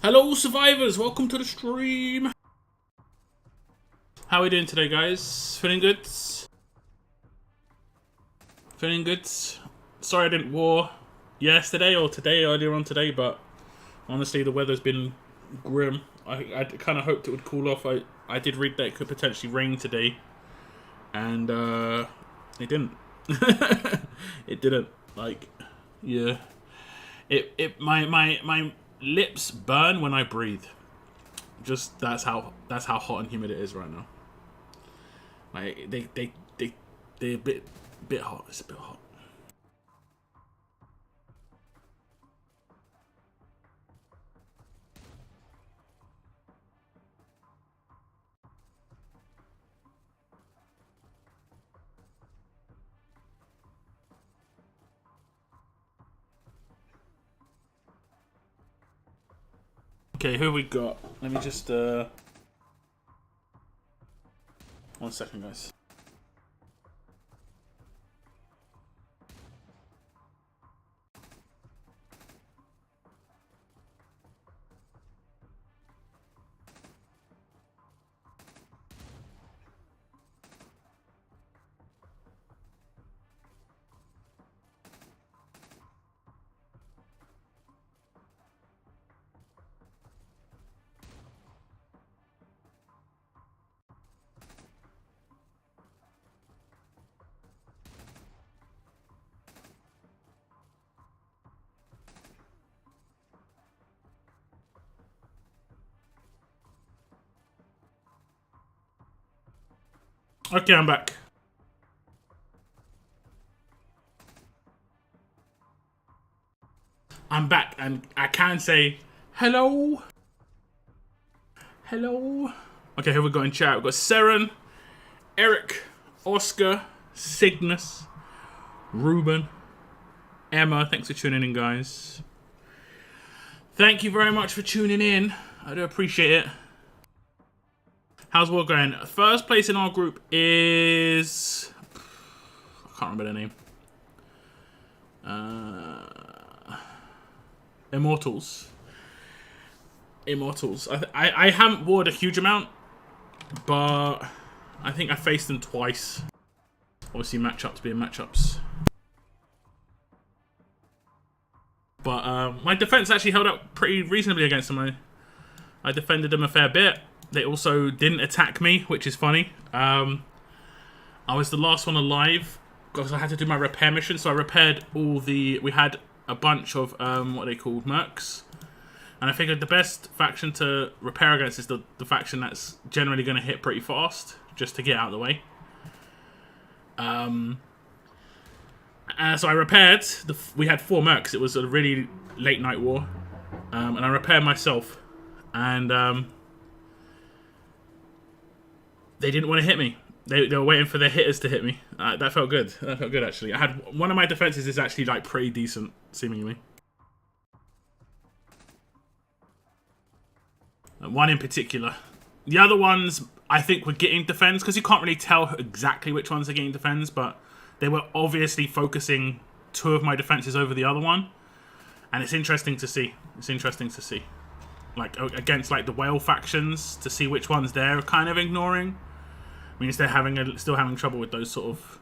Hello survivors, welcome to the stream. How are we doing today, guys? Feeling good? Feeling good? Sorry I didn't war yesterday or today, earlier on today, but honestly the weather's been grim. I kind of hoped it would cool off. I did read that it could potentially rain today, and it didn't. It didn't. Like, yeah. My lips burn when I breathe. Just that's how hot and humid it is right now. Like they're a bit hot. It's a bit hot. Okay, who we got? Let me just 1 second, guys. Okay, I'm back. I'm back, and I can say hello. Hello. Okay, who we got in chat? We've got Seren, Eric, Oscar, Cygnus, Ruben, Emma. Thanks for tuning in, guys. Thank you very much for tuning in. I do appreciate it. How's work going? First place in our group is... I can't remember their name. Immortals. Immortals. I haven't warred a huge amount, but I think I faced them twice. Obviously, matchups being matchups. But my defense actually held up pretty reasonably against them. I defended them a fair bit. They also didn't attack me, which is funny. I was the last one alive because I had to do my repair mission. So I repaired all the... We had a bunch of, what are they called? Mercs. And I figured the best faction to repair against is the faction that's generally going to hit pretty fast, just to get out of the way. So I repaired. We had 4 mercs. It was a really late night war. And I repaired myself. And they didn't want to hit me. They were waiting for their hitters to hit me. That felt good. That felt good, actually. I had one of my defenses is actually like pretty decent, seemingly. One in particular. The other ones, I think, were getting defends because you can't really tell exactly which ones are getting defends, but they were obviously focusing 2 of my defenses over the other one, and it's interesting to see. It's interesting to see, like against like the whale factions, to see which ones they're kind of ignoring. Means they're still having trouble with those sort of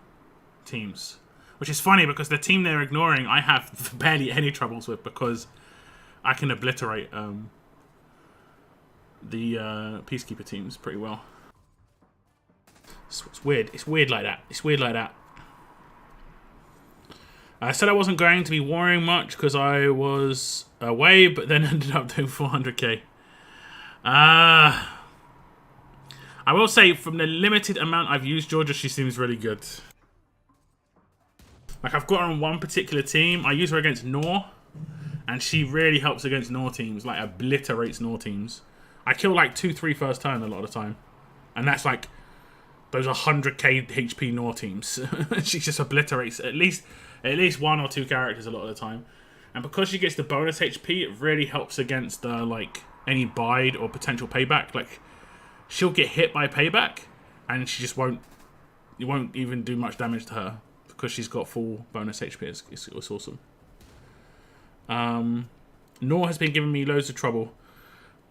teams, which is funny because the team they're ignoring, I have barely any troubles with because I can obliterate the peacekeeper teams pretty well. It's weird. It's weird like that. It's weird like that. I said I wasn't going to be warring much because I was away, but then ended up doing 400k. I will say, from the limited amount I've used Georgia, she seems really good. Like, I've got her on one particular team. I use her against Nor, and she really helps against Nor teams. Like, obliterates Nor teams. I kill, like, 2-3 first turn a lot of the time. And that's, like, those 100k HP Nor teams. She just obliterates at least 1 or 2 characters a lot of the time. And because she gets the bonus HP, it really helps against, like, any bide or potential payback. Like, she'll get hit by payback, and she just won't... You won't even do much damage to her because she's got full bonus HP. It's awesome. Nor has been giving me loads of trouble.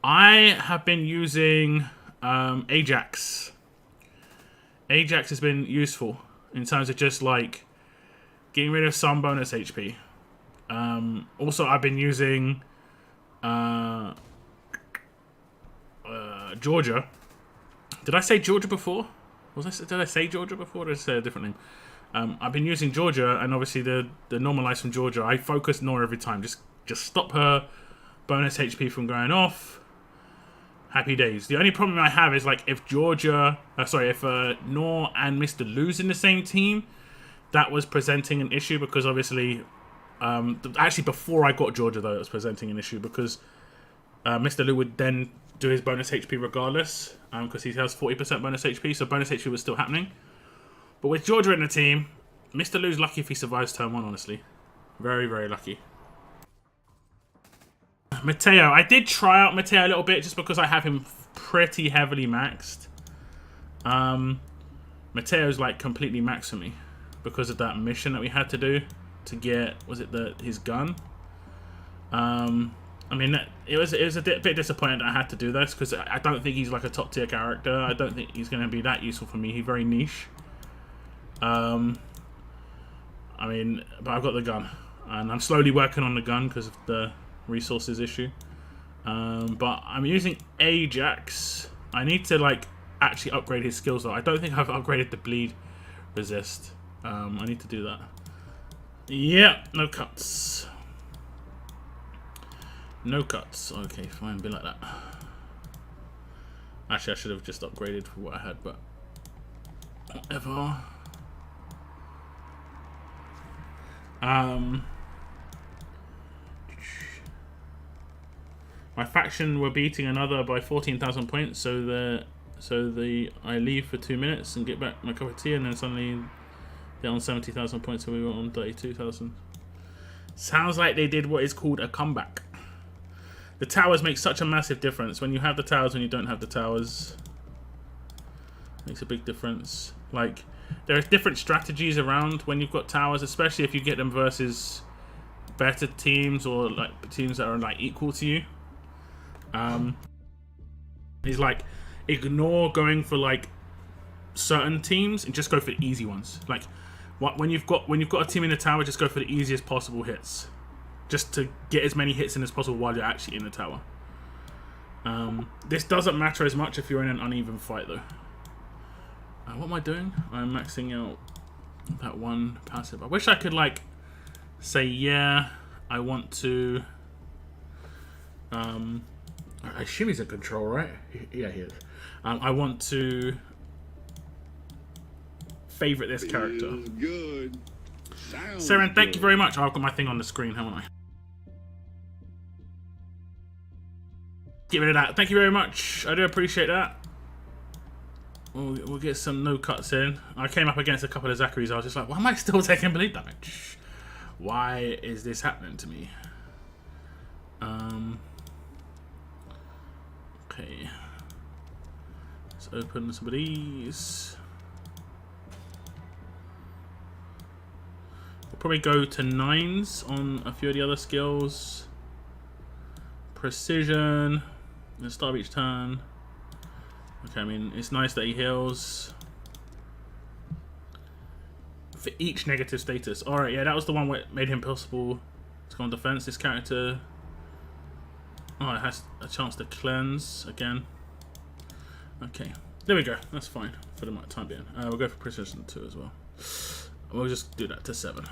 I have been using Ajax. Ajax has been useful in terms of just like getting rid of some bonus HP. Also, I've been using Georgia. Did I say Georgia before? Did I say Georgia before? Or did I say a different name? I've been using Georgia, and obviously the normalize from Georgia. I focus Nor every time. Just stop her bonus HP from going off. Happy days. The only problem I have is like if Georgia, if Nor and Mr. Lou's in the same team, that was presenting an issue because obviously, actually before I got Georgia though, it was presenting an issue because Mr. Lou would then do his bonus HP regardless because he has 40% bonus HP, so bonus HP was still happening. But with Georgia in the team, Mr. Lou's lucky if he survives turn 1, honestly. Very, very lucky. Mateo. I did try out Mateo a little bit just because I have him pretty heavily maxed. Mateo's like completely maxed for me because of that mission that we had to do to get, was it his gun? I mean, it was a bit disappointing that I had to do this because I don't think he's like a top tier character. I don't think he's going to be that useful for me. He's very niche. I mean, but I've got the gun, and I'm slowly working on the gun because of the resources issue. But I'm using Ajax. I need to like actually upgrade his skills though. I don't think I've upgraded the bleed resist. I need to do that. Yeah, no cuts. No cuts. Okay, fine, be like that. Actually, I should have just upgraded for what I had, but whatever. My faction were beating another by 14,000 points, so I leave for 2 minutes and get back my cup of tea, and then suddenly they're on 70,000 points, so we were on 32,000. Sounds like they did what is called a comeback. The towers make such a massive difference. When you have the towers, when you don't have the towers, makes a big difference. Like, there are different strategies around when you've got towers, especially if you get them versus better teams or like teams that are like equal to you. Is like ignore going for like certain teams and just go for the easy ones. Like when you've got a team in the tower, just go for the easiest possible hits, just to get as many hits in as possible while you're actually in the tower. This doesn't matter as much if you're in an uneven fight though. What am I doing? I'm maxing out that one passive. I wish I could like say, yeah, I want to. I assume he's in control, right? Yeah, he is. I want to favorite this character. Good. Seren, thank you very much. Oh, I've got my thing on the screen, haven't I? Get rid of that. Thank you very much. I do appreciate that. We'll get some no cuts in. I came up against a couple of Zachary's. I was just like, why am I still taking bleed damage? Why is this happening to me? Okay. Let's open some of these. We'll probably go to 9s on a few of the other skills. Precision. At the start of each turn. Okay, I mean, it's nice that he heals for each negative status. Alright, yeah, that was the one that made him possible to go on defense. This character, it has a chance to cleanse again. Okay, there we go. That's fine for the time being. We'll go for precision 2 as well. We'll just do that to 7.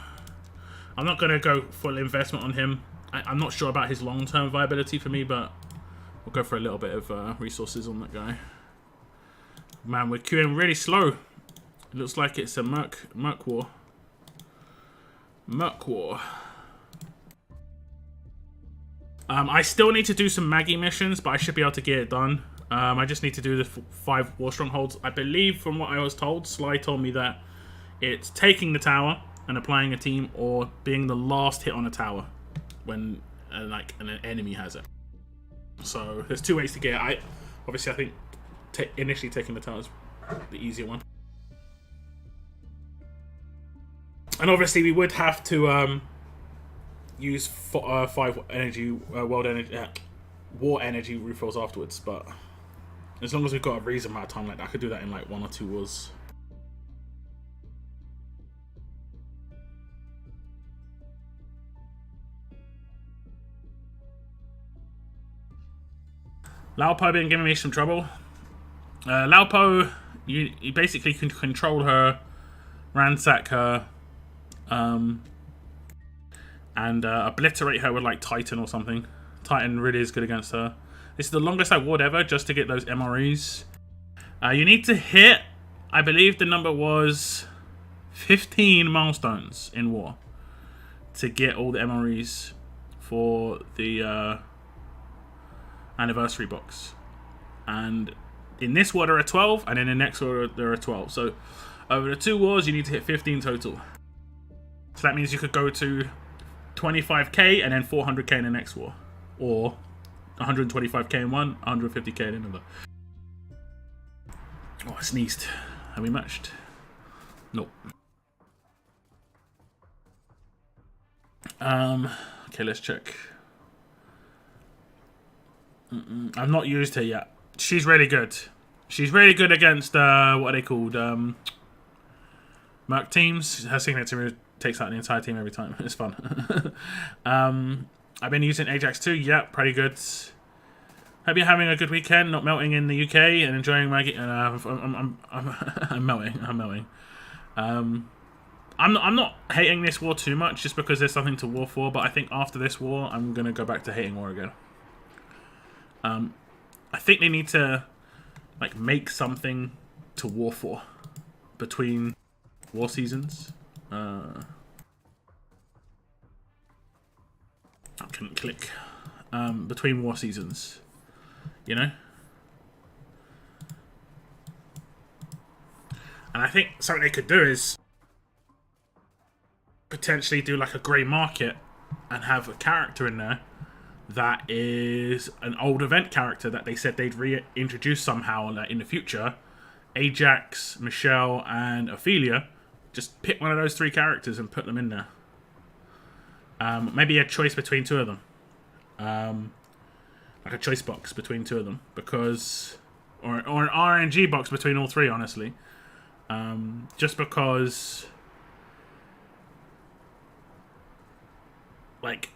I'm not going to go full investment on him. I'm not sure about his long-term viability for me, but we'll go for a little bit of resources on that guy. Man, we're queuing really slow. It looks like it's a Merc War. Merc War. I still need to do some Maggie missions, but I should be able to get it done. I just need to do the 5 War Strongholds. I believe, from what I was told, Sly told me that it's taking the tower and applying a team, or being the last hit on a tower when like an enemy has it. So there's 2 ways to get it. Obviously, I think initially taking the tower is the easier one. And obviously we would have to use 5 energy, world energy, war energy refills afterwards, but as long as we've got a reasonable amount of time, like I could do that in like 1 or 2 wars. Laupo been giving me some trouble. Laupo, you basically can control her, ransack her, and obliterate her with like Titan or something. Titan really is good against her. This is the longest I warred ever just to get those MREs. You need to hit, I believe the number was 15 milestones in war to get all the MREs for the anniversary box. And in this war there are 12, and in the next war there are 12. So over the 2 wars you need to hit 15 total. So that means you could go to 25k and then 400k in the next war, or 125k in one, 150k in another. Oh, I sneezed. Have we matched? Nope. Okay, let's check. I've not used her yet. She's really good. She's really good against what are they called? Merc teams. Her signature move takes out the entire team every time. It's fun. I've been using Ajax too. Yeah, pretty good. Hope you're having a good weekend. Not melting in the UK and enjoying Maggie. I'm melting. I'm melting. I'm not hating this war too much just because there's something to war for. But I think after this war, I'm gonna go back to hating war again. I think they need to like make something to war for between war seasons. I couldn't click. Between war seasons, you know. And I think something they could do is potentially do like a grey market and have a character in there that is an old event character that they said they'd reintroduce somehow in the future. Ajax, Michelle, and Ophelia. Just pick one of those 3 characters and put them in there. Maybe a choice between 2 of them. Like a choice box between 2 of them. Because... Or an RNG box between all 3, honestly. Just because... Like,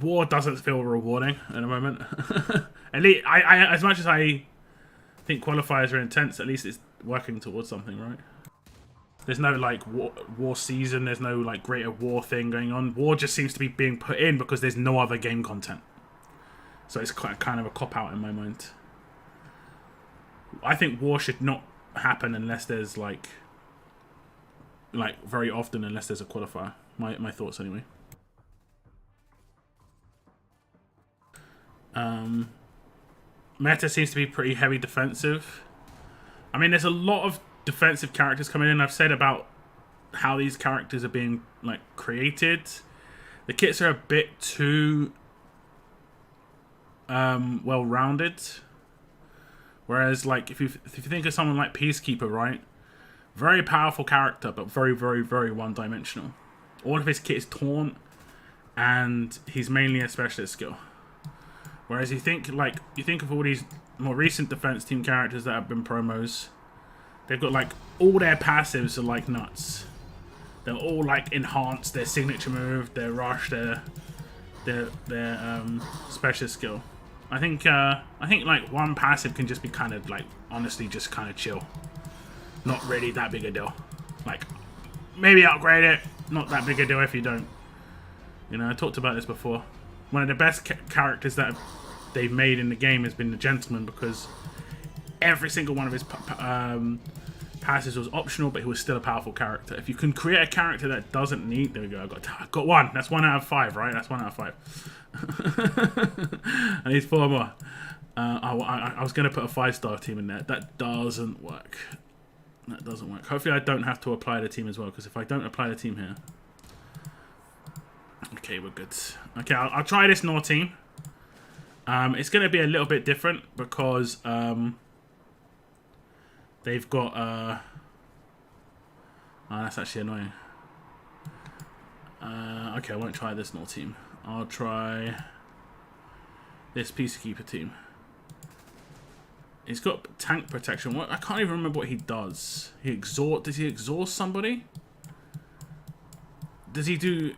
war doesn't feel rewarding at the moment. At least, as much as I think qualifiers are intense, at least it's working towards something, right? There's no, like, war season. There's no, like, greater war thing going on. War just seems to be being put in because there's no other game content. So it's kind of a cop-out in my mind. I think war should not happen unless there's, like very often, unless there's a qualifier. My thoughts, anyway. Meta seems to be pretty heavy defensive. I mean, there's a lot of defensive characters coming in. I've said about how these characters are being like created. The kits are a bit too well-rounded. Whereas, like, if you think of someone like Peacekeeper, right? Very powerful character, but very, very, very one-dimensional. All of his kit is taunt, and he's mainly a specialist skill. Whereas you think of all these more recent defense team characters that have been promos, they've got like all their passives are like nuts. They're all like enhanced, their signature move, their rush, their specialist skill. I think like one passive can just be kind of like honestly just kind of chill. Not really that big a deal. Like maybe upgrade it, not that big a deal if you don't. You know, I talked about this before. One of the best characters that they've made in the game has been the Gentleman, because every single one of his passes was optional, but he was still a powerful character. If you can create a character that doesn't need... There we go, I got 1. That's 1 out of 5, right? That's 1 out of 5. I need 4 more. I was going to put a 5-star team in there. That doesn't work. That doesn't work. Hopefully I don't have to apply the team as well, because if I don't apply the team here... Okay, we're good. Okay, I'll try this Nor team. It's going to be a little bit different because they've got... Oh, that's actually annoying. Okay, I won't try this Nor team. I'll try This Peacekeeper team. He's got tank protection. What? I can't even remember what he does. Does he exhaust somebody? Does he do...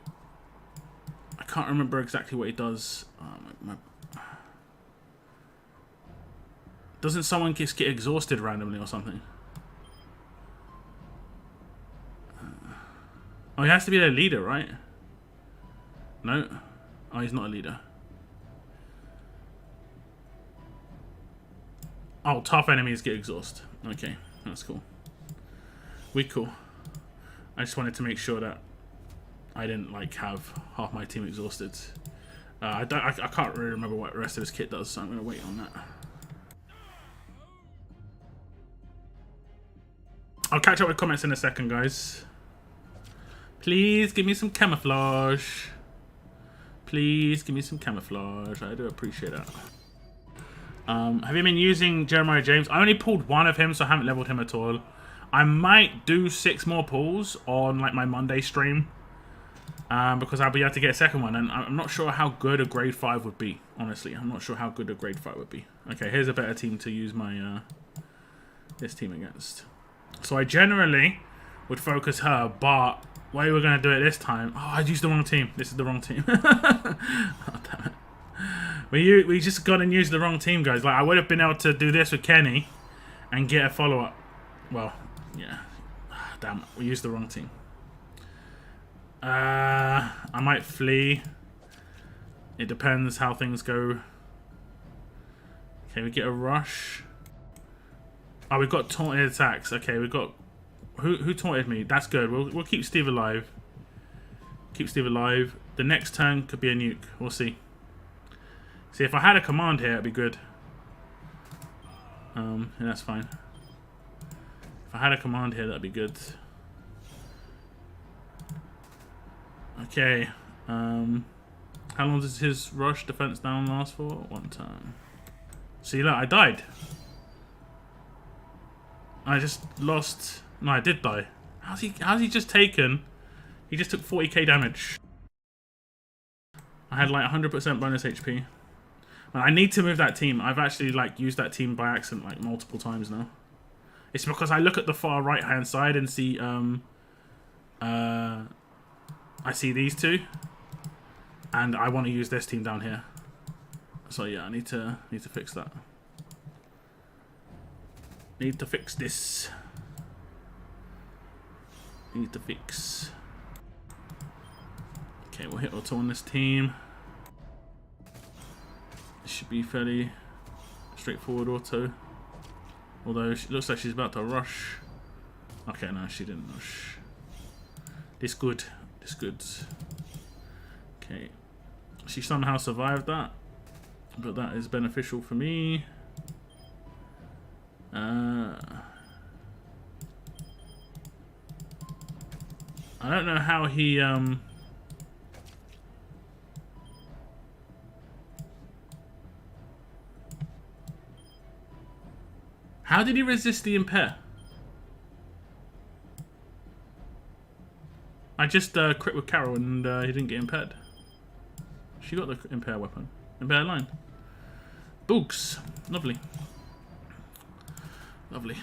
I can't remember exactly what he does. Doesn't someone just get exhausted randomly or something? Oh, he has to be their leader, right? No? Oh, he's not a leader. Oh, tough enemies get exhaust. Okay, that's cool. We cool. I just wanted to make sure that I didn't like have half my team exhausted. I can't really remember what the rest of this kit does, so I'm gonna wait on that. I'll catch up with comments in a second, guys. Please give me some camouflage. Please give me some camouflage. I do appreciate that. Have you been using Jeremiah James? I only pulled one of him, so I haven't leveled him at all. I might do 6 more pulls on like my Monday stream. Because I'll be able to get a second one, and I'm not sure how good a grade 5 would be. Honestly, I'm not sure how good a grade 5 would be. Okay, here's a better team to use my this team against. So I generally would focus her, but way we're gonna do it this time. Oh, I used the wrong team. This is the wrong team. Oh, damn it. We just got and used the wrong team, guys. Like I would have been able to do this with Kenny and get a follow up. Well, yeah. Damn it, we used the wrong team. I might flee. It depends how things go. Okay, we get a rush. Oh, we've got taunted attacks. Okay, we've got... Who taunted me? That's good. We'll keep Steve alive. Keep Steve alive. The next turn could be a nuke. We'll see. See, if I had a command here, it'd be good. Yeah, that's fine. If I had a command here, that'd be good. Okay. How long does his rush defense down last for? 1 turn. See, look, I died. I just lost... No, I did die. How's he just taken... He just took 40k damage. I had like 100% bonus HP. And I need to move that team. I've actually like used that team by accident like multiple times now. It's because I look at the far right hand side and see I see these two. And I want to use this team down here. So yeah, I need to fix that. Need to fix this. Need to fix. Okay, we'll hit auto on this team. This should be fairly straightforward auto. Although it looks like she's about to rush. Okay, no, she didn't rush. This good. This good. Okay. She somehow survived that. But that is beneficial for me. I don't know how he how did he resist the impair? I just crit with Carol and he didn't get impaired. She got the impair weapon. Impair line. Boogs. Lovely. Lovely.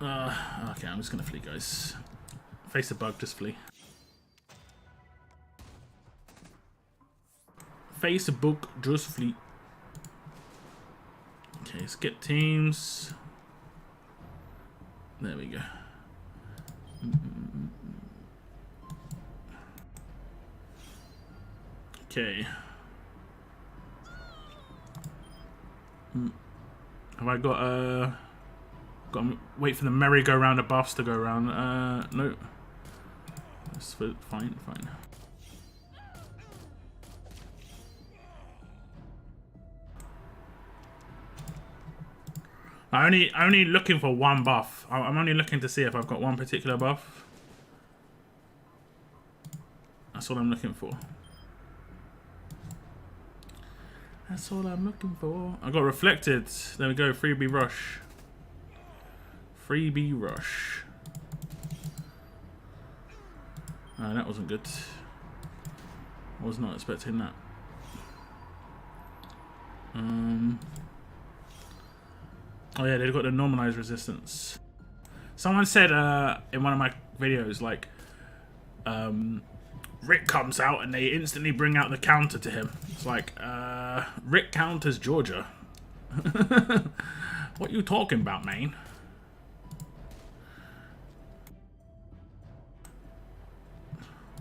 Okay, I'm just gonna flee, guys. Face the bug, just flee. Face the bug, just flee. Okay, let's get teams. There we go. Okay. Have I got to wait for the merry-go-round of buffs to go around? No. That's fine. I'm only looking for one buff. I'm only looking to see if I've got one particular buff. That's all I'm looking for. That's all I'm looking for. I got reflected. There we go. Freebie rush. Freebie rush. That wasn't good. I was not expecting that. Oh yeah, they've got the normalized resistance. Someone said in one of my videos, like, Rick comes out and they instantly bring out the counter to him. It's like, Rick counters Georgia. What you talking about, man?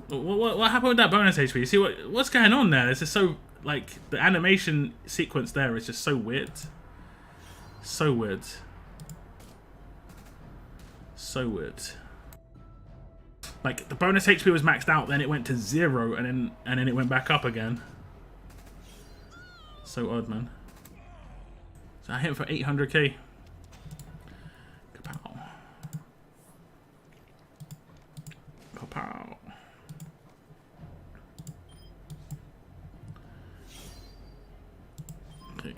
What happened with that bonus HP? You see what's going on there? It's just so, like, the animation sequence there is just so weird. So weird. So weird. Like, the bonus HP was maxed out, then it went to 0, and then it went back up again. So odd, man. So I hit him for 800k. Kapow. Kapow. Okay.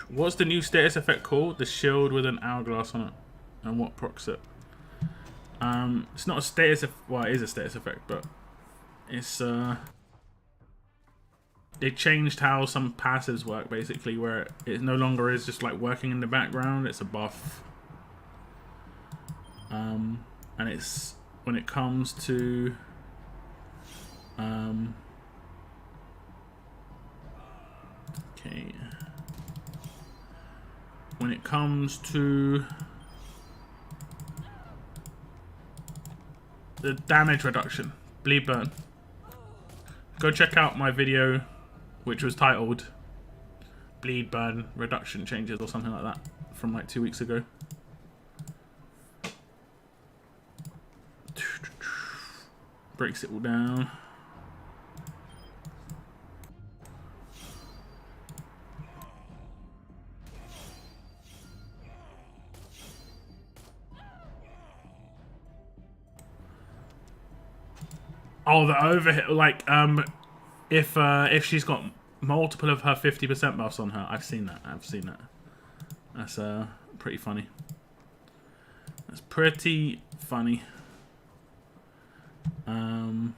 What's the new status effect called? The shield with an hourglass on it. And what procs it? It's not a status well, it is a status effect, but it's they changed how some passives work, basically, where it no longer is just like working in the background, it's a buff. And it's when it comes to okay. When it comes to the damage reduction, bleed burn. Go check out my video, which was titled Bleed Burn Reduction Changes or something like that, from like 2 weeks ago. Breaks it all down. Oh, the overhit, like, if she's got multiple of her 50% buffs on her. I've seen that. That's pretty funny. That's pretty funny. I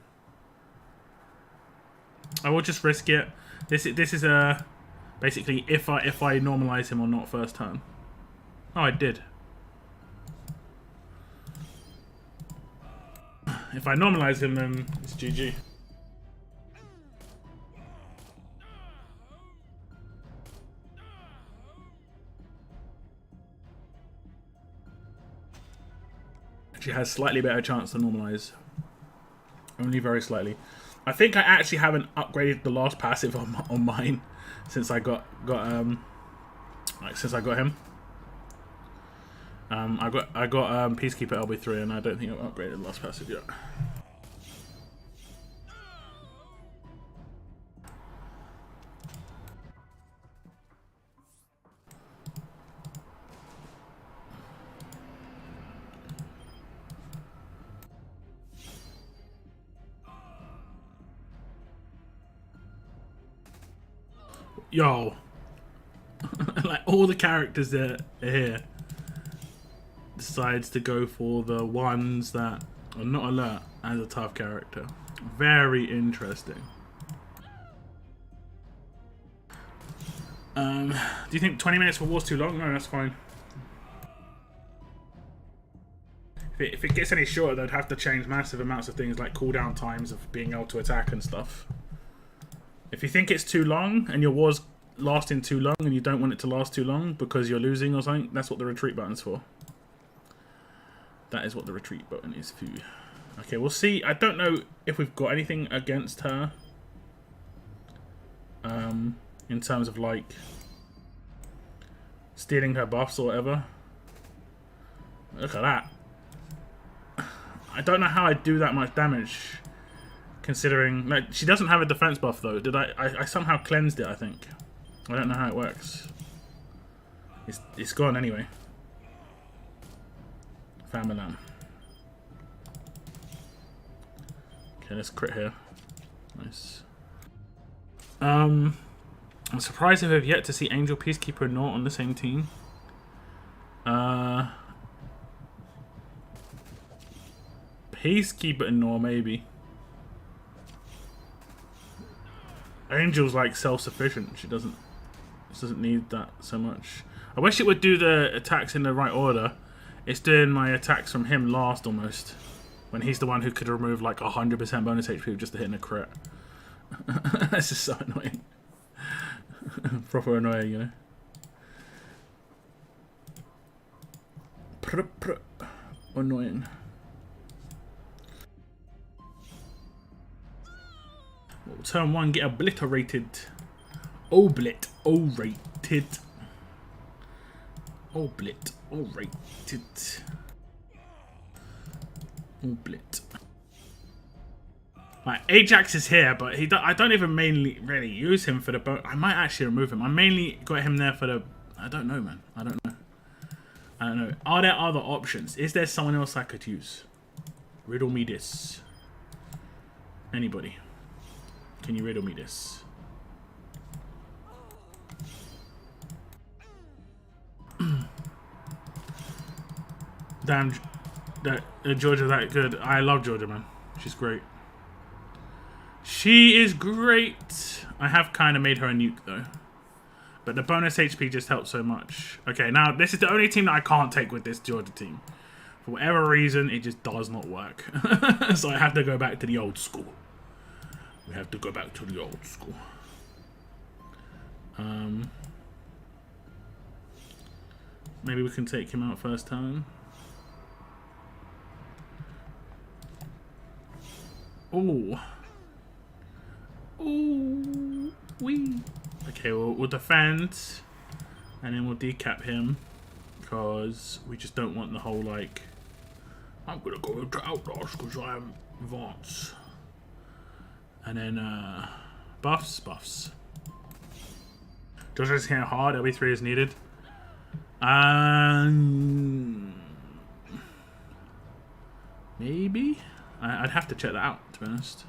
will just risk it. This is basically if I normalize him or not first turn. Oh, I did. If I normalize him, then it's GG. She has slightly better chance to normalize. Only very slightly. I think I actually haven't upgraded the last passive on mine since I got him. I got Peacekeeper LB3, and I don't think I've upgraded the last passive yet. Yo, like all the characters that are here decides to go for the ones that are not alert as a tough character. Very interesting. Do you think 20 minutes for war's too long? No, that's fine. If it gets any shorter, they'd have to change massive amounts of things like cooldown times of being able to attack and stuff. If you think it's too long and your war's lasting too long and you don't want it to last too long because you're losing or something, that's what the retreat button's for. That is what the retreat button is for. Okay, we'll see. I don't know if we've got anything against her. In terms of like stealing her buffs or whatever. Look at that. I don't know how I do that much damage. Considering, like, she doesn't have a defense buff though. Did I somehow cleansed it, I think. I don't know how it works. It's gone anyway. Famalam. Okay, let's crit here. Nice. I'm surprised if I've yet to see Angel, Peacekeeper, and Naught on the same team. Peacekeeper and Naught, maybe. Angel's like self-sufficient. She doesn't need that so much. I wish it would do the attacks in the right order. It's doing my attacks from him last almost. When he's the one who could remove like 100% bonus HP with just hitting a crit. That's just so annoying. Proper annoying, you know. Annoying. Well, turn 1, get obliterated. Orated. Orated. Oblit. Right, Ajax is here, but I don't even mainly really use him for the I might actually remove him. I mainly got him there for the... I don't know, man. I don't know. Are there other options? Is there someone else I could use? Riddle me this. Anybody? Can you riddle me this? Damn, Georgia that good. I love Georgia, man. She's great. She is great. I have kind of made her a nuke, though. But the bonus HP just helps so much. Okay, now this is the only team that I can't take with this Georgia team. For whatever reason, it just does not work. So I have to go back to the old school. We have to go back to the old school. Maybe we can take him out first time. Ooh. Ooh. Wee. Okay, we'll defend. And then we'll decap him. Because we just don't want the whole, like... I'm gonna go into Outlaws because I'm advanced. And then, buffs. Georgia's hitting hard. LB3 is needed. Maybe? I'd have to check that out, to be honest.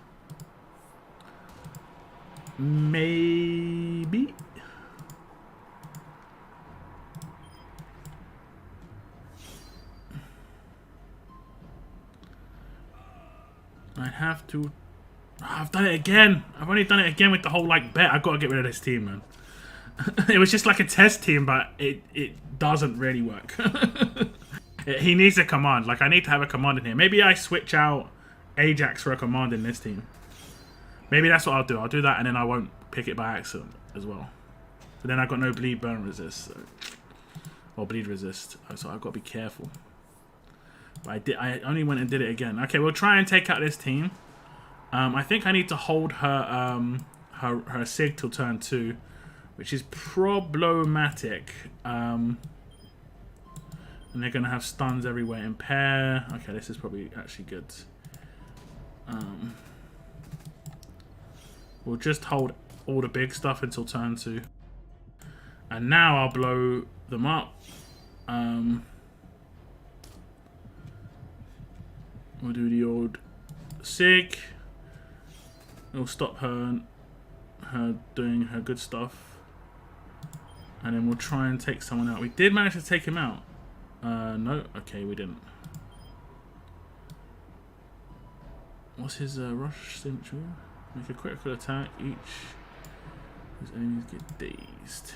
Maybe? I'd have to... I've done it again! I've only done it again with the whole, like, bet. I've got to get rid of this team, man. It was just like a test team, but it doesn't really work. He needs a command. Like, I need to have a command in here. Maybe I switch out Ajax for a command in this team. Maybe that's what I'll do. I'll do that, and then I won't pick it by accident as well. But then I've got no bleed, burn, resist. So. Or bleed resist. So I've got to be careful. But I only went and did it again. Okay, we'll try and take out this team. I think I need to hold her her Sig till turn 2, which is problematic. And they're going to have stuns everywhere in pair. Okay, this is probably actually good. We'll just hold all the big stuff until turn 2. And now I'll blow them up. We'll do the old Sig. It'll stop her doing her good stuff. And then we'll try and take someone out. We did manage to take him out. No? Okay, we didn't. What's his rush signature? Make a critical attack each. His enemies get dazed.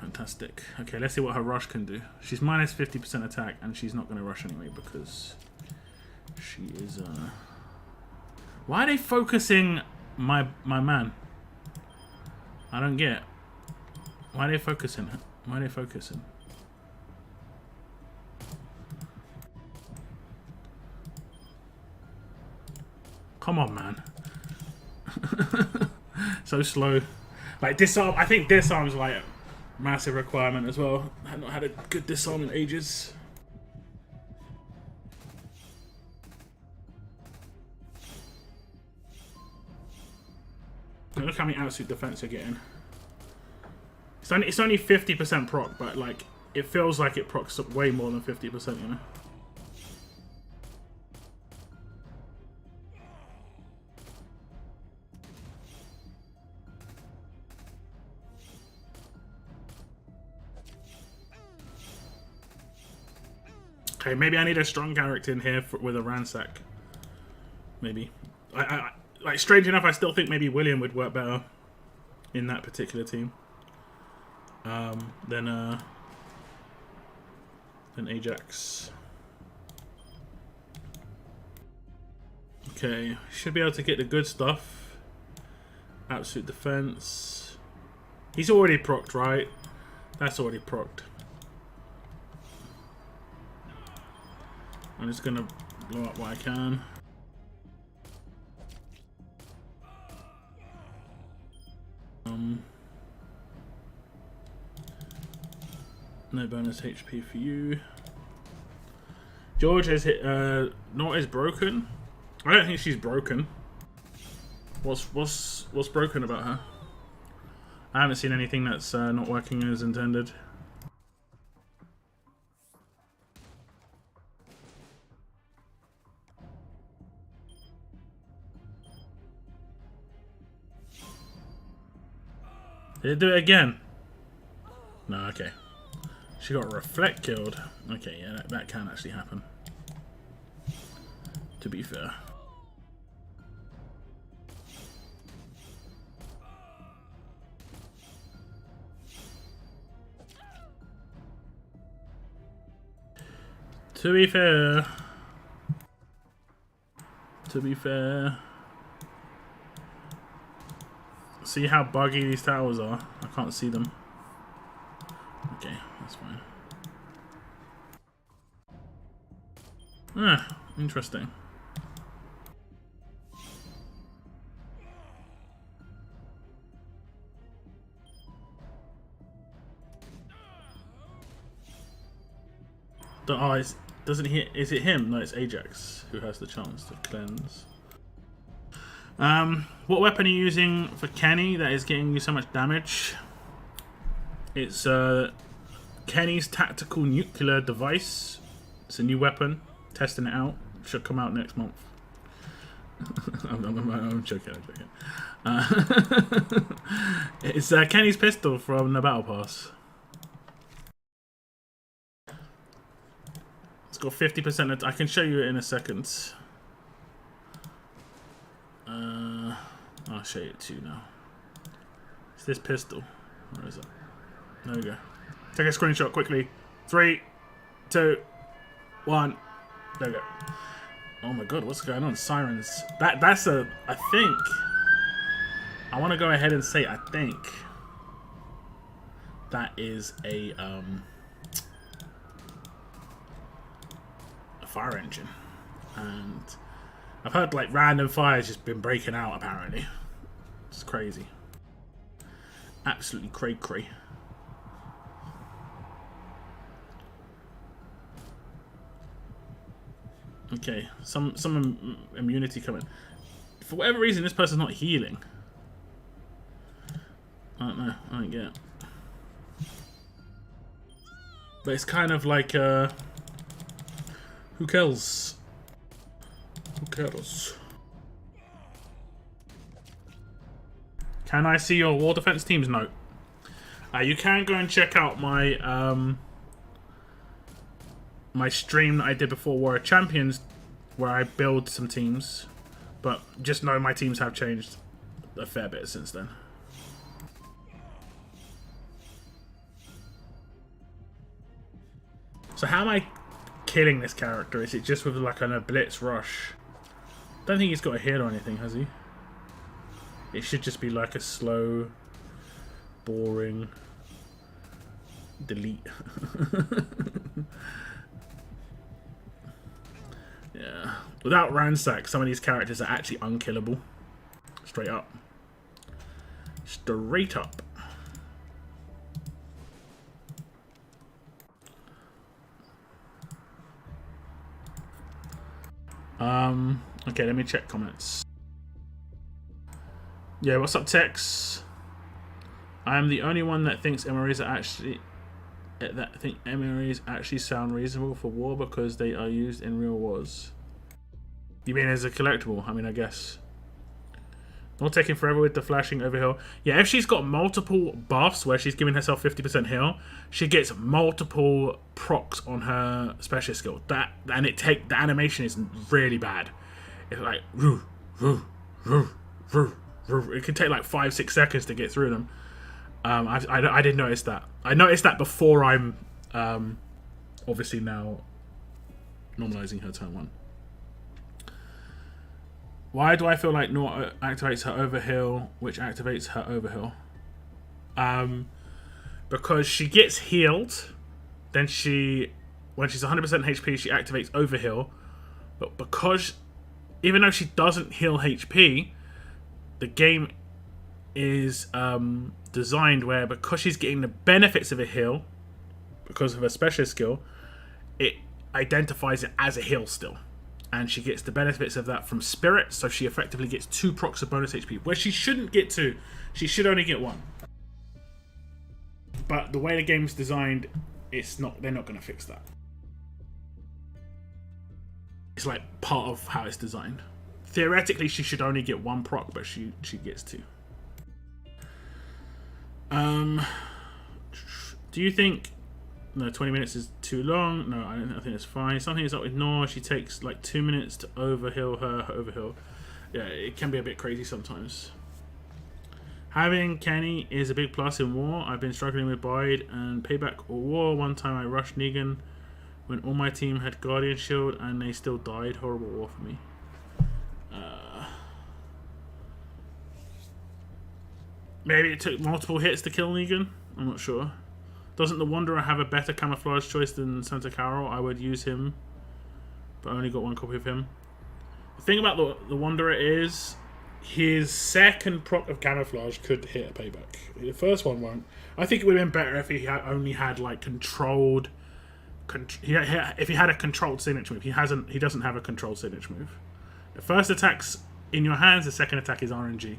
Fantastic. Okay, let's see what her rush can do. She's minus 50% attack, and she's not going to rush anyway because she is. Why are they focusing my man? I don't get it. Why are they focusing? Why are they focusing? Come on, man. So slow. Like disarm. I think disarm's like a massive requirement as well. I've not had a good disarm in ages. Look how many absolute defense you're getting. It's only 50% proc, but like it feels like it procs way more than 50%, you know. Okay, maybe I need a strong character in here with a ransack. Maybe. Like, strange enough, I still think maybe William would work better in that particular team than Ajax. Okay, should be able to get the good stuff. Absolute defense. He's already procced, right? That's already procced. I'm just gonna blow up what I can. No bonus HP for you. George is hit. Not is broken. I don't think she's broken. What's broken about her? I haven't seen anything that's not working as intended. Did it do it again? No, okay. She got reflect killed. Okay, yeah, that can actually happen. To be fair. To be fair. To be fair. See how buggy these towers are? I can't see them. Okay, that's fine. Ah, interesting. Oh, doesn't he? Is it him? No, it's Ajax who has the chance to cleanse. What weapon are you using for Kenny that is getting you so much damage? It's Kenny's tactical nuclear device. It's a new weapon. Testing it out. Should come out next month. I'm joking. It's Kenny's pistol from the Battle Pass. It's got 50%. I can show you it in a second. I'll show you it too now. It's this pistol. Where is it? There we go. Take a screenshot quickly. 3, 2, 1. There we go. Oh my god, what's going on? Sirens. That's a. I think. I want to go ahead and say I think that is a fire engine, and I've heard like random fires just been breaking out. Apparently, it's crazy. Absolutely cray-cray. Okay, some immunity coming. For whatever reason, this person's not healing. I don't know. I don't get it. But it's kind of like, who cares? Who cares? Can I see your war defense teams? No. You can go and check out my my stream that I did before War of Champions, where I build some teams, but just know my teams have changed a fair bit since then. So how am I killing this character? Is it just with like a blitz rush? Don't think he's got a hit or anything, has he? It should just be like a slow, boring delete. Yeah. Without Ransack, some of these characters are actually unkillable. Straight up. Straight up. Okay, let me check comments. Yeah, what's up, Tex? I am the only one that thinks MREs are actually actually sound reasonable for war because they are used in real wars. You mean as a collectible? I mean, I guess. Not taking forever with the flashing overheal. Yeah, if she's got multiple buffs where she's giving herself 50% heal, she gets multiple procs on her special skill. The animation is really bad. It's like it can take like 5-6 seconds to get through them. I did notice that. I noticed that before I'm obviously now normalizing her turn 1. Why do I feel like Nor activates her overheal, which activates her overheal? Because she gets healed, then when she's 100% HP, she activates overheal. But because, even though she doesn't heal HP, the game is designed where because she's getting the benefits of a heal, because of her special skill, it identifies it as a heal still. And she gets the benefits of that from Spirit, so she effectively gets 2 procs of bonus HP, where she shouldn't get 2. She should only get 1. But the way the game's designed, they're not going to fix that. It's like part of how it's designed. Theoretically, she should only get 1 proc, but she gets 2. Do you think... No, 20 minutes is too long. No, I think it's fine. Something is up with Nor. She takes like 2 minutes to overheal her overheal. Yeah, it can be a bit crazy sometimes. Having Kenny is a big plus in War. I've been struggling with Bide and Payback or War. One time I rushed Negan when all my team had Guardian Shield and they still died. Horrible War for me. Maybe it took multiple hits to kill Negan. I'm not sure. Doesn't the Wanderer have a better camouflage choice than Santa Carol? I would use him, but I only got 1 copy of him. The thing about the Wanderer is his second proc of camouflage could hit a payback. The first one won't. I think it would have been better if he only had like controlled. If he had a controlled signature move, he doesn't have a controlled signature move. The first attack's in your hands. The second attack is RNG.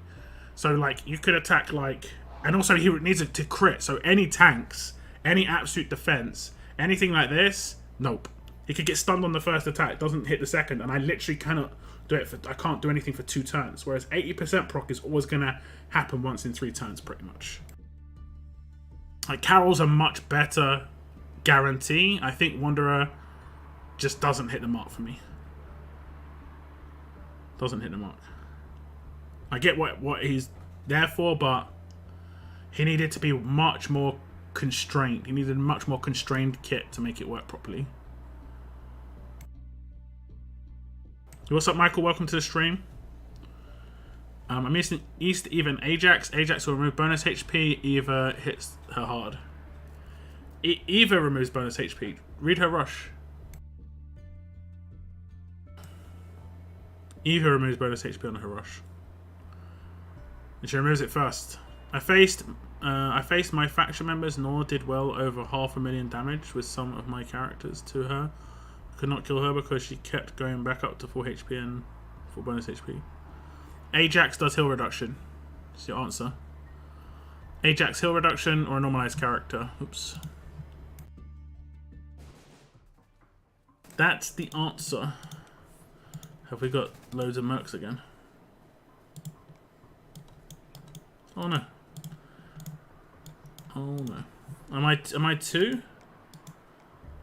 So like you could attack like, and also he needs it to crit. So any tanks. Any absolute defense, anything like this, nope. He could get stunned on the first attack, doesn't hit the second, and I literally cannot do it. I can't do anything for 2 turns. Whereas 80% proc is always gonna happen once in 3 turns, pretty much. Like Carol's a much better guarantee. I think Wanderer just doesn't hit the mark for me. Doesn't hit the mark. I get what he's there for, but he needed to be much more constrained. He needed a much more constrained kit to make it work properly. What's up, Michael? Welcome to the stream. I'm missing East even Ajax. Ajax will remove bonus HP. Eva hits her hard. Eva removes bonus HP. Read her rush. Eva removes bonus HP on her rush. And she removes it first. I faced my faction members, nor did well over 500,000 damage with some of my characters to her. I could not kill her because she kept going back up to full HP and full bonus HP. Ajax does heal reduction. That's your answer. Ajax heal reduction or a normalized character. Oops. That's the answer. Have we got loads of mercs again? Oh no. Oh no. Am I 2?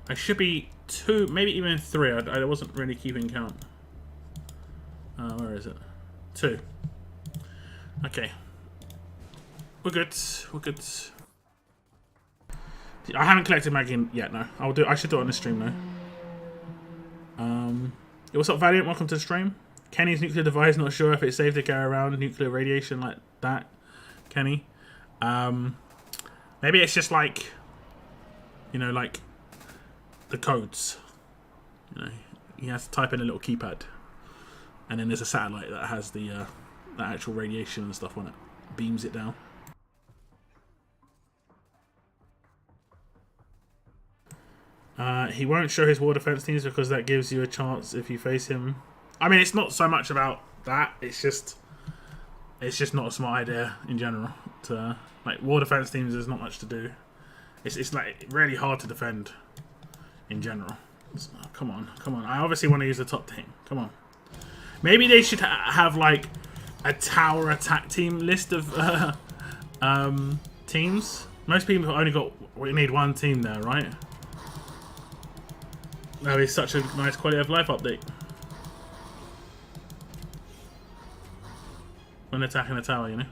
I should be 2, maybe even 3. I wasn't really keeping count. Where is it? 2. Okay. We're good. We're good. I haven't collected Maggie yet, no. I should do it on the stream though. What's up, Valiant? Welcome to the stream. Kenny's nuclear device, not sure if it's safe to carry around nuclear radiation like that. Kenny. Maybe it's just like, you know, like the codes. You know, he has to type in a little keypad, and then there's a satellite that has the actual radiation and stuff on it, beams it down. He won't show his war defense teams because that gives you a chance if you face him. I mean, it's not so much about that. It's just not a smart idea in general. Like war defense teams, there's not much to do. It's like really hard to defend in general. Come on. I obviously want to use the top team. Come on. Maybe they should have like a tower attack team list of teams. Most people only got, we need one team there, right? That is such a nice quality of life update. When attacking a tower, you know.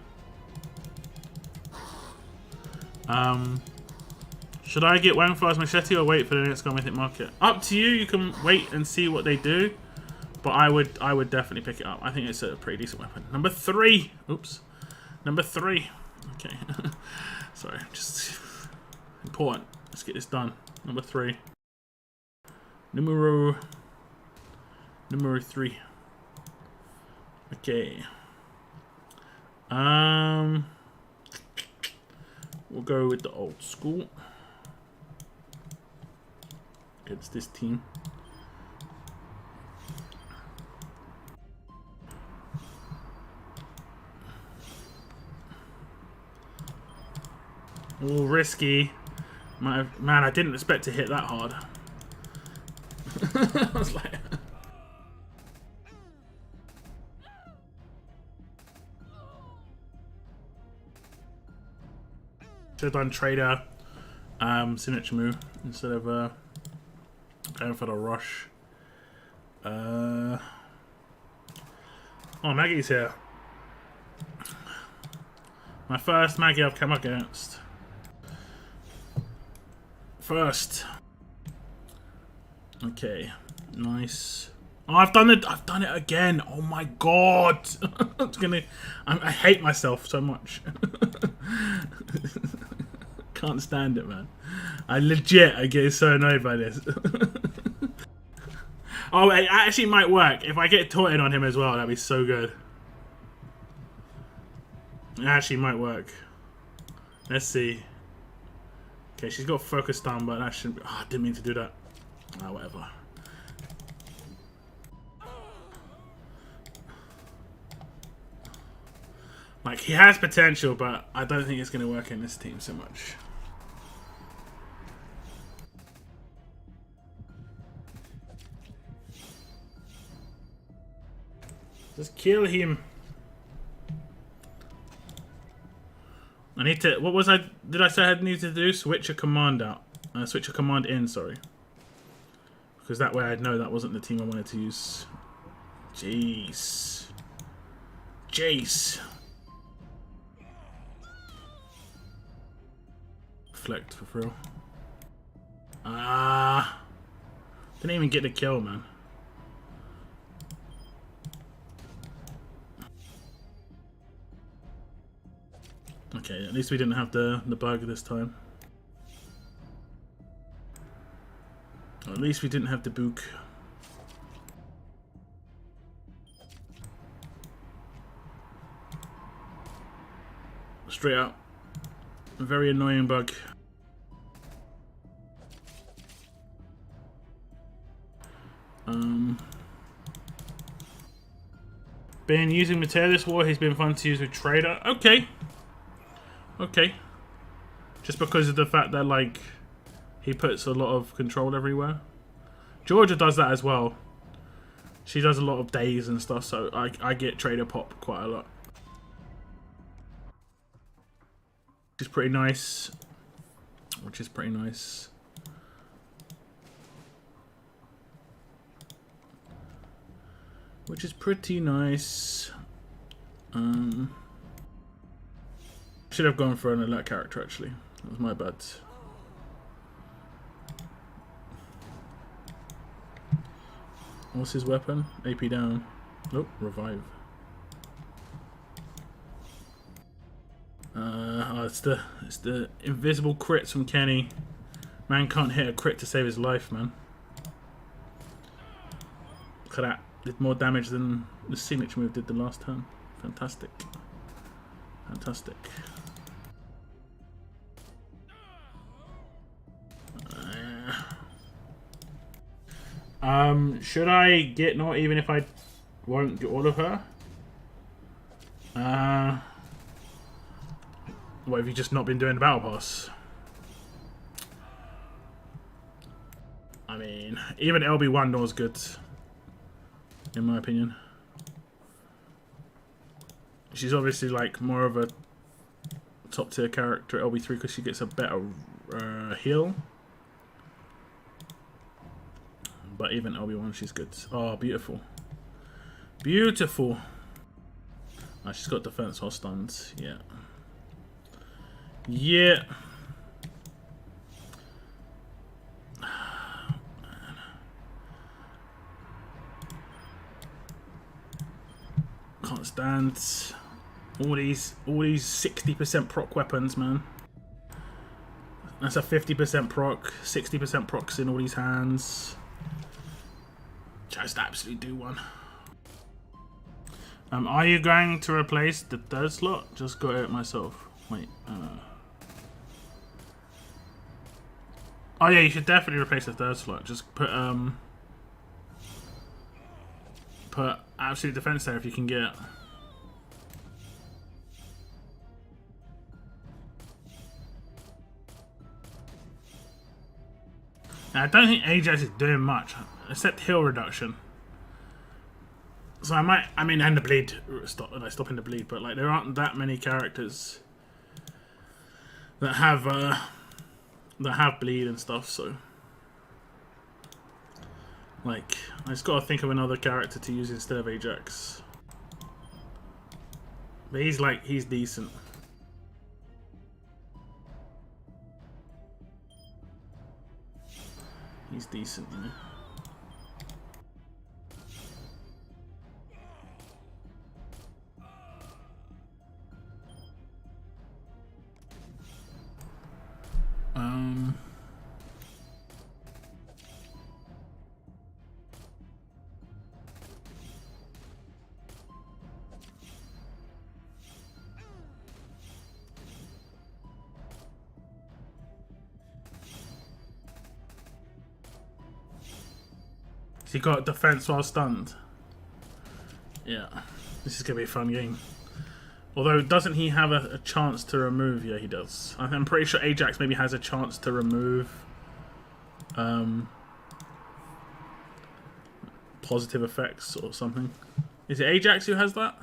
Should I get Wangfar's machete or wait for the next Mythic market? Up to you. You can wait and see what they do, but I would definitely pick it up. I think it's a pretty decent weapon. Number 3. Oops. Number 3. Okay. Sorry, just important. Let's get this done. Number 3. Numero 3. Okay. We'll go with the old school. It's this team. All risky. Man, I didn't expect to hit that hard. I was like... Should have done trader signature move instead of going for the rush. Oh, Maggie's here. My first Maggie I've come against. First. Okay, nice. Oh, I've done it again. Oh my god. I hate myself so much. Can't stand it, man. I get so annoyed by this. Oh, it actually might work. If I get taunted on him as well, that'd be so good. It actually might work. Let's see. Okay, she's got focus down, but that shouldn't be... Oh, I didn't mean to do that. Ah, whatever. Like, he has potential, but I don't think it's going to work in this team so much. Just kill him. I need to... What was I... Did I say I need to do? Switch a command out. Switch a command in, sorry. Because that way I'd know that wasn't the team I wanted to use. Jeez. Jace. Reflect for real. Ah. Didn't even get the kill, man. Okay, at least we didn't have the bug this time. At least we didn't have the book. Straight up. A very annoying bug. Been using Mateo this war, he's been fun to use with Trader. Okay. Okay. Just because of the fact that, like, he puts a lot of control everywhere. Georgia does that as well. She does a lot of days and stuff, so I get Trader Pop quite a lot. Which is pretty nice. Which is pretty nice. Which is pretty nice. Should have gone for an alert character, actually. That was my bad. What's his weapon? AP down. Nope, revive. Oh, it's the invisible crits from Kenny. Man can't hit a crit to save his life, man. Look at that. Did more damage than the signature move did the last turn. Fantastic. Fantastic. Should I get not even if I won't get all of her? What have you just not been doing the battle pass? I mean, even LB1 was good, in my opinion. She's obviously like more of a top tier character at LB3 because she gets a better heal. But even LB1, she's good. Oh, beautiful. Beautiful. Oh, she's got defense while stunned. Yeah. Yeah. Can't stand all these 60% proc weapons, man. That's a 50% proc, 60% procs in all these hands. Just absolutely do one. Are you going to replace the third slot? Just got it myself. Wait. Oh yeah, you should definitely replace the third slot. Just put absolute defense there if you can get it. Now, I don't think Ajax is doing much, except heal reduction. So I mean, and the bleed, stopping the bleed, but like there aren't that many characters that have bleed and stuff. So, like, I just gotta think of another character to use instead of Ajax. But he's decent. He's decent, you know. He got defense while stunned. Yeah, this is gonna be a fun game. Although, doesn't he have a chance to remove? Yeah, he does. I'm pretty sure Ajax maybe has a chance to remove positive effects or something. Is it Ajax who has that?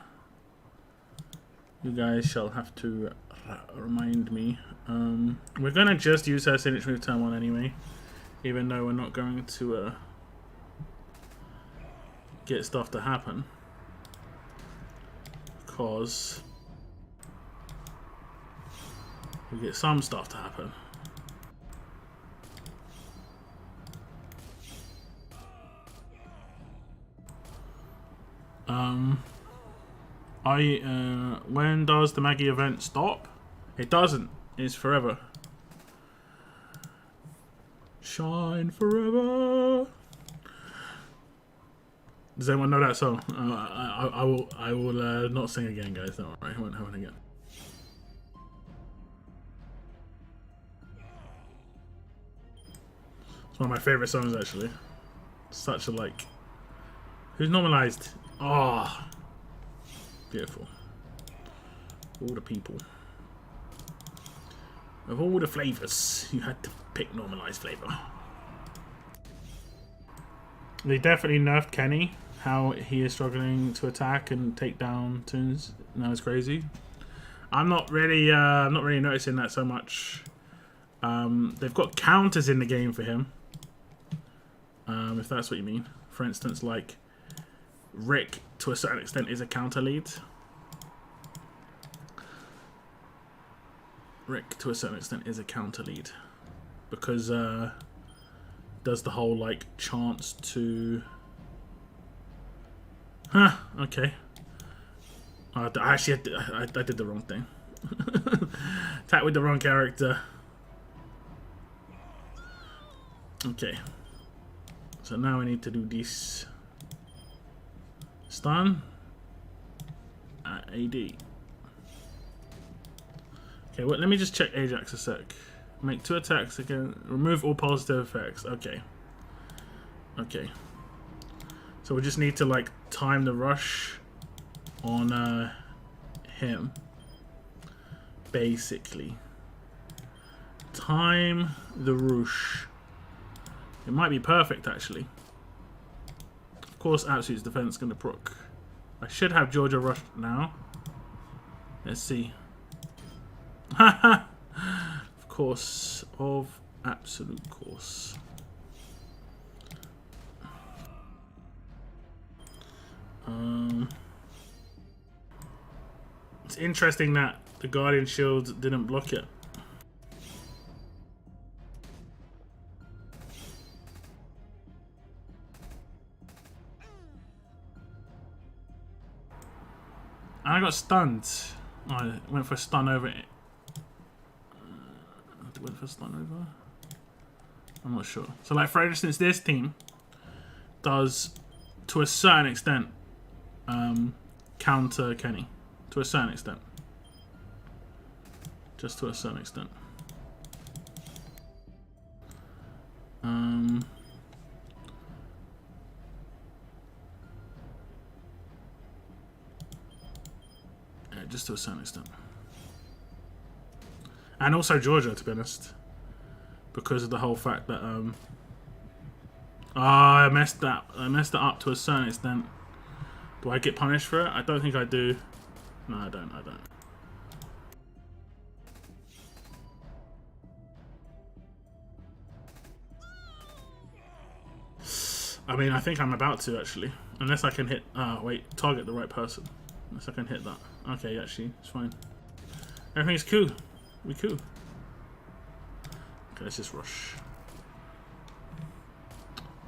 You guys shall have to remind me. We're gonna just use her signature move turn 1 anyway, even though we're not going to get stuff to happen, because we get some stuff to happen. When does the Maggie event stop? It doesn't. It's forever. Shine forever. Does anyone know that song? I will not sing again, guys. Don't worry, I won't have it again. It's one of my favorite songs, actually. Such a like. Who's normalized? Oh, beautiful. All the people. Of all the flavors, you had to pick normalized flavor. They definitely nerfed Kenny. How he is struggling to attack and take down tunes. That was crazy. I'm not really noticing that so much. They've got counters in the game for him. If that's what you mean. For instance, like Rick, to a certain extent, is a counter lead. Rick, to a certain extent, is a counter lead because does the whole like chance to. Huh, okay. I did the wrong thing. Attack with the wrong character. Okay. So now I need to do this. Stun. AD. Okay, well, let me just check Ajax a sec. Make 2 attacks again. Remove all positive effects. Okay. Okay. So we just need to like time the rush on him. Basically. Time the rush. It might be perfect actually. Of course Absolute's defense is gonna proc. I should have Georgia rush now. Let's see. Of course. Of absolute course. It's interesting that the Guardian Shield didn't block it. And I got stunned. Oh, I went for a stun over it. Went for a stun over? I'm not sure. So, like, for instance, this team does, to a certain extent, counter Kenny. To a certain extent. Just to a certain extent. Yeah, just to a certain extent. And also Georgia, to be honest. Because of the whole fact that, I messed that. I messed it up to a certain extent. Do I get punished for it? I don't think I do. No, I don't. I mean, I think I'm about to, actually. Unless I can hit... wait. Target the right person. Unless I can hit that. Okay, actually. It's fine. Everything's cool. We cool. Okay, let's just rush.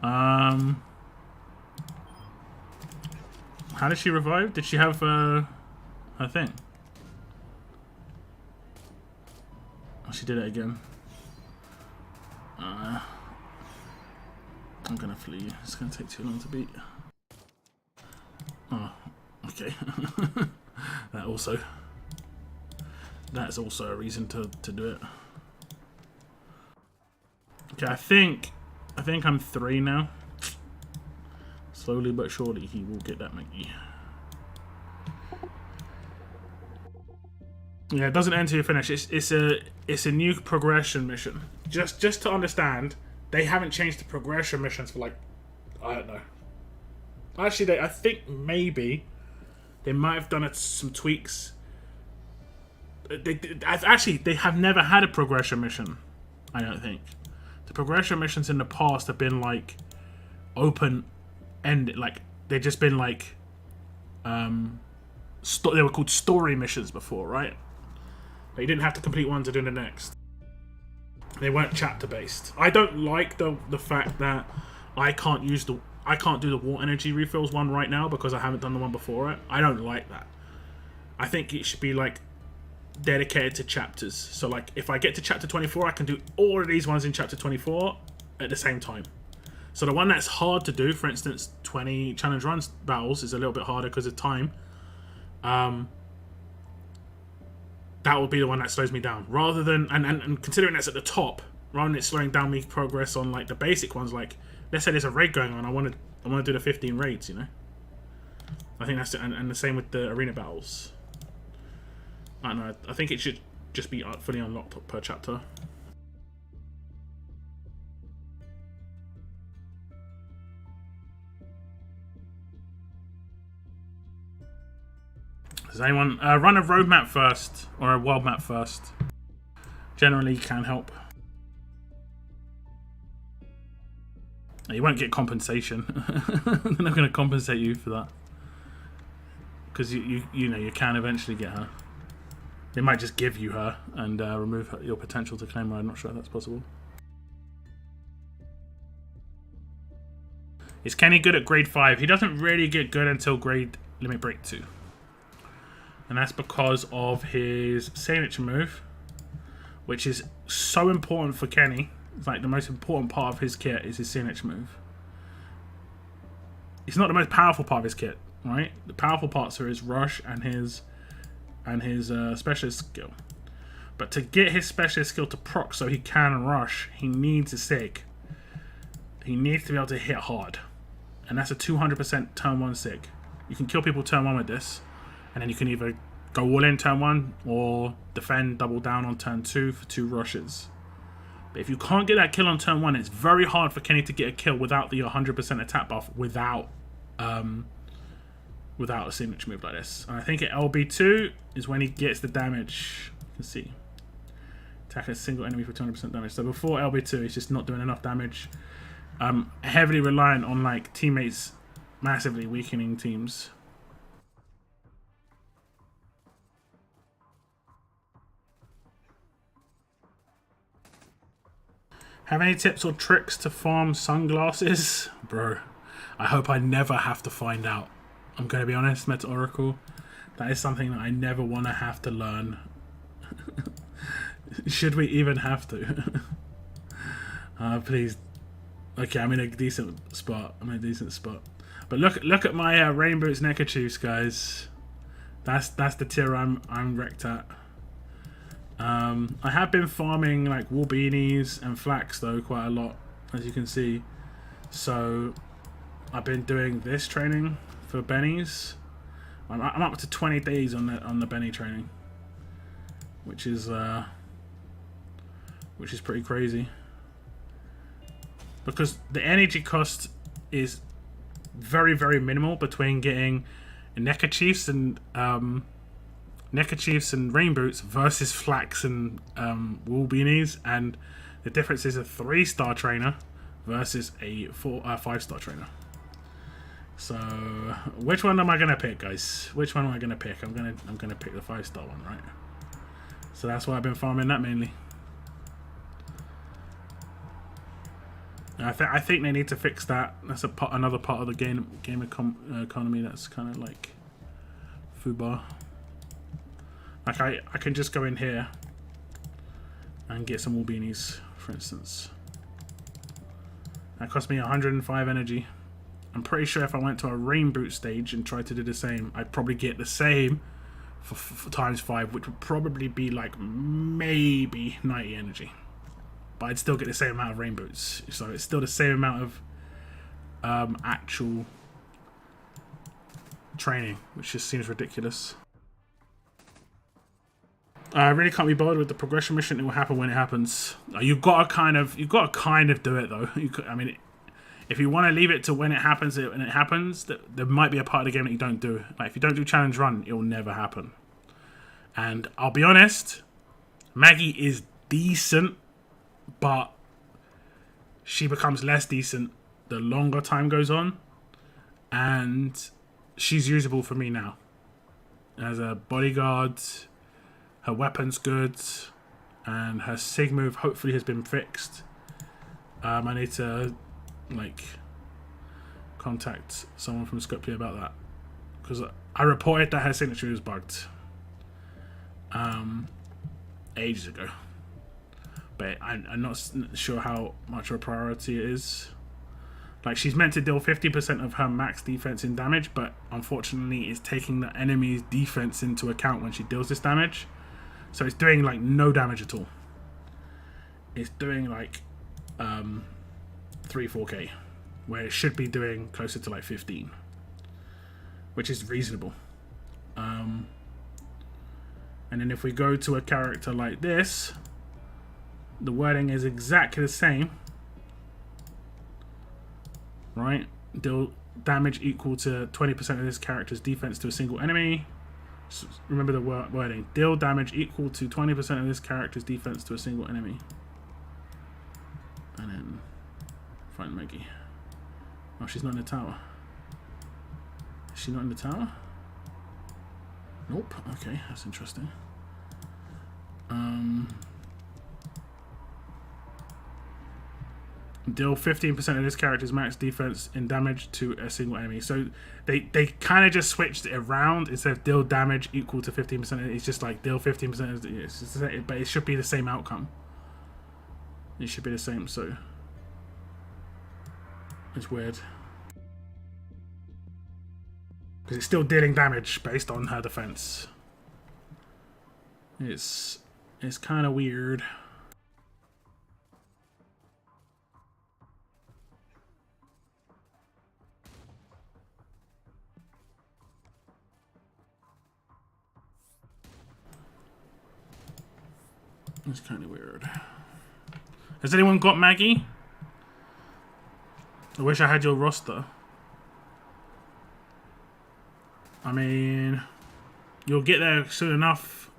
How did she revive? Did she have her thing? Oh, she did it again. I'm gonna flee. It's gonna take too long to beat. Oh, okay. That's also a reason to do it. Okay, I think I'm 3 now. Slowly but surely, he will get that Maggie. Yeah, it doesn't end till you finish. It's a new progression mission. Just to understand, they haven't changed the progression missions for, like, I don't know. Actually, I think maybe they might have done some tweaks. They have never had a progression mission. I don't think. The progression missions in the past have been like open-ended, like they've just been like they were called story missions before, right? But you didn't have to complete one to do the next. They weren't chapter-based. I don't like the fact that I can't do the war energy refills one right now because I haven't done the one before it. I don't like that. I think it should be like dedicated to chapters. So like if I get to chapter 24, I can do all of these ones in chapter 24 at the same time. So the one that's hard to do, for instance, 20 challenge runs battles is a little bit harder because of time. That would be the one that slows me down. Rather than and considering that's at the top, rather than it slowing down me progress on like the basic ones, like let's say there's a raid going on, I want to do the 15 raids, you know. I think that's it, and the same with the arena battles. I don't know. I think it should just be fully unlocked per chapter. Does anyone run a road map first or a world map first? Generally can help. You won't get compensation. They're not going to compensate you for that because you know you can eventually get her. They might just give you her and remove your potential to claim her. I'm not sure if that's possible. Is Kenny good at grade 5? He doesn't really get good until grade limit break 2. And that's because of his signature move, which is so important for Kenny. It's like the most important part of his kit is his signature move. It's not the most powerful part of his kit, right? The powerful parts are his rush and his specialist skill. But to get his specialist skill to proc so he can rush, he needs a sig. He needs to be able to hit hard. And that's a 200% turn 1 sig. You can kill people turn 1 with this. And then you can either go all in turn 1 or defend double down on turn 2 for 2 rushes. But if you can't get that kill on turn 1, it's very hard for Kenny to get a kill without the 100% attack buff without a signature move like this. And I think at LB2, is when he gets the damage. You can see. Attack a single enemy for 200% damage. So before LB2, he's just not doing enough damage. Heavily reliant on like teammates massively weakening teams. Have any tips or tricks to farm sunglasses? Bro, I hope I never have to find out. I'm going to be honest, Meta Oracle. That is something that I never want to have to learn. Should we even have to? Please. Okay, I'm in a decent spot. But look at my Rainbow's neckerchiefs, guys. That's the tier I'm wrecked at. I have been farming like wool beanies and flax though quite a lot, as you can see. So I've been doing this training for bennies. I'm up to 20 days on the Benny training, which is pretty crazy. Because the energy cost is very, very minimal between getting neckerchiefs and rain boots versus flax and wool beanies, and the difference is a 3-star trainer versus a 5-star trainer. So which one am I gonna pick, guys? Which one am I gonna pick? I'm gonna pick the 5-star one, right? So that's why I've been farming that mainly. I think they need to fix that. That's another part of the game economy that's kind of like foobar. Like I can just go in here and get some wool beanies, for instance. That cost me 105 energy. I'm pretty sure if I went to a rain boot stage and tried to do the same, I'd probably get the same for times 5, which would probably be like maybe 90 energy. But I'd still get the same amount of rain boots. So it's still the same amount of actual training, which just seems ridiculous. I really can't be bothered with the progression mission. It will happen when it happens. You've got to kind of do it though. I mean, if you want to leave it to when it happens, there might be a part of the game that you don't do. Like if you don't do challenge run, it will never happen. And I'll be honest, Maggie is decent, but she becomes less decent the longer time goes on, and she's usable for me now as a bodyguard. Her weapon's good, and her sig move hopefully has been fixed. I need to like contact someone from Skopje about that, because I reported that her signature was bugged ages ago, but I'm not sure how much of a priority it is. Like she's meant to deal 50% of her max defense in damage, but unfortunately it's taking the enemy's defense into account when she deals this damage. So it's doing like no damage at all. It's doing like 3-4k, where it should be doing closer to like 15, which is reasonable. And then if we go to a character like this, the wording is exactly the same, right? Deal damage equal to 20% of this character's defense to a single enemy. So remember the wording. Deal damage equal to 20% of this character's defense to a single enemy. And then find Maggie. Oh, she's not in the tower. Is she not in the tower? Nope. Okay, that's interesting. Deal 15% of this character's max defense in damage to a single enemy. So they kind of just switched it around. Instead of deal damage equal to 15%, it's just like deal 15%. But it should be the same outcome. It should be the same. So it's weird, because it's still dealing damage based on her defense. It's kind of weird. It's kind of weird. Has anyone got Maggie? I wish I had your roster. I mean, You'll get there soon enough.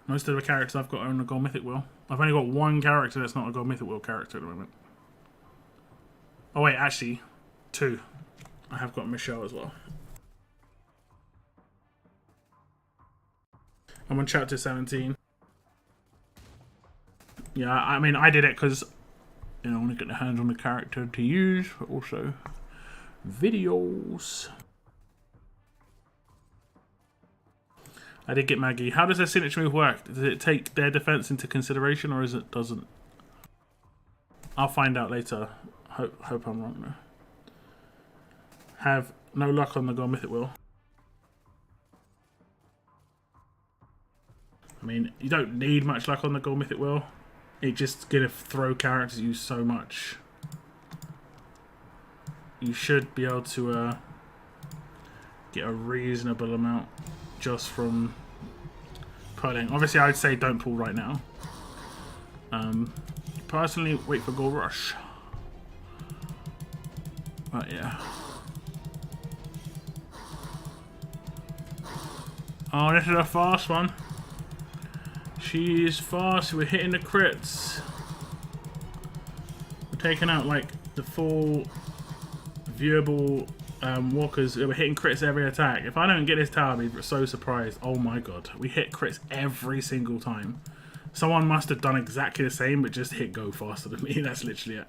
Most of the characters I've got are on the Gold Mythic Wheel. I've only got one character that's not a Gold Mythic Wheel character at the moment. Oh wait, actually, 2. I have got Michelle as well. I'm on chapter 17. Yeah, I mean, I did it because, you know, I want to get the hands on the character to use, but also videos. I did get Maggie. How does their signature move work? Does it take their defense into consideration, or is it doesn't? I'll find out later. Hope I'm wrong though. Have no luck on the Gold Mythic Wheel. I mean, you don't need much luck on the Gold Mythic Wheel. It's just gonna throw characters at you so much. You should be able to get a reasonable amount just from pulling. Obviously, I'd say don't pull right now. Personally, wait for Gold Rush. But yeah. Oh, this is a fast one. She's fast. We're hitting the crits. We're taking out like the full viewable walkers. We're hitting crits every attack. If I don't get this tower, I'd be so surprised. Oh my god. We hit crits every single time. Someone must have done exactly the same, but just hit go faster than me. That's literally it.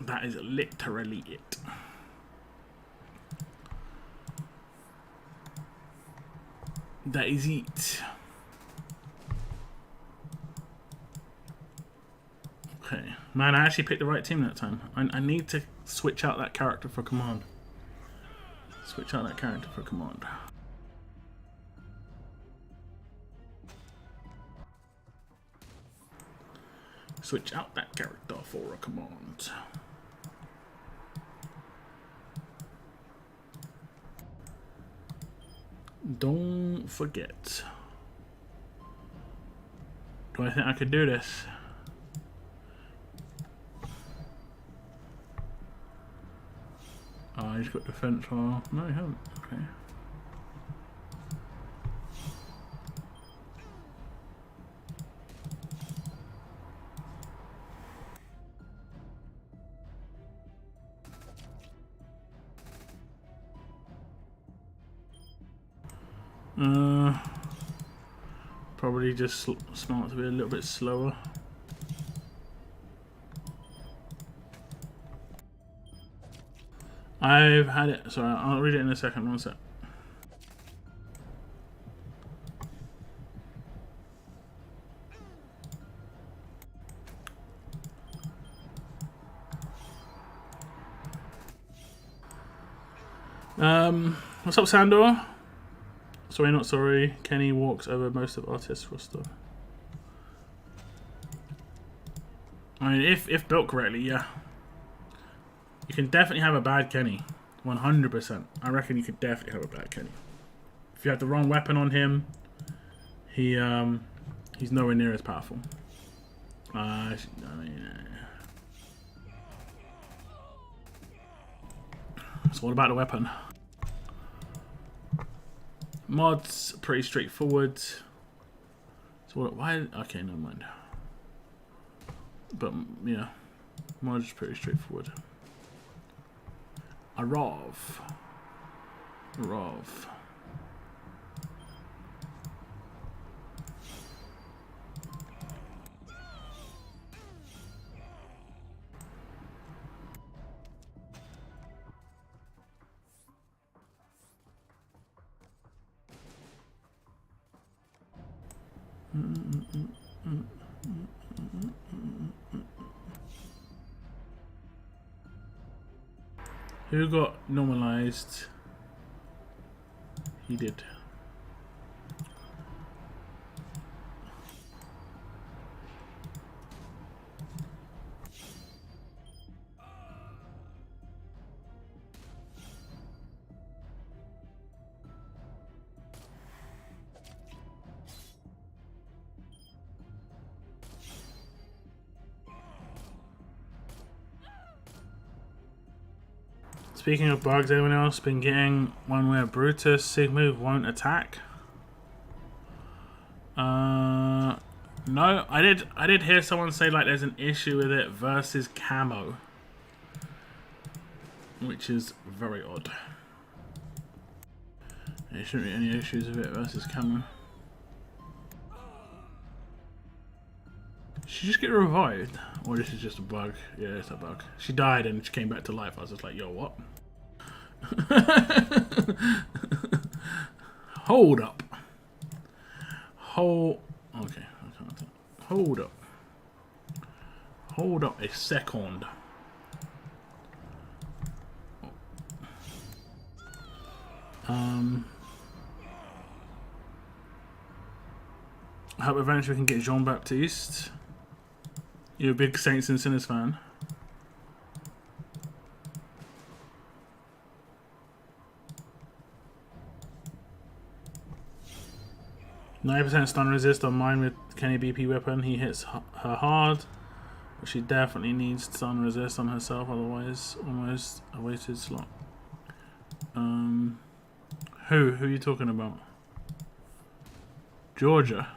That is literally it. That is it. Okay. Man, I actually picked the right team that time. I need to switch out that character for command. Switch out that character for command. Switch out that character for a command. Don't forget. Do I think I could do this? Oh, he's got defense. Oh, no, he hasn't. Okay. Probably just smart to be a little bit slower. I've had it. Sorry, I'll read it in a second. One sec. What's up, Sandor? Sorry, not sorry. Kenny walks over most of RTS roster. I mean, if built correctly, yeah. You can definitely have a bad Kenny. 100%. I reckon you could definitely have a bad Kenny. If you have the wrong weapon on him, he's nowhere near as powerful. I mean, it's all about the weapon. Mods, pretty straightforward. So what, why? Okay, never mind. But yeah, mods pretty straightforward. A Rov. Who got normalized? He did. Speaking of bugs, anyone else been getting one where Brutus Sigmove won't attack? No, I did hear someone say like there's an issue with it versus camo, which is very odd. There shouldn't be any issues with it versus camo. Did she just get revived? Or this is just a bug? Yeah, it's a bug. She died and she came back to life. I was just like, yo, what? Hold up. Okay. Hold up. Hold up a second. I hope eventually we can get Jean-Baptiste. You're a big Saints and Sinners fan. %, stun resist on mine with Kenny BP weapon. He hits her hard, but she definitely needs stun resist on herself, otherwise almost a wasted slot. Who are you talking about? Georgia.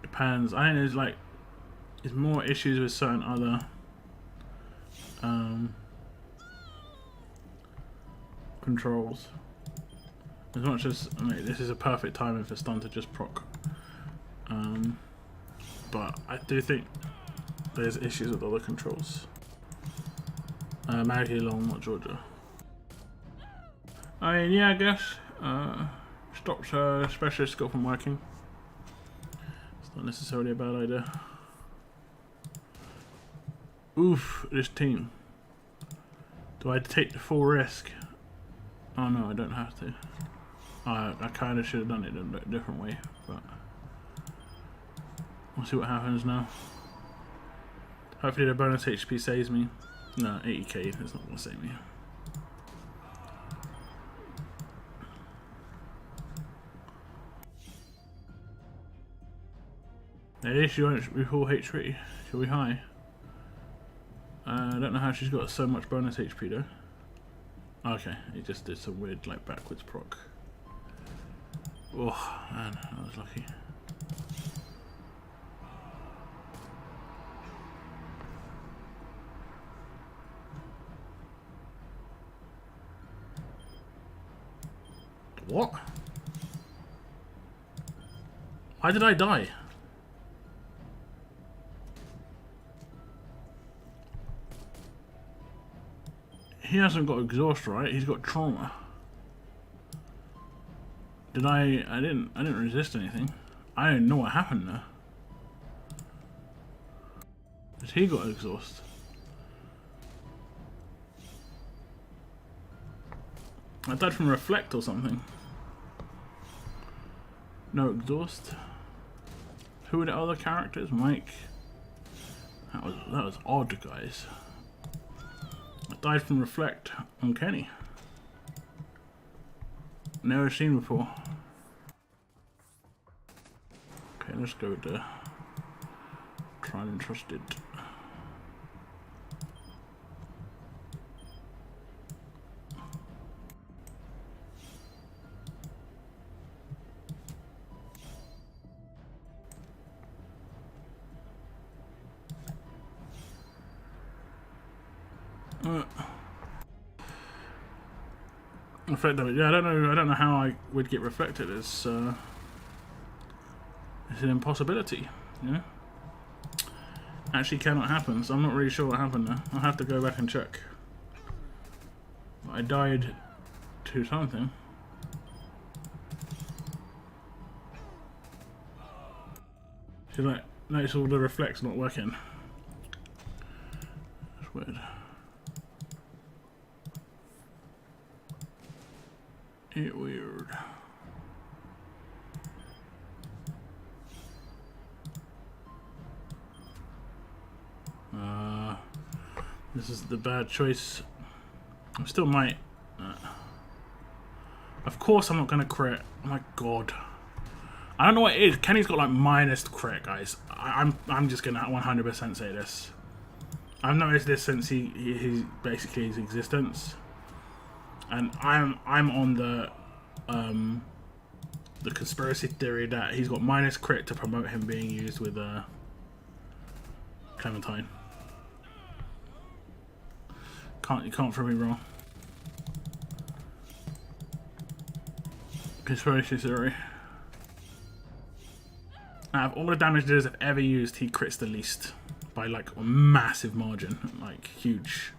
Depends. I think there's more issues with certain other controls. As much as this is a perfect timing for stun to just proc, but I do think there's issues with other controls. Maggie long, not Georgia. I mean, yeah, I guess stops her specialist skill from working. It's not necessarily a bad idea. Oof, this team. Do I take the full risk? Oh no, I don't have to. I kind of should have done it in a different way, but we'll see what happens now. Hopefully the bonus HP saves me. No, 80k, that's not going to save me. Maybe she won't be full HP. She'll be high. I don't know how she's got so much bonus HP though. Okay, it just did some weird like backwards proc. Oh man, I was lucky. What? Why did I die? He hasn't got exhaust, right? He's got trauma. Did I didn't resist anything. I don't know what happened there. Has he got exhaust? I died from reflect or something. No exhaust. Who are the other characters? Mike. That was odd, guys. I died from reflect on Kenny. Never seen before. Okay, let's go with the tried and trusted. Reflect damage. Yeah, I don't know how I would get reflected. It's an impossibility, you know? Actually cannot happen, so I'm not really sure what happened there. I'll have to go back and check. I died to something. She's like, notice all the reflects not working. That's weird. Weird. This is the bad choice. I still might. Of course I'm not gonna crit. Oh my god. I don't know what it is. Kenny's got like minus crit, guys. I'm just gonna 100% say this. I've noticed this since he's basically his existence, and I'm on the conspiracy theory that he's got minus crit to promote him being used with Clementine. You can't prove me wrong. Conspiracy theory. Out of all the damage dealers I've ever used, he crits the least by like a massive margin, like huge.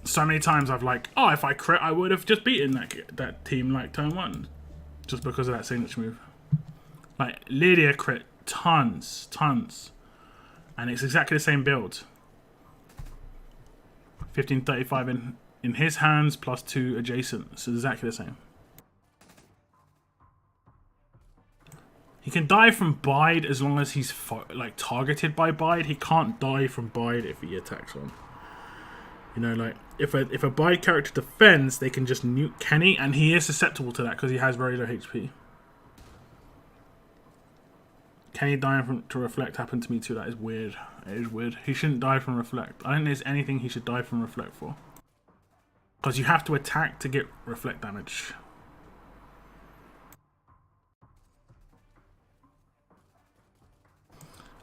So many times I've like, oh, if I crit, I would have just beaten that team like turn one, just because of that signature move. Like Lydia crit tons, and it's exactly the same build. 1535 in his hands plus 2 adjacent, so exactly the same. He can die from bide as long as he's like targeted by bide. He can't die from bide if he attacks one. You know, like if a bide character defends, they can just nuke Kenny, and he is susceptible to that because he has very low HP. Kenny dying to reflect happened to me too. That is weird. It is weird. He shouldn't die from reflect. I don't think there's anything he should die from reflect for. Because you have to attack to get reflect damage.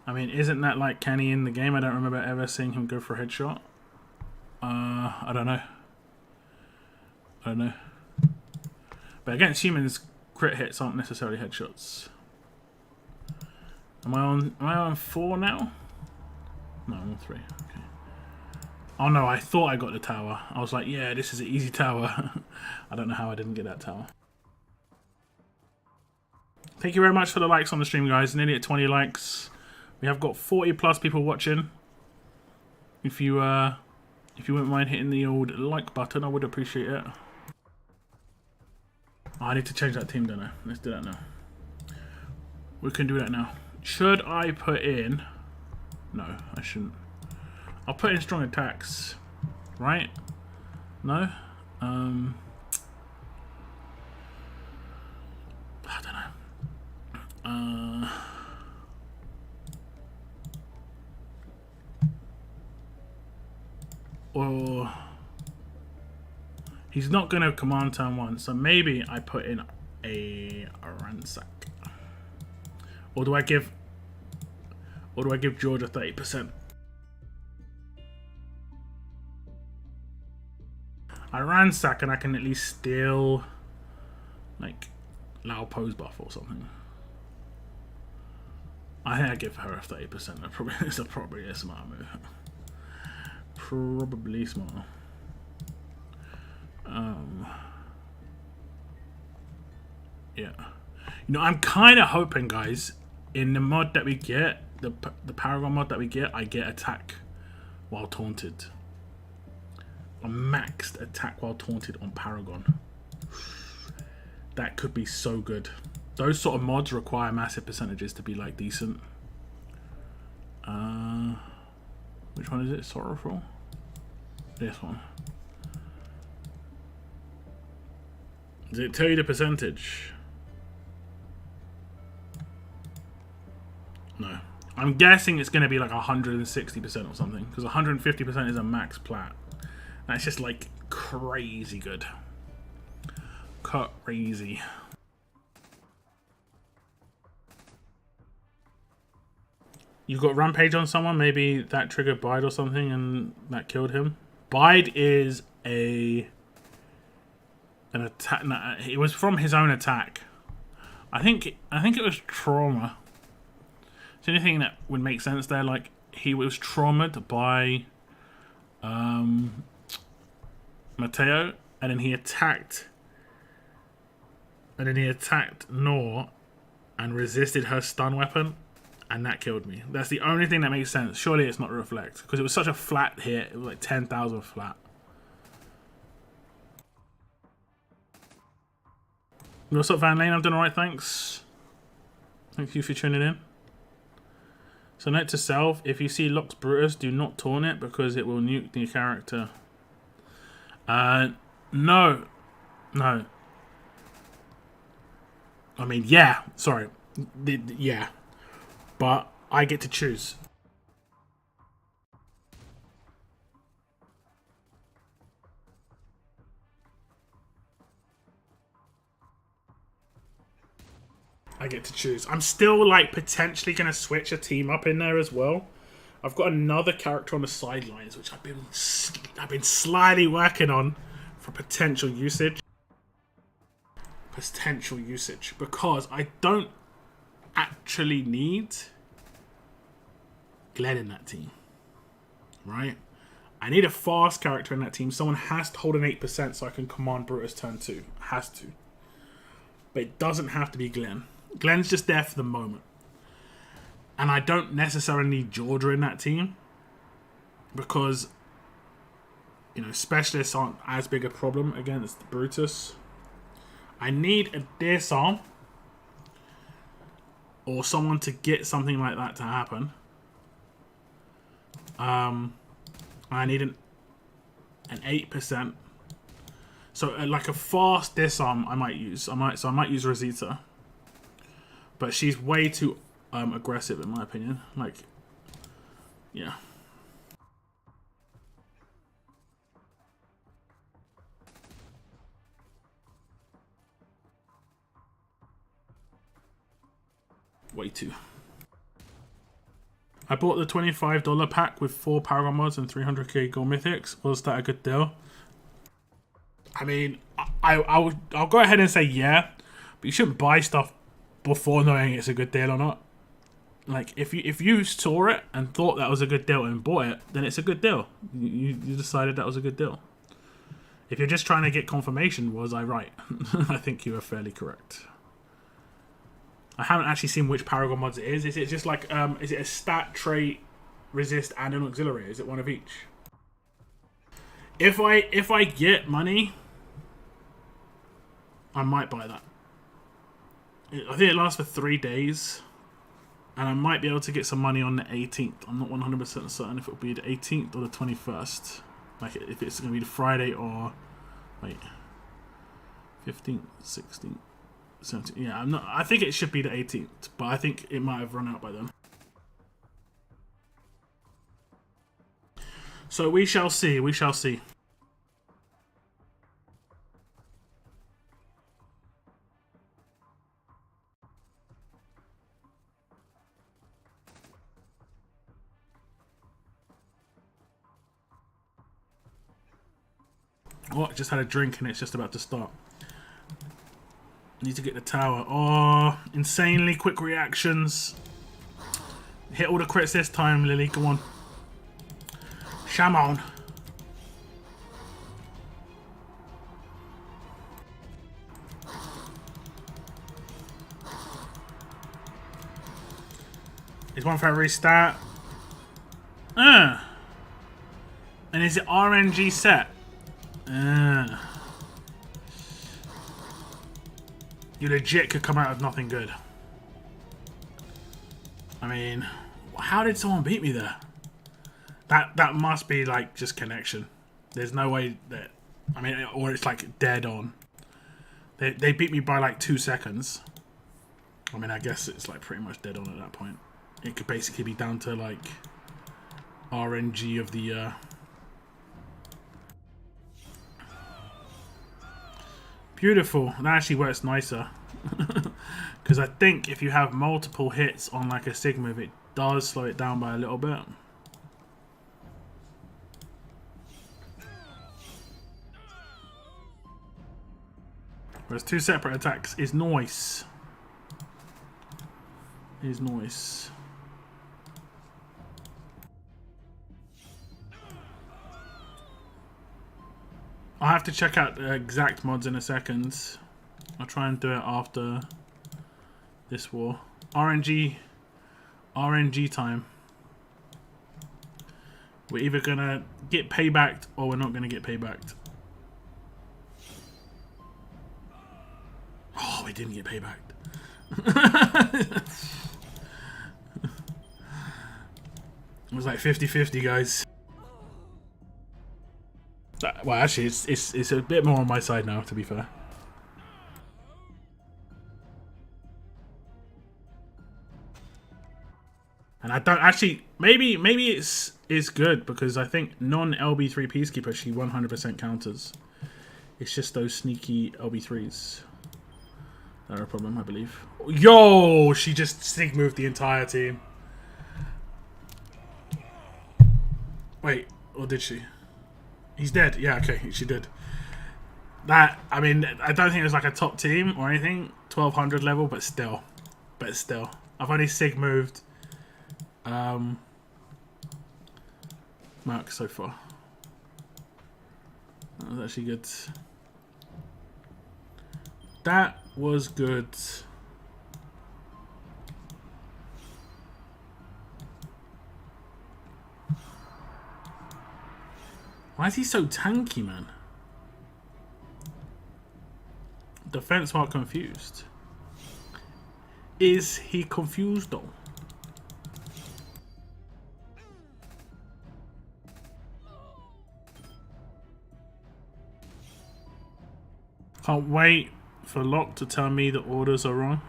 I mean, isn't that like Kenny in the game? I don't remember ever seeing him go for a headshot. I don't know. But against humans, crit hits aren't necessarily headshots. Am I on 4 now? No, I'm on 3. Okay. Oh no, I thought I got the tower. I was like, yeah, this is an easy tower. I don't know how I didn't get that tower. Thank you very much for the likes on the stream, guys. Nearly at 20 likes. We have got 40 plus people watching. If you wouldn't mind hitting the old like button, I would appreciate it. Oh, I need to change that team, don't I? Let's do that now. We can do that now. Should I put in... No, I shouldn't. I'll put in strong attacks. Right? No? I don't know. Or... He's not going to command turn 1, so maybe I put in a ransack. Or do I give Georgia 30%? I ransack and I can at least steal like Lao pose buff or something. I think I give her a 30%. That's probably a smart move. Probably smart. Yeah. You know, I'm kind of hoping, guys, in the mod that we get, the Paragon mod that we get, I get attack while taunted. A maxed attack while taunted on Paragon. That could be so good. Those sort of mods require massive percentages to be like decent. Which one is it? Sorrowful? This one. Does it tell you the percentage? No. I'm guessing it's going to be like 160% or something. Because 150% is a max plat. That's just like crazy good. Crazy. You got Rampage on someone, maybe that triggered Bide or something and that killed him. Bide is an attack. No, it was from his own attack. I think it was trauma. It's the only thing that would make sense there. Like he was traumatized by Mateo, and then he attacked. And then he attacked Nor and resisted her stun weapon, and that killed me. That's the only thing that makes sense. Surely it's not reflect, because it was such a flat hit. It was like 10,000 flat. What's up, Van Lane? I'm doing alright, thanks. Thank you for tuning in. So note to self, if you see Lux Brutus, do not taunt it because it will nuke the character. No. I mean, yeah, sorry. Yeah, but I get to choose. I get to choose. I'm still like potentially gonna switch a team up in there as well. I've got another character on the sidelines which I've been slyly working on for potential usage. Because I don't actually need Glenn in that team, right? I need a fast character in that team. Someone has to hold an 8% so I can command Brutus turn 2. Has to. But it doesn't have to be Glenn. Glenn's just there for the moment. And I don't necessarily need Georgia in that team. Because, you know, specialists aren't as big a problem against Brutus. I need a disarm. Or someone to get something like that to happen. I need an 8%. So like a fast disarm I might use. I might use Rosita. But she's way too aggressive in my opinion. Like, yeah. Way too. I bought the $25 pack with 4 Paragon mods and 300k gold mythics. Was that a good deal? I mean, I'll go ahead and say yeah, but you shouldn't buy stuff before knowing it's a good deal or not. Like, if you saw it and thought that was a good deal and bought it, then it's a good deal. You decided that was a good deal. If you're just trying to get confirmation, was I right? I think you are fairly correct. I haven't actually seen which Paragon mods it is. Is it just like, is it a stat, trait, resist, and an auxiliary? Is it one of each? If I get money, I might buy that. I think it lasts for 3 days. And I might be able to get some money on the 18th. I'm not 100% certain if it'll be the 18th or the 21st. Like, if it's going to be the Friday or... Wait. 15th, 16th, 17th. Yeah, I'm not... I think it should be the 18th. But I think it might have run out by then. So we shall see. We shall see. Oh, I just had a drink and it's just about to start. Need to get the tower. Oh, insanely quick reactions. Hit all the crits this time, Lily. Come on. Shamon. Is one for every stat. And is it RNG set? You legit could come out of nothing good. I mean, how did someone beat me there? That must be like just connection. There's no way that, I mean, or it's like dead on. They beat me by like 2 seconds. I mean, I guess it's like pretty much dead on at that point. It could basically be down to like RNG of the Beautiful. That actually works nicer. Because I think if you have multiple hits on like a Sigma, it does slow it down by a little bit. Whereas 2 separate attacks is nice. Is nice. I'll have to check out the exact mods in a second. I'll try and do it after this war. RNG time. We're either gonna get paybacked or we're not gonna get paybacked. Oh, we didn't get paybacked. It was like 50-50, guys. Well, actually, it's a bit more on my side now, to be fair. And I don't actually. Maybe it's good because I think non-LB3 Peacekeeper she 100% counters. It's just those sneaky LB3s that are a problem, I believe. Yo, she just sig moved the entire team. Wait, or did she? He's dead. Yeah, okay, she did. That, I mean, I don't think it was like a top team or anything, 1200 level, but still. I've only sig moved Merc so far. That was actually good. That was good. Why is he so tanky, man? Defense while confused. Is he confused though? Can't wait for Locke to tell me the orders are wrong.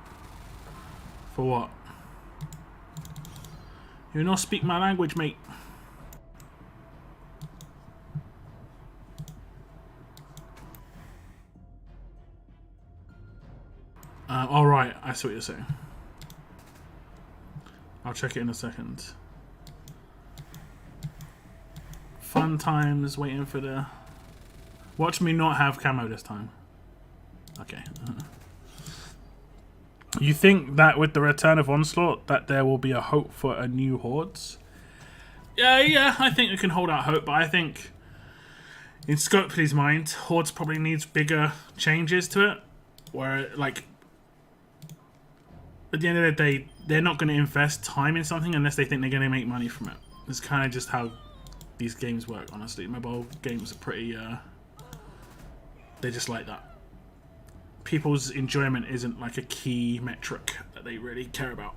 For what? You not speak my language, mate. Alright, I see what you're saying. I'll check it in a second. Fun times waiting for the... Watch me not have camo this time. Okay. You think that with the return of Onslaught that there will be a hope for a new Hordes? Yeah, I think we can hold out hope, but I think in Scopely's mind, Hordes probably needs bigger changes to it. Where, like, at the end of the day, they're not going to invest time in something unless they think they're going to make money from it. It's kind of just how these games work, honestly. Mobile games are pretty, they're just like that. People's enjoyment isn't like a key metric that they really care about.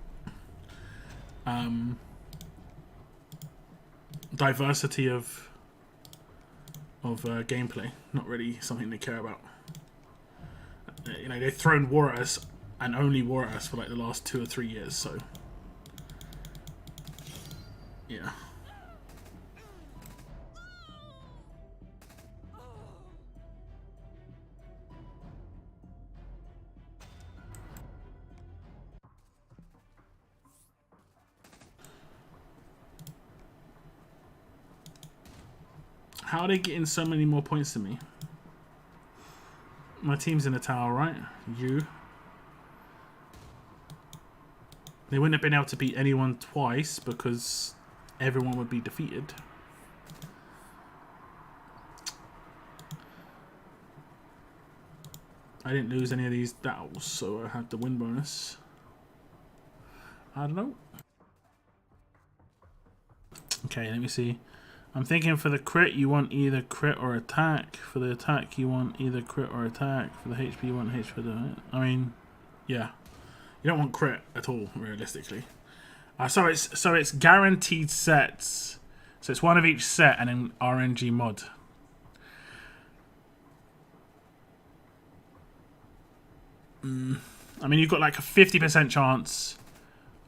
Diversity of gameplay, not really something they care about. You know, they've thrown war at us and only war at us for like the last 2 or 3 years, so yeah. How are they getting so many more points than me? My team's in the tower, right? You. They wouldn't have been able to beat anyone twice because everyone would be defeated. I didn't lose any of these battles, so I had the win bonus. I don't know. Okay, let me see. I'm thinking for the crit, you want either crit or attack. For the attack, you want either crit or attack. For the HP, you want HP for the... I mean, yeah. You don't want crit at all, realistically. So it's guaranteed sets. So it's one of each set and an RNG mod. I mean, you've got like a 50% chance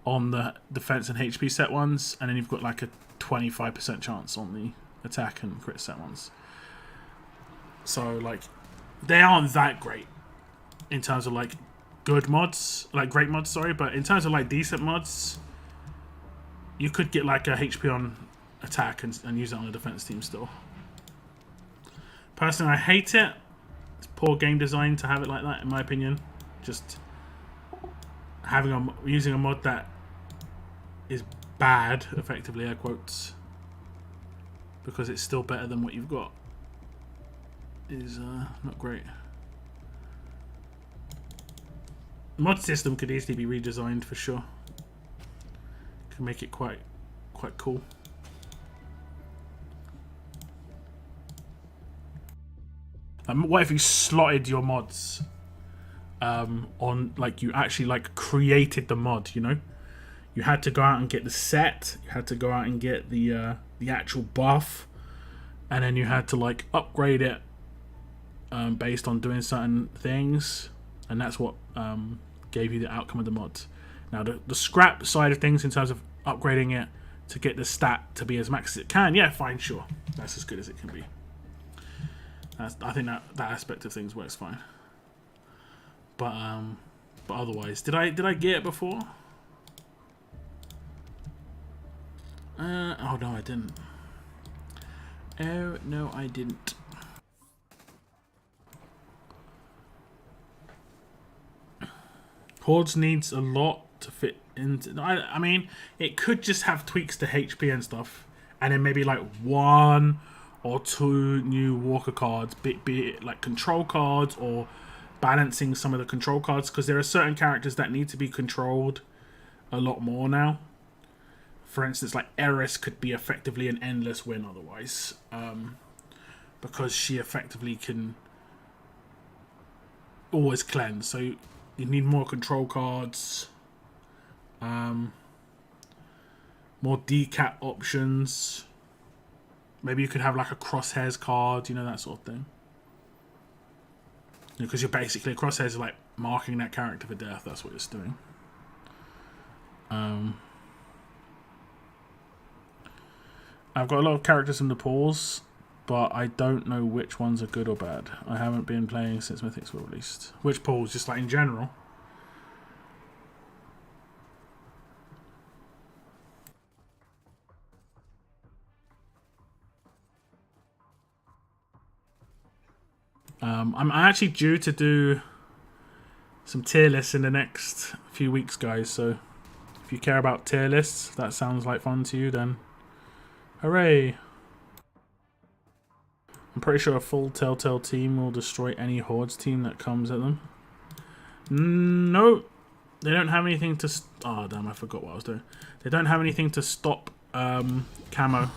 on the defense and HP set ones, and then you've got like a 25% chance on the attack and crit set ones. So like, they aren't that great in terms of like good mods, like great mods, sorry, but in terms of like decent mods, you could get like a HP on attack and use it on a defense team still. Personally, I hate it. It's poor game design to have it like that, in my opinion. Just having using a mod that is bad, effectively, air quotes, because it's still better than what you've got, is not great. Mod system could easily be redesigned for sure. Could make it quite cool. What if you slotted your mods on, like, you actually like created the mod, you know? You had to go out and get the set, you had to go out and get the actual buff, and then you had to like upgrade it based on doing certain things, and that's what gave you the outcome of the mod. Now the scrap side of things in terms of upgrading it to get the stat to be as max as it can, yeah, fine, sure. That's as good as it can be. I think that aspect of things works fine. But otherwise, did I get it before? Oh no, I didn't. Oh no, I didn't. Hordes needs a lot to fit into. I mean, it could just have tweaks to HP and stuff, and then maybe like 1 or 2 new walker cards, be it like control cards or balancing some of the control cards, because there are certain characters that need to be controlled a lot more now. For instance, like Eris could be effectively an endless win otherwise, because she effectively can always cleanse. So you need more control cards, more decap options. Maybe you could have like a crosshairs card, you know, that sort of thing. Because you're basically, crosshairs are like marking that character for death. That's what it's doing. I've got a lot of characters in the pools, but I don't know which ones are good or bad. I haven't been playing since Mythics were released. Which pools? Just like in general? I'm actually due to do some tier lists in the next few weeks, guys. So if you care about tier lists, if that sounds like fun to you, then hooray! I'm pretty sure a full Telltale team will destroy any Hordes team that comes at them. No, they don't have anything to... Oh, damn, I forgot what I was doing. They don't have anything to stop camo.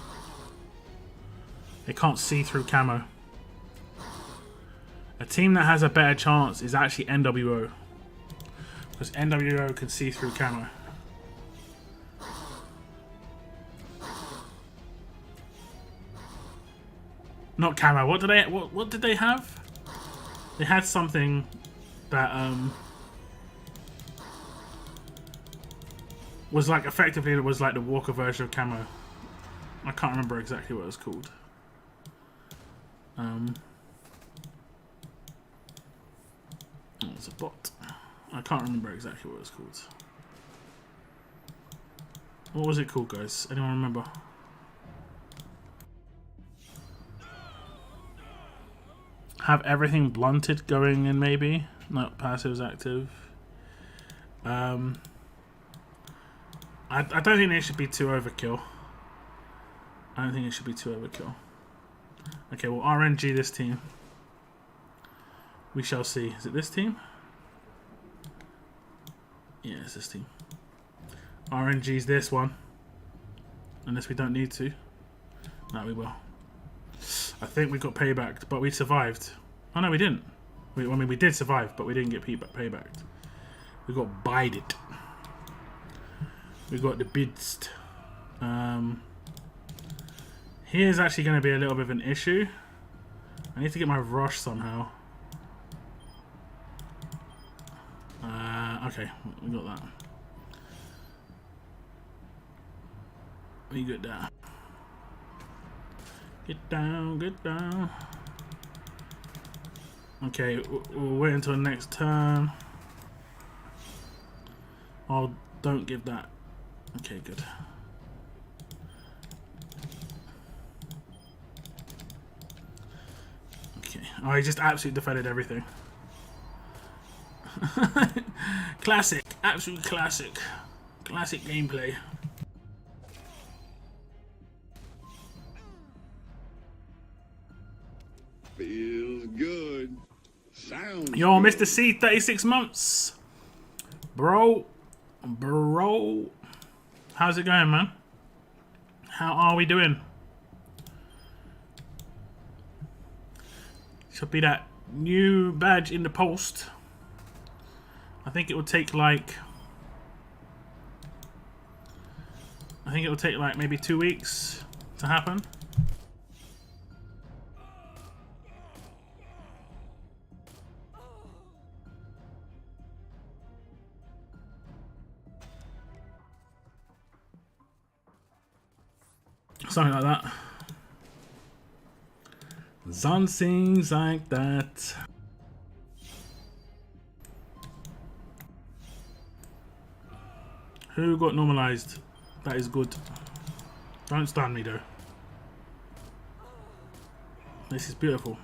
They can't see through camo. A team that has a better chance is actually NWO. Because NWO can see through camo. Not camo. What did they have? They had something that was like, effectively it was like the Walker version of camo. I can't remember exactly what it was called. Oh, it's a bot. I can't remember exactly what it was called. What was it called, guys? Anyone remember? Have everything blunted going in, maybe? Not passives active. I don't think it should be too overkill. I don't think it should be too overkill. Okay, well, RNG this team. We shall see. Is it this team? Yeah, it's this team. RNG's this one. Unless we don't need to. No, we will. I think we got paybacked, but we survived. Oh no, we didn't. I mean, we did survive, but we didn't get paybacked. We got bided. We got the bidst. Here's actually going to be a little bit of an issue. I need to get my rush somehow. Okay, we got that. We got that. Get down, get down. Okay, we'll wait until the next turn. Oh, don't give that. Okay, good. Okay. Oh, he just absolutely defended everything. Classic. Absolute classic. Classic gameplay. Feels good. Sounds Yo, good. Mr. C, 36 months. Bro. How's it going, man? How are we doing? Should be that new badge in the post. I think it will take like... maybe 2 weeks to happen. Something like that. Something like that. Who got normalized? That is good. Don't stun me though. This is beautiful.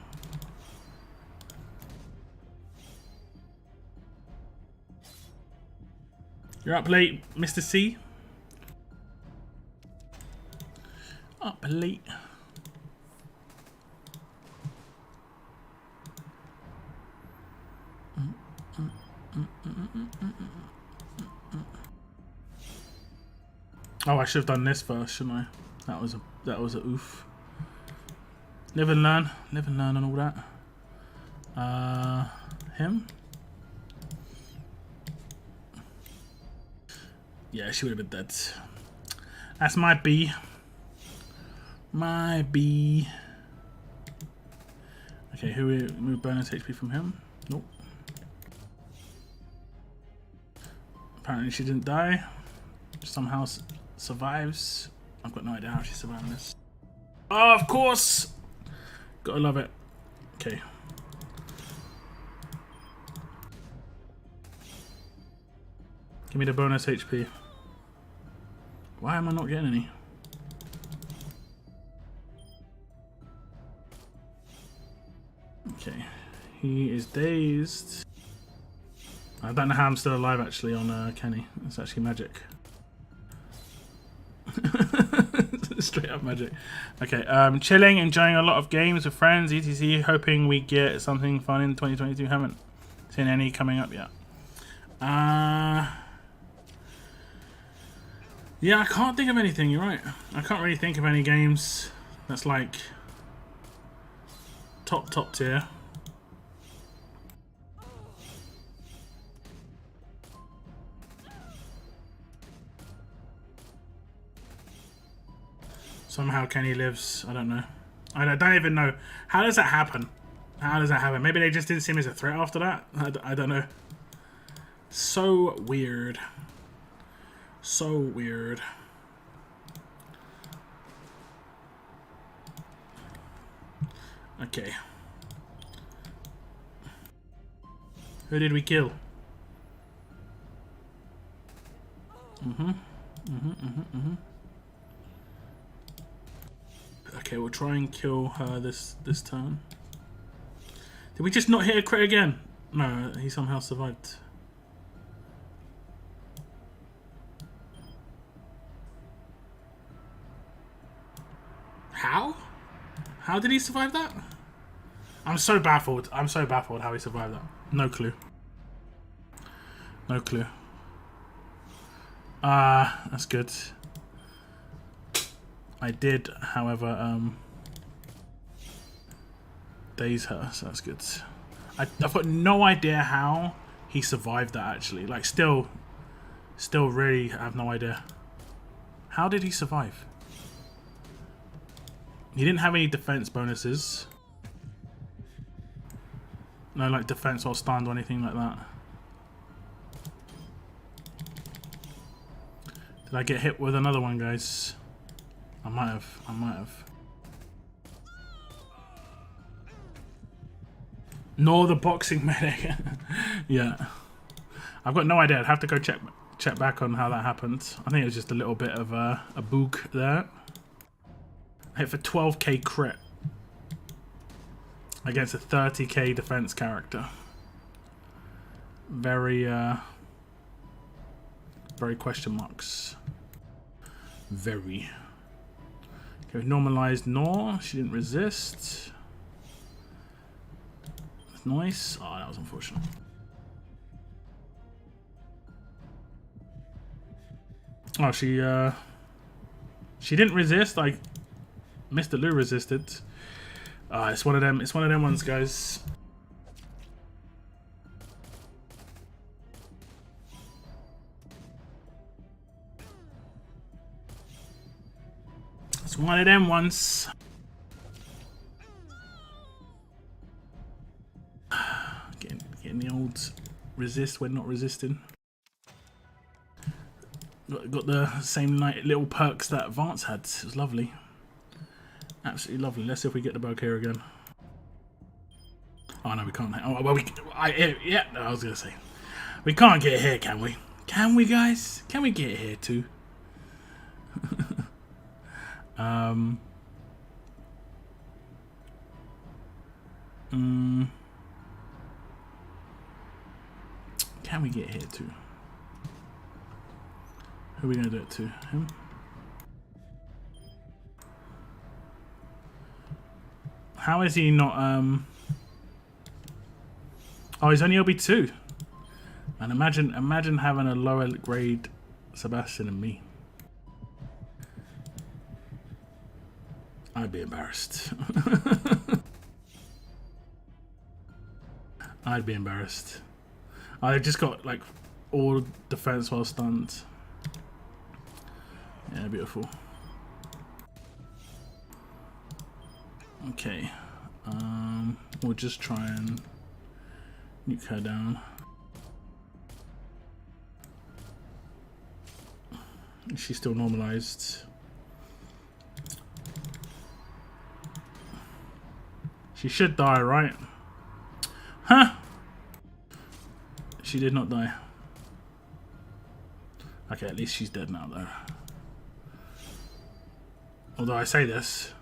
You're up late, Mr. C. Up late. Oh, I should have done this first, shouldn't I? That was a oof. Live and learn, and all that. Him. Yeah, she would have been dead. That's my B. My B. Okay, who we move bonus HP from him? Nope. Apparently she didn't die. Somehow survives. I've got no idea how she's surviving this. Oh, of course! Gotta love it. Okay. Give me the bonus HP. Why am I not getting any? Okay. He is dazed. I don't know how I'm still alive actually on Kenny. It's actually magic. Straight up magic. Okay, chilling, enjoying a lot of games with friends, etc. Hoping we get something fun in 2022. Haven't seen any coming up yet. Yeah, I can't think of anything, you're right. I can't really think of any games that's like top tier. Somehow Kenny lives. I don't know. I don't even know. How does that happen? How does that happen? Maybe they just didn't see him as a threat after that? I don't know. So weird. So weird. Okay. Who did we kill? Okay, we'll try and kill her this turn. Did we just not hit a crit again? No, he somehow survived. How? How did he survive that? I'm so baffled. I'm so baffled how he survived that. No clue. No clue. That's good. I did, however, daze her, so that's good. I've got no idea how he survived that, actually. Like, still really have no idea. How did he survive? He didn't have any defense bonuses. No, like, defense or stunned or anything like that. Did I get hit with another one, guys? I might have. I might have. Nor the boxing medic. Yeah. I've got no idea. I'd have to go check back on how that happened. I think it was just a little bit of a boog there. I hit for 12k crit against a 30k defense character. Very question marks. Very. Okay, normalized Nor. She didn't resist. That's nice. Oh, that was unfortunate. Oh, she didn't resist. Like, Mr. Lou resisted. It's one of them. It's one of them ones, guys. It's one of them ones. Getting the old resist when not resisting. Got the same little perks that Vance had. It was lovely. Absolutely lovely. Let's see if we get the bug here again. Oh no, we can't. Oh well, yeah. I was gonna say we can't get here, can we? Can we, guys? Can we get here too? Can we get here too? Who are we gonna do it to? Him? How is he not? Oh, he's only LB2. And imagine having a lower grade Sebastian and me. I'd be embarrassed. I'd be embarrassed. I just got like all defense while stunned. Yeah, beautiful. Okay. We'll just try and nuke her down. She's still normalized. She should die, right? Huh? She did not die. Okay, at least she's dead now, though. Although I say this.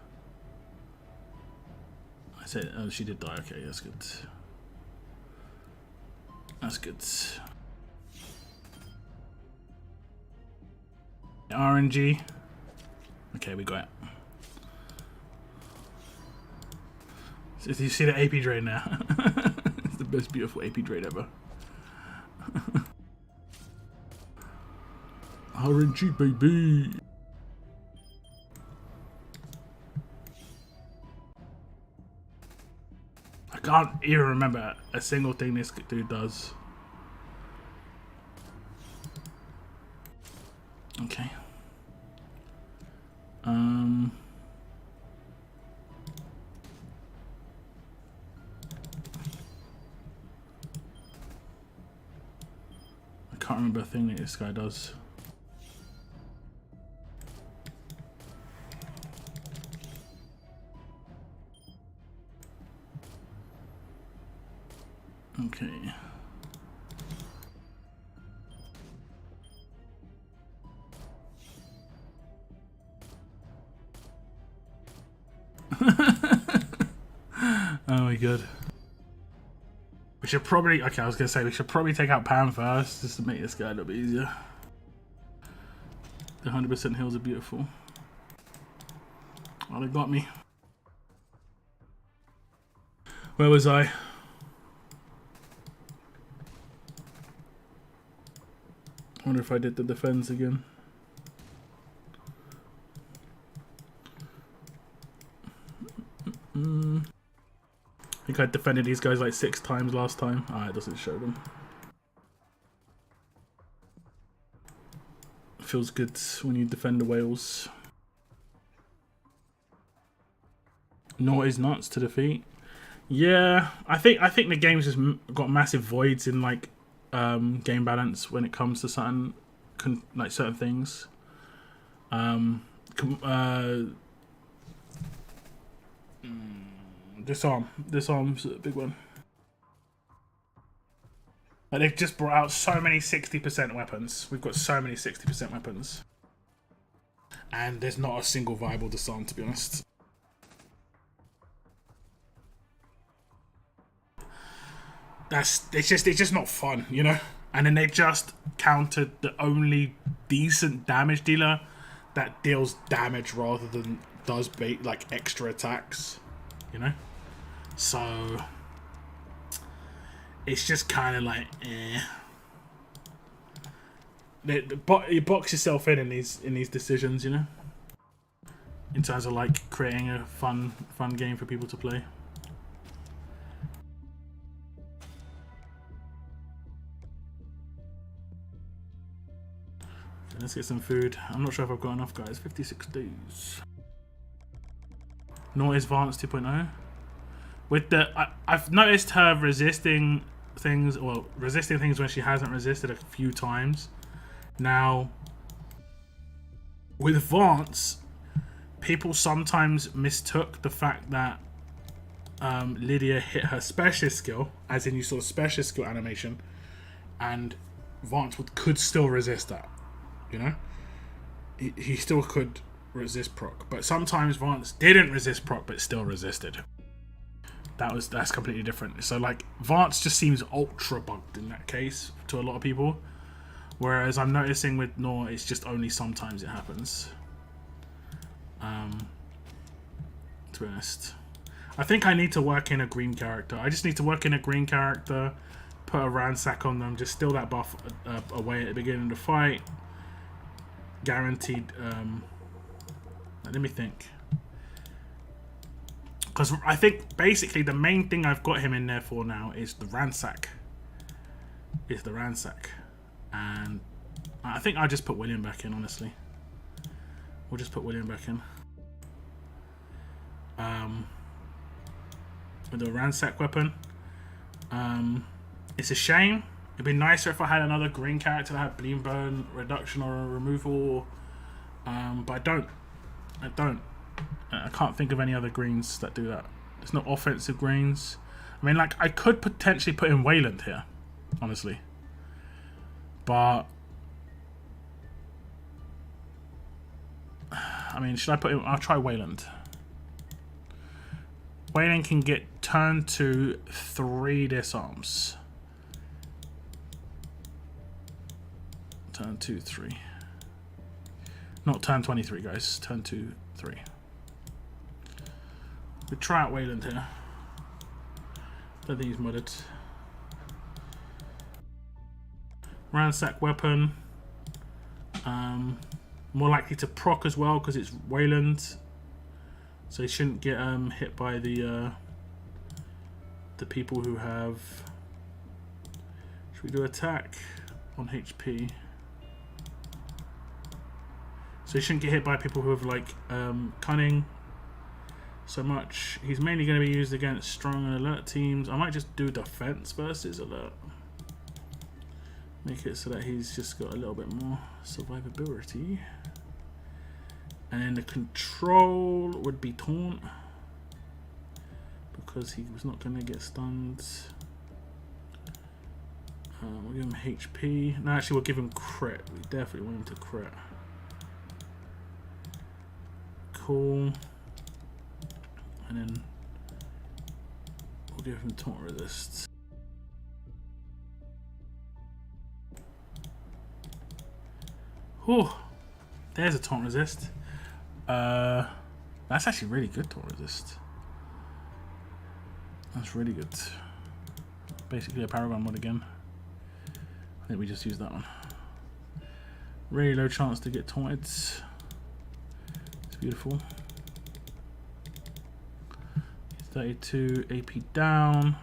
I say, oh, she did die. Okay, that's good. That's good. RNG. Okay, we got it. So you see the AP drain now? It's the most beautiful AP drain ever. RNG, baby. I can't even remember a single thing this dude does. Okay. I can't remember a thing that this guy does. Okay. Oh my god. We should probably, okay, I was gonna say we should probably take out Pam first just to make this guy a little bit easier. The 100% heals are beautiful. Oh, they got me. Where was I? I wonder if I did the defense again. I think I defended these guys like 6 times last time. Ah, it doesn't show them. Feels good when you defend the whales. Nor is nuts to defeat. Yeah, I think the game's just got massive voids in like game balance when it comes to certain certain things. Disarm's a big one. Like they've just brought out so many 60% weapons. We've got so many 60% weapons, and there's not a single viable disarm, to be honest. It's just not fun, you know. And then they just countered the only decent damage dealer that deals damage rather than does like extra attacks, you know. So it's just kind of like, eh. You box yourself in these decisions, you know, in terms of like creating a fun game for people to play. So let's get some food. I'm not sure if I've got enough, guys. 56 days. Not advanced 2.0. With the, I've noticed her resisting things, well, resisting things when she hasn't resisted a few times. Now, with advance, people sometimes mistook the fact that Lydia hit her specialist skill, as in you saw specialist skill animation, and Vance could still resist that. You know, he still could resist proc, but sometimes Vance didn't resist proc but still resisted. That's completely different. So like Vance just seems ultra bugged in that case to a lot of people, whereas I'm noticing with Nor it's just only sometimes it happens. To be honest, I think I need to work in a green character. I just need to work in a green character, put a ransack on them, just steal that buff away at the beginning of the fight. Guaranteed. Let me think. Because I think basically the main thing I've got him in there for now is the ransack. And I think I'll just put William back in, honestly. We'll just put William back in. With the ransack weapon. It's a shame. It'd be nicer if I had another green character that had bleed burn reduction or removal. But I don't. I can't think of any other greens that do that. There's no offensive greens. I mean, like, I could potentially put in Wayland here, honestly. But I mean, should I put in? I'll try Wayland. Wayland can get turn to 3 disarms. Turn 2, 3. Not turn 23, guys. Turn 2, 3. We'll try out Wayland here. Don't think he's modded. Ransack weapon. More likely to proc as well because it's Wayland. So he shouldn't get hit by the people who have. Should we do attack on HP? So he shouldn't get hit by people who have like cunning so much. He's mainly going to be used against strong and alert teams. I might just do defense versus alert. Make it so that he's just got a little bit more survivability. And then the control would be taunt, because he was not going to get stunned. We'll give him HP. No, actually, we'll give him crit. We definitely want him to crit. Cool. And then we'll give him taunt resist. Whew. There's a taunt resist. That's actually really good taunt resist. That's really good. Basically a Paragon mod again. I think we just use that one. Really low chance to get taunted. It's beautiful. 32 AP down.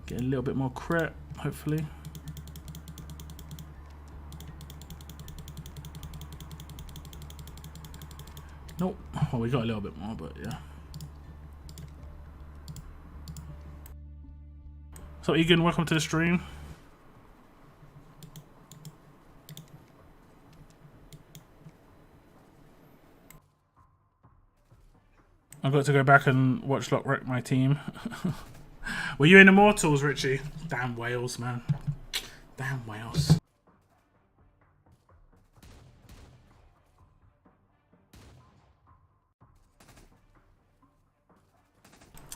Get a little bit more crit, hopefully. Nope. Well, we got a little bit more, but yeah. So, Egan, welcome to the stream. I've got to go back and watch Lock wreck my team. Were you in Immortals, Richie? Damn Wales, man. Damn Wales.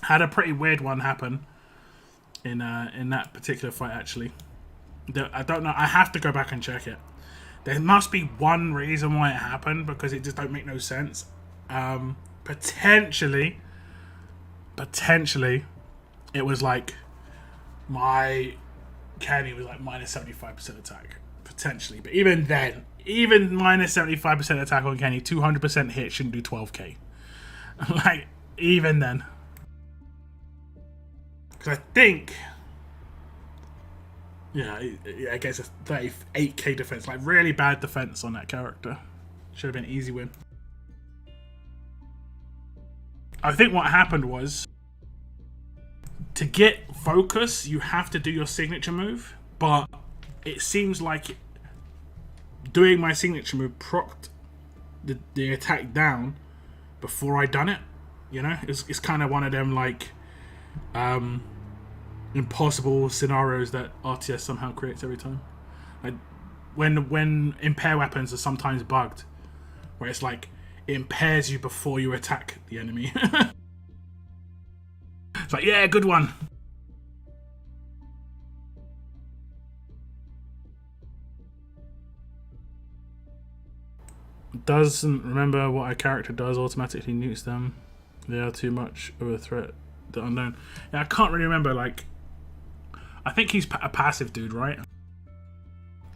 Had a pretty weird one happen in that particular fight, actually. I don't know. I have to go back and check it. There must be one reason why it happened, because it just don't make no sense. Potentially, it was like my Kenny was like minus 75% attack. Potentially. But even then, even minus 75% attack on Kenny, 200% hit shouldn't do 12k. Like, even then. Because I think, yeah, I guess a 38k defense. Like, really bad defense on that character. Should have been an easy win. I think what happened was, to get focus, you have to do your signature move, but it seems like doing my signature move procced the attack down, before I done it. You know, it's kind of one of them like impossible scenarios that RTS somehow creates every time. Like when impair weapons are sometimes bugged, where it's like it impairs you before you attack the enemy. It's like, yeah, good one. Doesn't remember what a character does, automatically nukes them. They are too much of a threat. The unknown. Yeah, I can't really remember. Like, I think he's a passive dude, right?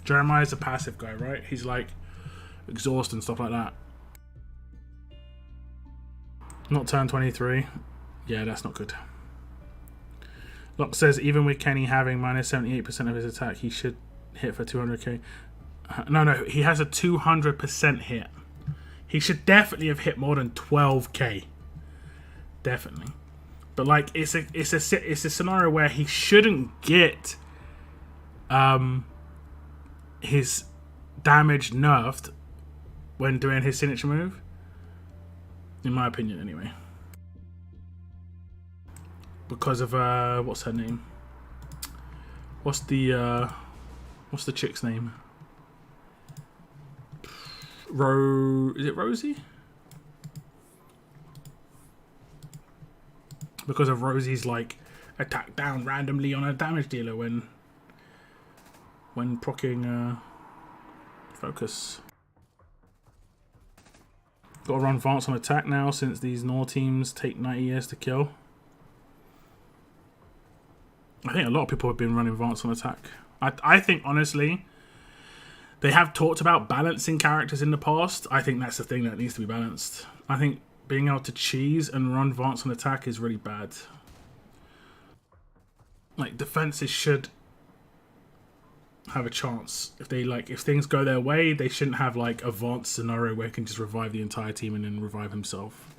Jeremiah's a passive guy, right? He's like exhaust and stuff like that. Not turn 23. Yeah, that's not good. Locke says even with Kenny having minus 78% of his attack, he should hit for 200k. No, he has a 200% hit. He should definitely have hit more than 12k. Definitely. But like, it's a scenario where he shouldn't get his damage nerfed when doing his signature move. In my opinion, anyway. Because of what's her name? What's the chick's name? Is it Rosie? Because of Rosie's like attack down randomly on a damage dealer when proccing focus. Got to run advance on attack now since these Nor teams take 90 years to kill. I think a lot of people have been running advance on attack. I think honestly, they have talked about balancing characters in the past. I think that's the thing that needs to be balanced. I think being able to cheese and run advance on attack is really bad. Like, defenses should have a chance. If things go their way, they shouldn't have like advanced scenario where he can just revive the entire team and then revive himself.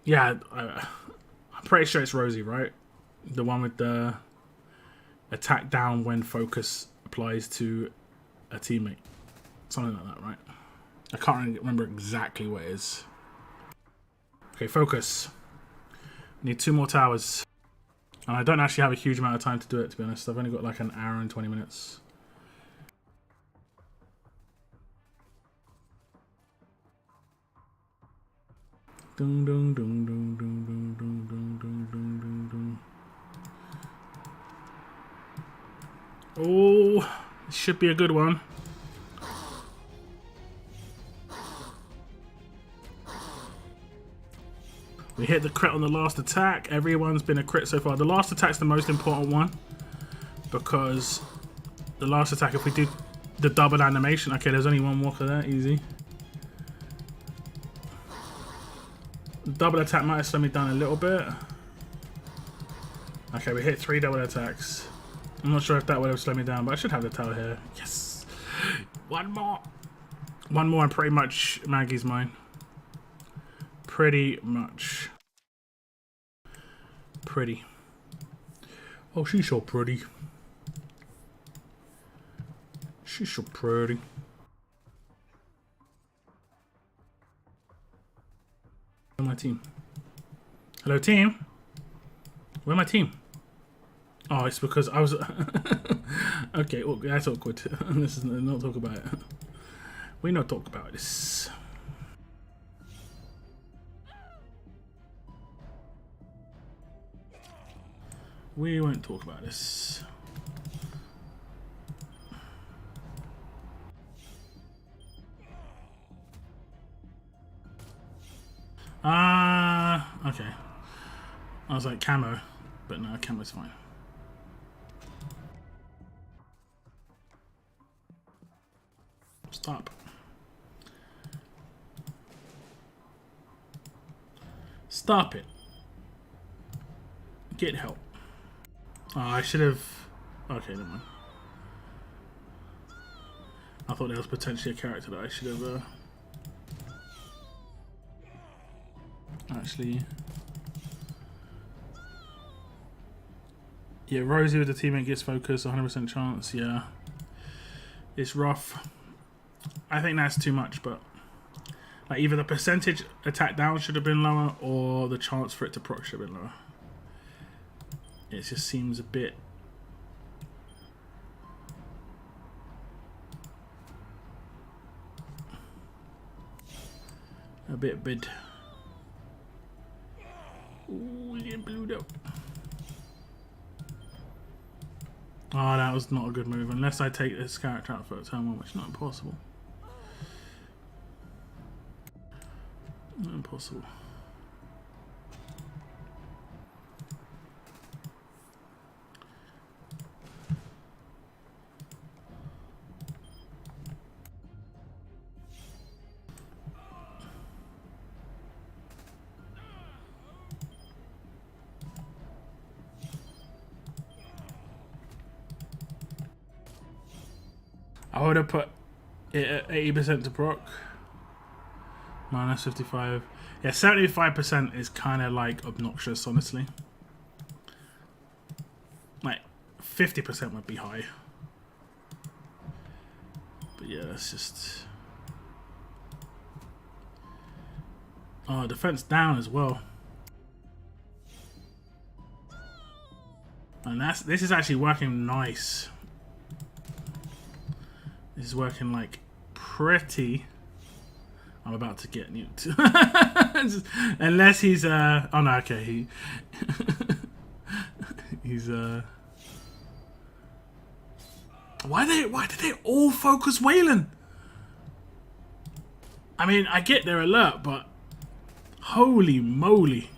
Yeah, I'm pretty sure it's Rosie, right? The one with the attack down when focus applies to a teammate. Something like that, right? I can't really remember exactly what it is. Okay, focus. Need 2 more towers. And I don't actually have a huge amount of time to do it, to be honest. I've only got like an hour and 20 minutes. Dun, dun, dun, dun, dun, dun, dun, dun, dun, dun, dun. Oh, this should be a good one. We hit the crit on the last attack. Everyone's been a crit so far. The last attack's the most important one, because the last attack, if we do the double animation, okay, there's only one walker there, easy. Double attack might have slowed me down a little bit. Okay, we hit 3 double attacks. I'm not sure if that would have slowed me down, but I should have the tower here. Yes! One more! One more and pretty much Maggie's mine. Pretty much. Pretty. Oh, she's so pretty. She's so pretty. Where's my team? Hello, team? Where's my team? Oh, it's because I was... Okay, well, that's awkward. This is not talk about it. We not talk about this. We won't talk about this. Okay. I was like camo, but no, camo's fine. Stop. Stop it. Get help. Oh, I should have... Okay, never mind. I thought there was potentially a character that I should have... Actually... Yeah, Rosie with the teammate gets focus, 100% chance, yeah. It's rough. I think that's too much, but Like either the percentage attack down should have been lower, or the chance for it to proc should have been lower. It just seems a bit. A bit bid. Ooh, it blew up. Oh, that was not a good move. Unless I take this character out for a turn one, which is not impossible. Not impossible. I would have put it at 80% to proc. Minus 55. Yeah, 75% is kind of like obnoxious, honestly. Like 50% would be high. But yeah, that's just. Oh, defense down as well. And this is actually working nice. This is working like pretty. I'm about to get nuked. Unless he's oh no, okay, he's why did they all focus Waylon? I mean, I get their alert, but holy moly.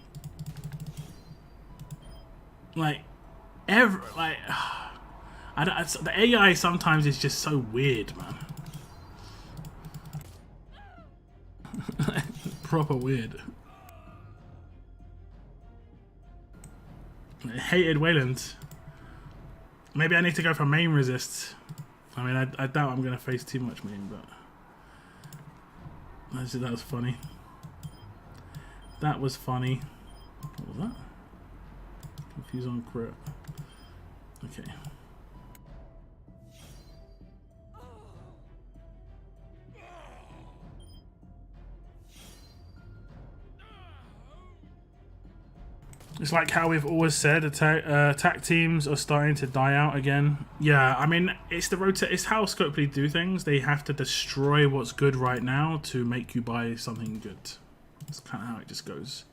Like the AI sometimes is just so weird, man. Proper weird. I hated Wayland. Maybe I need to go for main resist. I mean, I doubt I'm going to face too much main, but that was funny. That was funny. What was that? Confuse on crit. Okay. It's like how we've always said, attack teams are starting to die out again. Yeah, I mean, it's it's how Scopely do things. They have to destroy what's good right now to make you buy something good. That's kind of how it just goes.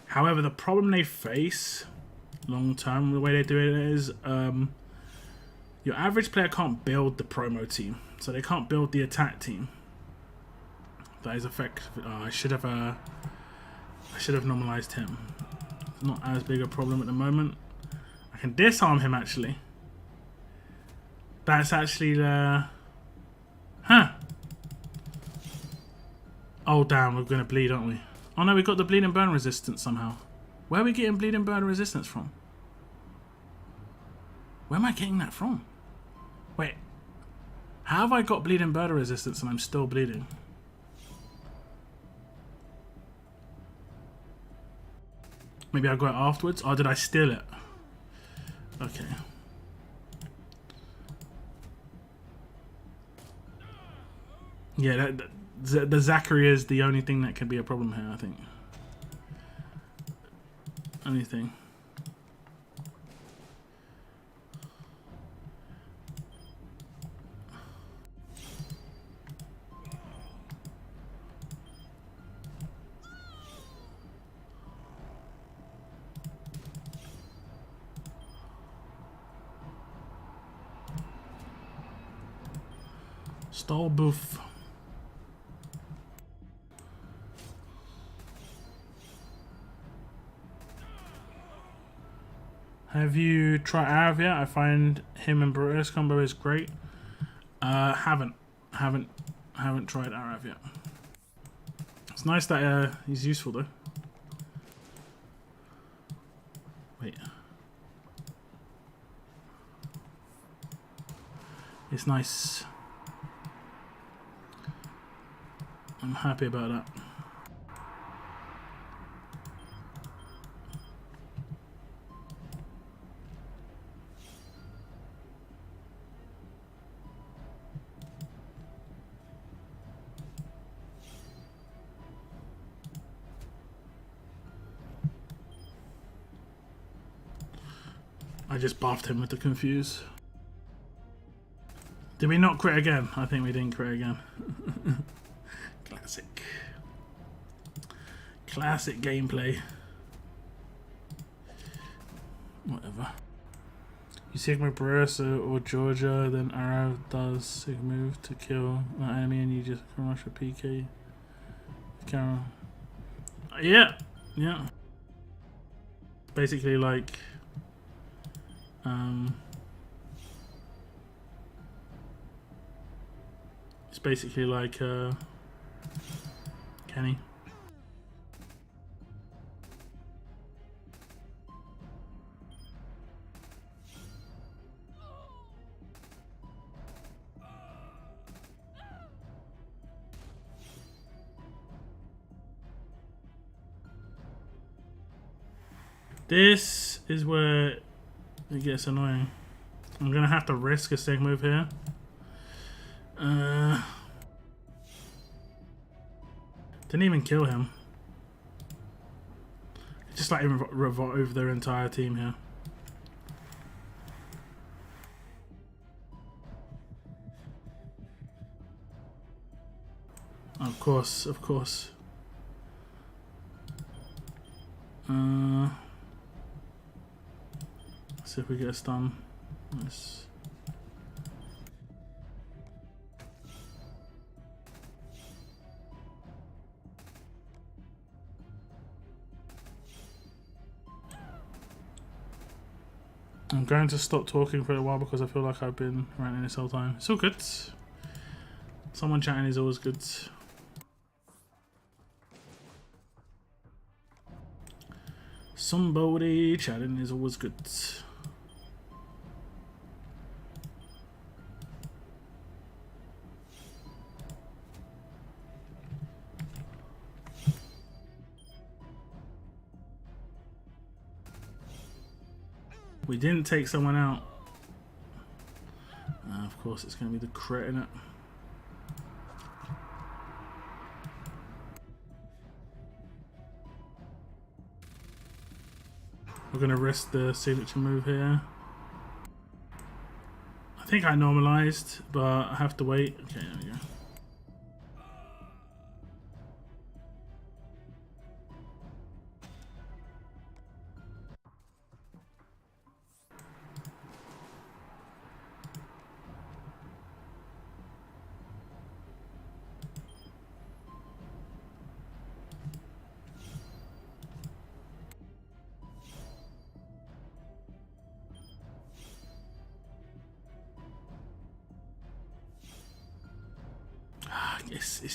However, the problem they face long term, the way they do it is, your average player can't build the promo team, so they can't build the attack team. That is effective. I should have normalized him. It's not as big a problem at the moment. I can disarm him actually. That's actually the. Huh. Oh damn, we're gonna bleed, aren't we? Oh no, we got the bleed and burn resistance somehow. Where are we getting bleed and burn resistance from? Where am I getting that from? Wait. How have I got bleed and burn resistance and I'm still bleeding? Maybe I got it afterwards? Or did I steal it? Okay. Yeah, the Zachary is the only thing that can be a problem here, I think. Only thing. Stall boof. Have you tried Arav yet? I find him and Brutus combo is great. Haven't tried Arav yet. It's nice that he's useful though. Wait. It's nice. I'm happy about that. I just buffed him with the confuse. Did we not crit again? I think we didn't crit again. Classic. Classic gameplay. Whatever. You Sigma Barissa or Georgia, then Arrow does Sigma move to kill that enemy and you just can rush a PK. Carol. Yeah. Yeah. Basically like it's basically like Kenny. This is where it gets annoying. I'm gonna have to risk a sig move here. Didn't even kill him. Just let him revive their entire team here. Of course, of course. Let's see if we get a stun. Nice. I'm going to stop talking for a while because I feel like I've been ranting this whole time. It's all good. Someone chatting is always good. Somebody chatting is always good. We didn't take someone out. Of course, it's going to be the crit in it. We're going to risk the signature move here. I think I normalized, but I have to wait. Okay, there we go.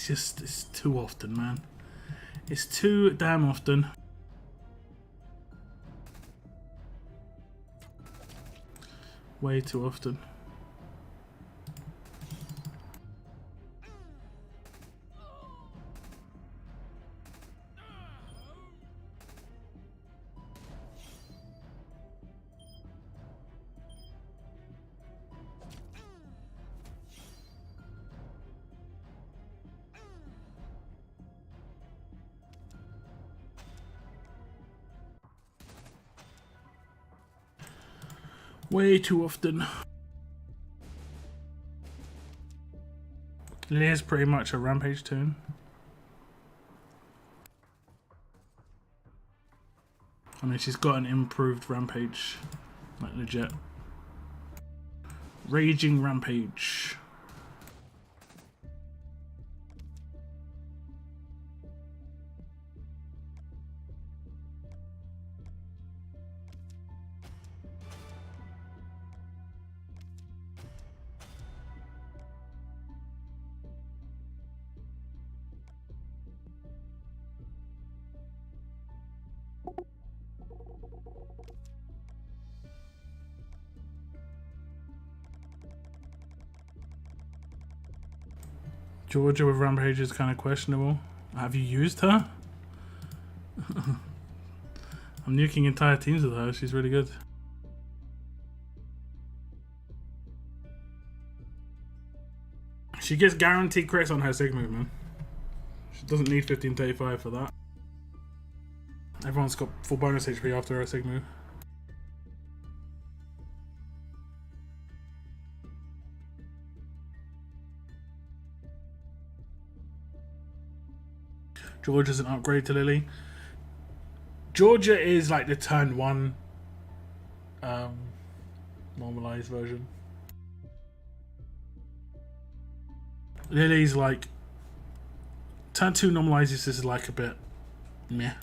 It's too often, man. It's too damn often. Way too often. Way too often. Lear's pretty much a rampage tune. I mean, she's got an improved rampage. Like, legit. Raging rampage. Georgia with rampage is kind of questionable. Have you used her? I'm nuking entire teams with her. She's really good. She gets guaranteed crits on her sig move, man. She doesn't need 1535 for that. Everyone's got full bonus HP after her sig move. Georgia's an upgrade to Lily. Georgia is like the turn 1 normalized version. Lily's like turn 2 normalizes is like a bit meh.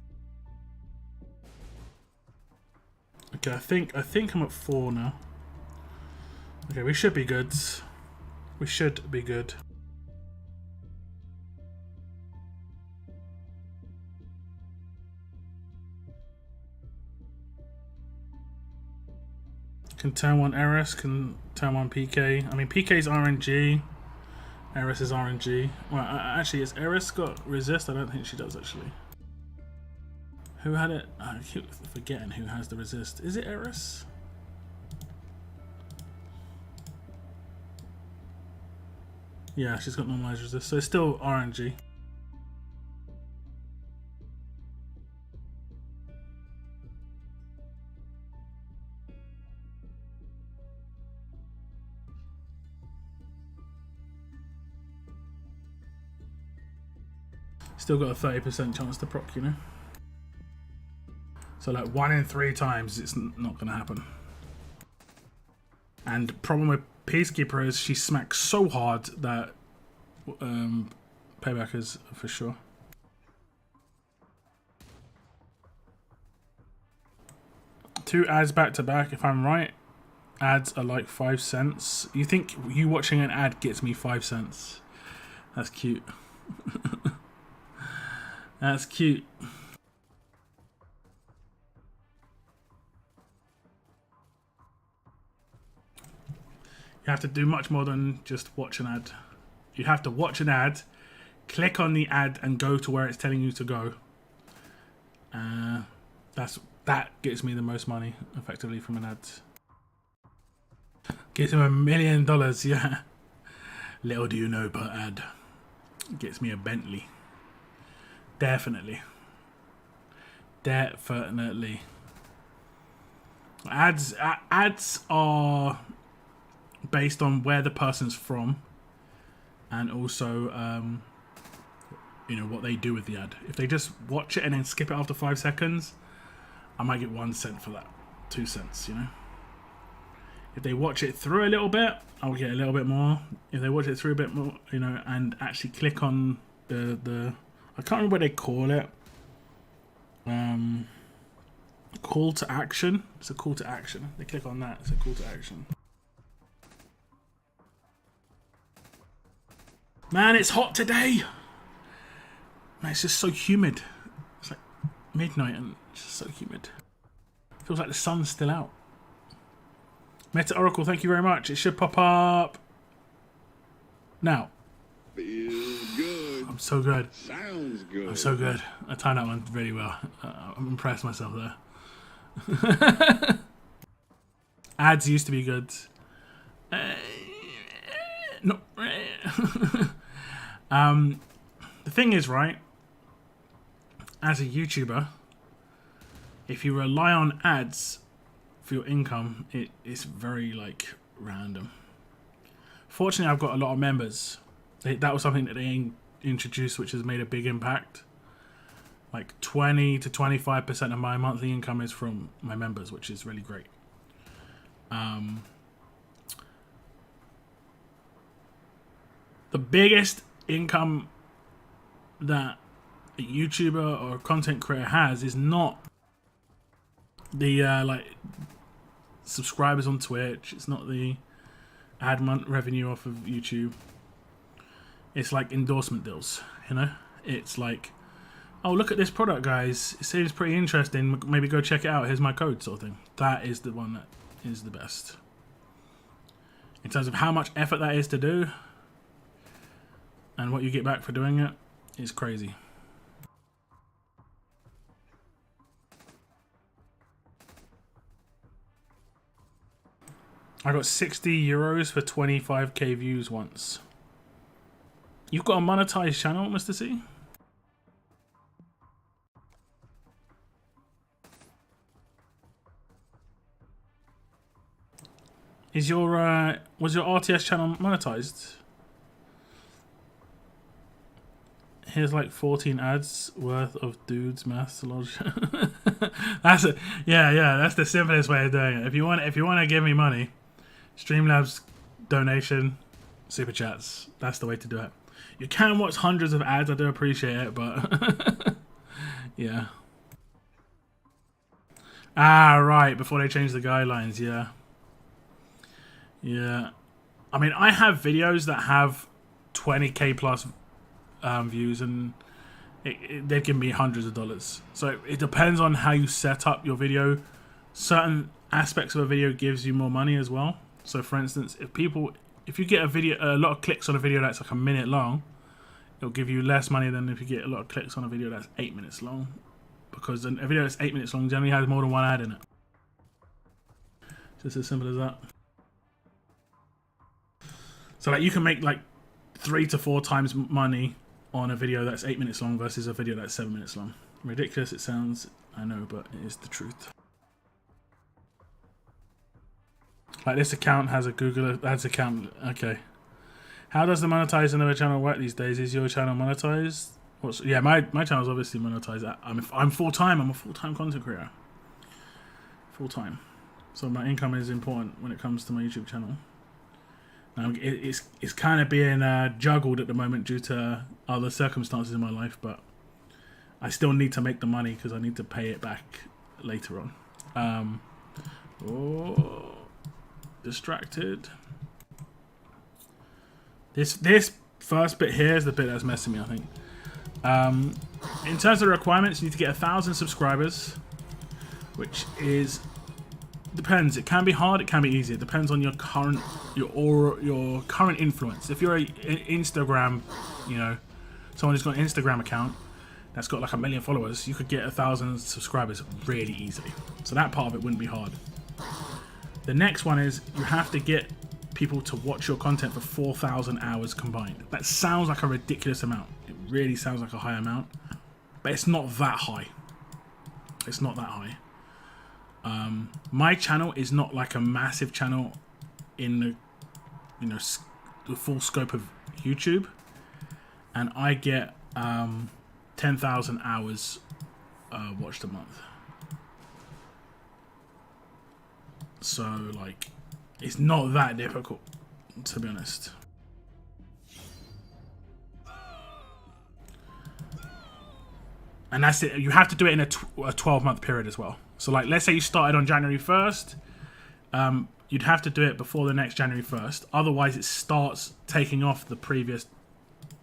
Okay, I think I'm at 4 now. Okay, we should be good. We should be good. Can turn 1 Eris, can turn 1 PK. I mean, PK's RNG. Eris is RNG. Well, actually, has Eris got resist? I don't think she does, actually. Who had it? I keep forgetting who has the resist. Is it Eris? Yeah, she's got normalized resist, so it's still RNG. Still got a 30% chance to proc, you know? So like 1 in 3 times it's not going to happen. And problem with Peacekeeper is she smacks so hard that payback is for sure. Two ads back to back, if I'm right. Ads are like 5 cents. You think you watching an ad gets me 5 cents? That's cute. That's cute. You have to do much more than just watch an ad. You have to watch an ad, click on the ad, and go to where it's telling you to go. That gets me the most money, effectively, from an ad. Gets him $1 million, yeah. Little do you know, per ad. Gets me a Bentley. Definitely. Definitely. Ads are based on where the person's from, and also you know, what they do with the ad. If they just watch it and then skip it after 5 seconds, I might get 1 cent for that, 2 cents, you know. If they watch it through a little bit, I'll get a little bit more. If they watch it through a bit more, you know, and actually click on the I can't remember what they call it. Call to action. It's a call to action. They click on that. It's a call to action. Man, it's hot today. Man, it's just so humid. It's like midnight and it's just so humid. Feels like the sun's still out. Meta Oracle, thank you very much. It should pop up now. Feels good. I'm so good. Sounds good. I'm so good. I timed that one really well. I'm impressed myself there. Ads used to be good. No. The thing is, right, as a YouTuber, if you rely on ads for your income, it's very like random. Fortunately, I've got a lot of members. That was something that they introduced, which has made a big impact. Like 20 to 25% of my monthly income is from my members, which is really great. The biggest income that a YouTuber or a content creator has is not the like subscribers on Twitch. It's not the ad month revenue off of YouTube. It's like endorsement deals, you know? It's like, oh, look at this product, guys. It seems pretty interesting. Maybe go check it out. Here's my code, sort of thing. That is the one that is the best. In terms of how much effort that is to do and what you get back for doing it, is crazy. I got 60 euros for 25k views once. You've got a monetized channel, Mr. C? Is your was your RTS channel monetized? Here's like 14 ads worth of dudes maths logic. That's it. Yeah, that's the simplest way of doing it. If you want to give me money, Streamlabs donation, super chats. That's the way to do it. You can watch hundreds of ads. I do appreciate it, but yeah. Ah, right. Before they change the guidelines, yeah. Yeah. I mean, I have videos that have 20k plus views, and they've given me hundreds of dollars. So it depends on how you set up your video. Certain aspects of a video gives you more money as well. So for instance, if you get a lot of clicks on a video that's like a minute long, it'll give you less money than if you get a lot of clicks on a video that's 8 minutes long, because a video that's 8 minutes long generally has more than one ad in it. Just as simple as that. So like you can make like 3 to 4 times money on a video that's 8 minutes long versus a video that's 7 minutes long. Ridiculous it sounds, I know, but it is the truth. Like this account has a Google Ads account. Okay. How does the monetizing of a channel work these days? Is your channel monetized? Yeah, my channel is obviously monetized. I'm full time. I'm a full time content creator. Full time. So my income is important when it comes to my YouTube channel. It's kind of being juggled at the moment due to other circumstances in my life, but I still need to make the money because I need to pay it back later on. Distracted. This first bit here is the bit that's messing me, I think. In terms of the requirements, you need to get 1,000 subscribers, which depends. It can be hard, it can be easy. It depends on your current influence. If you're an Instagram, someone who's got an Instagram account that's got like 1 million followers, you could get 1,000 subscribers really easily. So that part of it wouldn't be hard. The next one is you have to get people to watch your content for 4,000 hours combined. That sounds like a ridiculous amount. It really sounds like a high amount, but it's not that high. It's not that high. My channel is not like a massive channel in the full scope of YouTube, and I get 10,000 hours watched a month. So like, it's not that difficult, to be honest. And that's it. You have to do it in a 12-month period as well. So like, let's say you started on January 1st, you'd have to do it before the next January 1st. Otherwise, it starts taking off the previous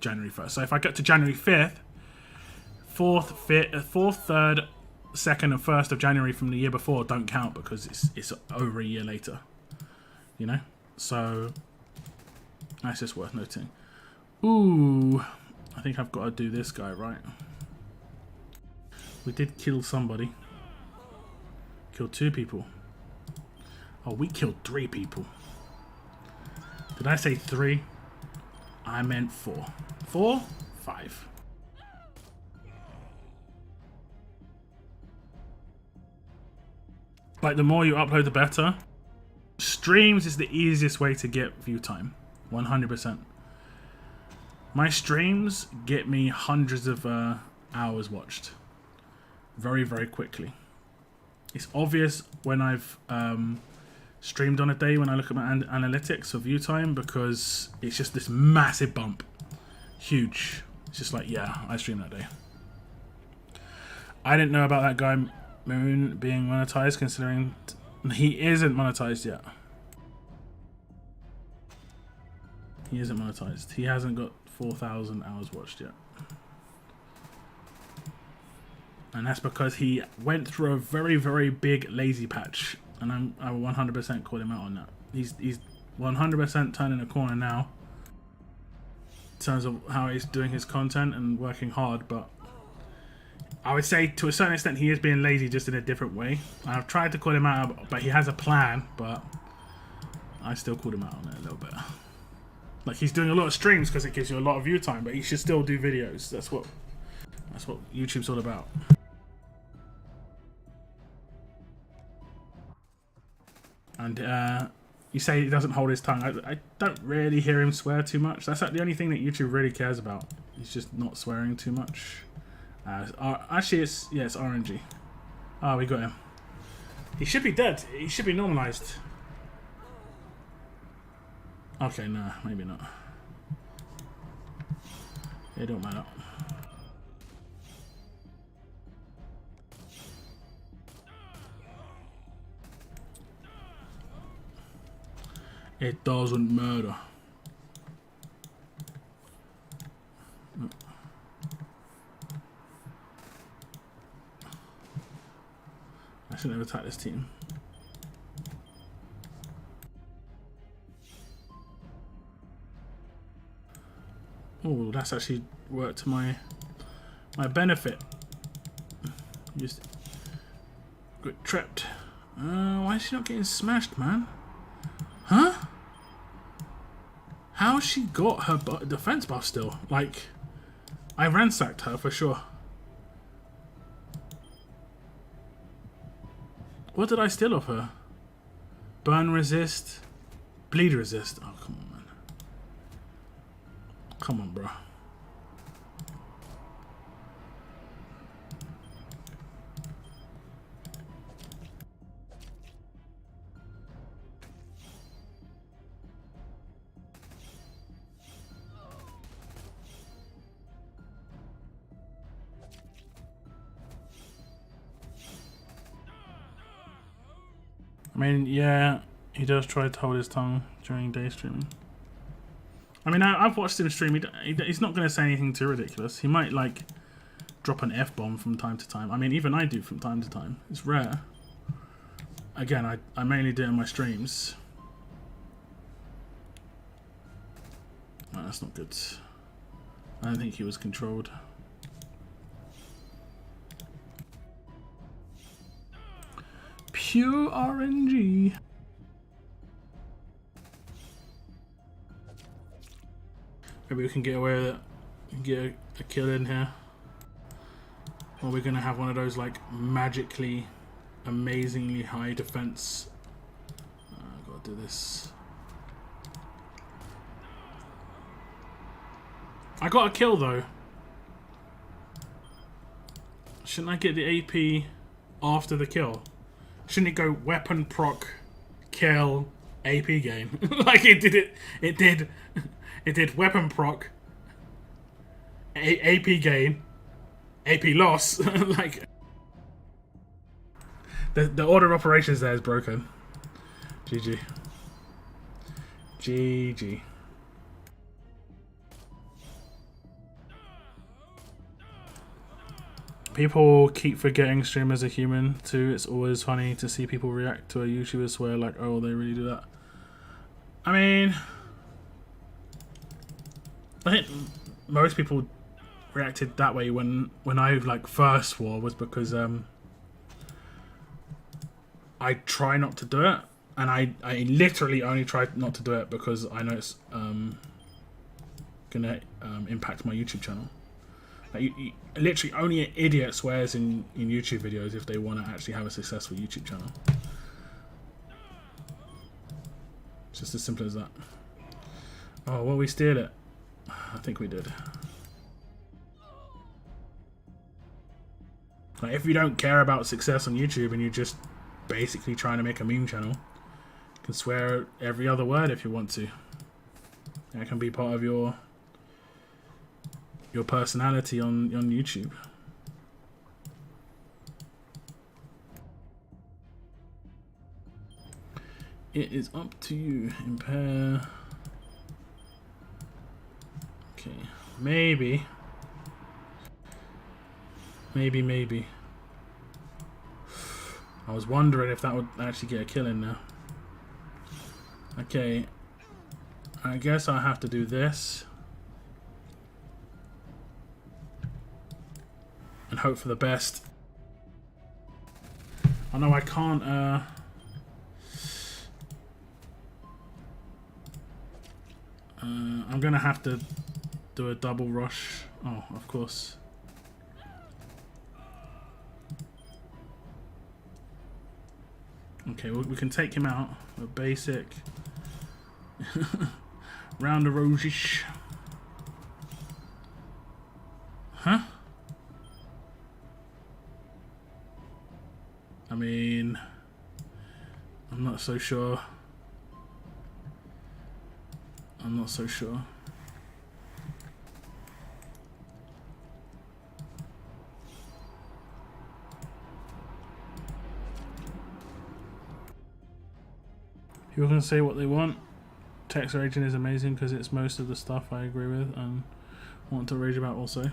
January 1st. So if I get to January 5th, 4th, 3rd, 2nd, and 1st of January from the year before don't count because it's over a year later. So that's just worth noting. Ooh, I think I've got to do this guy, right? We did kill somebody. Killed 2 people. Oh, we killed 3 people. Did I say 3? I meant 4. 4? 5. Like, the more you upload, the better. Streams is the easiest way to get view time. 100%. My streams get me hundreds of hours watched. Very, very quickly. It's obvious when I've streamed on a day when I look at my analytics of view time, because it's just this massive bump. Huge. It's just like, yeah, I streamed that day. I didn't know about that guy Moon being monetized, considering he isn't monetized yet. He isn't monetized. He hasn't got 4,000 hours watched yet. And that's because he went through a very, very big lazy patch. And I will 100% call him out on that. He's 100% turning a corner now in terms of how he's doing his content and working hard. But I would say to a certain extent he is being lazy, just in a different way. I've tried to call him out, but he has a plan. But I still called him out on it a little bit. Like, he's doing a lot of streams because it gives you a lot of view time, but he should still do videos. That's what YouTube's all about. And You say he doesn't hold his tongue. I don't really hear him swear too much. That's like the only thing that YouTube really cares about. He's just not swearing too much. Actually, it's RNG. Oh, we got him. He should be dead. He should be normalized. Okay, nah, maybe not. It don't matter. It doesn't matter. I shouldn't have attacked this team. Oh, that's actually worked to my benefit. Just got trapped. Why is she not getting smashed, man? Huh? How's she got her defense buff still? Like, I ransacked her for sure. What did I steal of her? Burn resist, bleed resist. Oh, come on, man. Come on, bro. I mean, yeah, he does try to hold his tongue during day streaming. I mean, I've watched him stream. He's not going to say anything too ridiculous. He might, like, drop an F-bomb from time to time. I mean, even I do from time to time. It's rare. Again, I mainly do it in my streams. Oh, that's not good. I don't think he was controlled. Pure RNG. Maybe we can get away with it and get a kill in here. Or we're gonna have one of those like magically, amazingly high defense. I've gotta do this. I got a kill though. Shouldn't I get the AP after the kill? Shouldn't it go weapon proc, kill, AP gain? Like it did weapon proc, AP gain, AP loss. Like the order of operations there is broken. GG. GG. People keep forgetting streamers are human too. It's always funny to see people react to a YouTuber swear like, oh, they really do that. I mean, I think most people reacted that way when I like first swore was because I try not to do it, and I literally only try not to do it because I know it's gonna impact my YouTube channel. Like literally only an idiot swears in YouTube videos if they want to actually have a successful YouTube channel. It's just as simple as that. Oh, well, we steal it. I think we did. Like, if you don't care about success on YouTube and you're just basically trying to make a meme channel, you can swear every other word if you want to. That can be part of your personality on YouTube. It is up to you. Impair. Okay, maybe. I was wondering if that would actually get a kill in there. Okay, I guess I have to do this. And hope for the best. Oh no, I can't, I'm gonna have to do a double rush. Oh, of course. Okay, we can take him out. A basic. Round the rosish. Huh? I mean, I'm not so sure. I'm not so sure. People can say what they want. Text raging is amazing because it's most of the stuff I agree with and want to rage about also.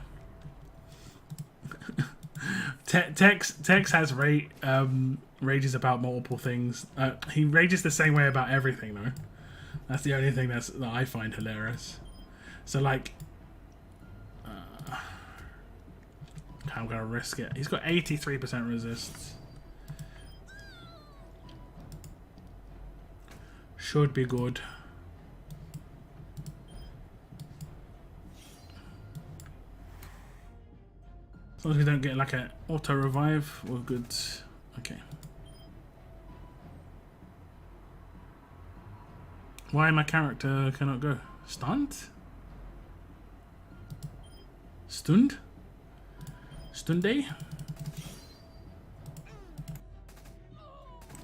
Tex has rages about multiple things. He rages the same way about everything though. That's the only thing that I find hilarious. So like, I'm gonna risk it. He's got 83% resist. Should be good. As long as we don't get like an auto revive, we're good. Okay. Why my character cannot go? Stunned? Stund? Stunday?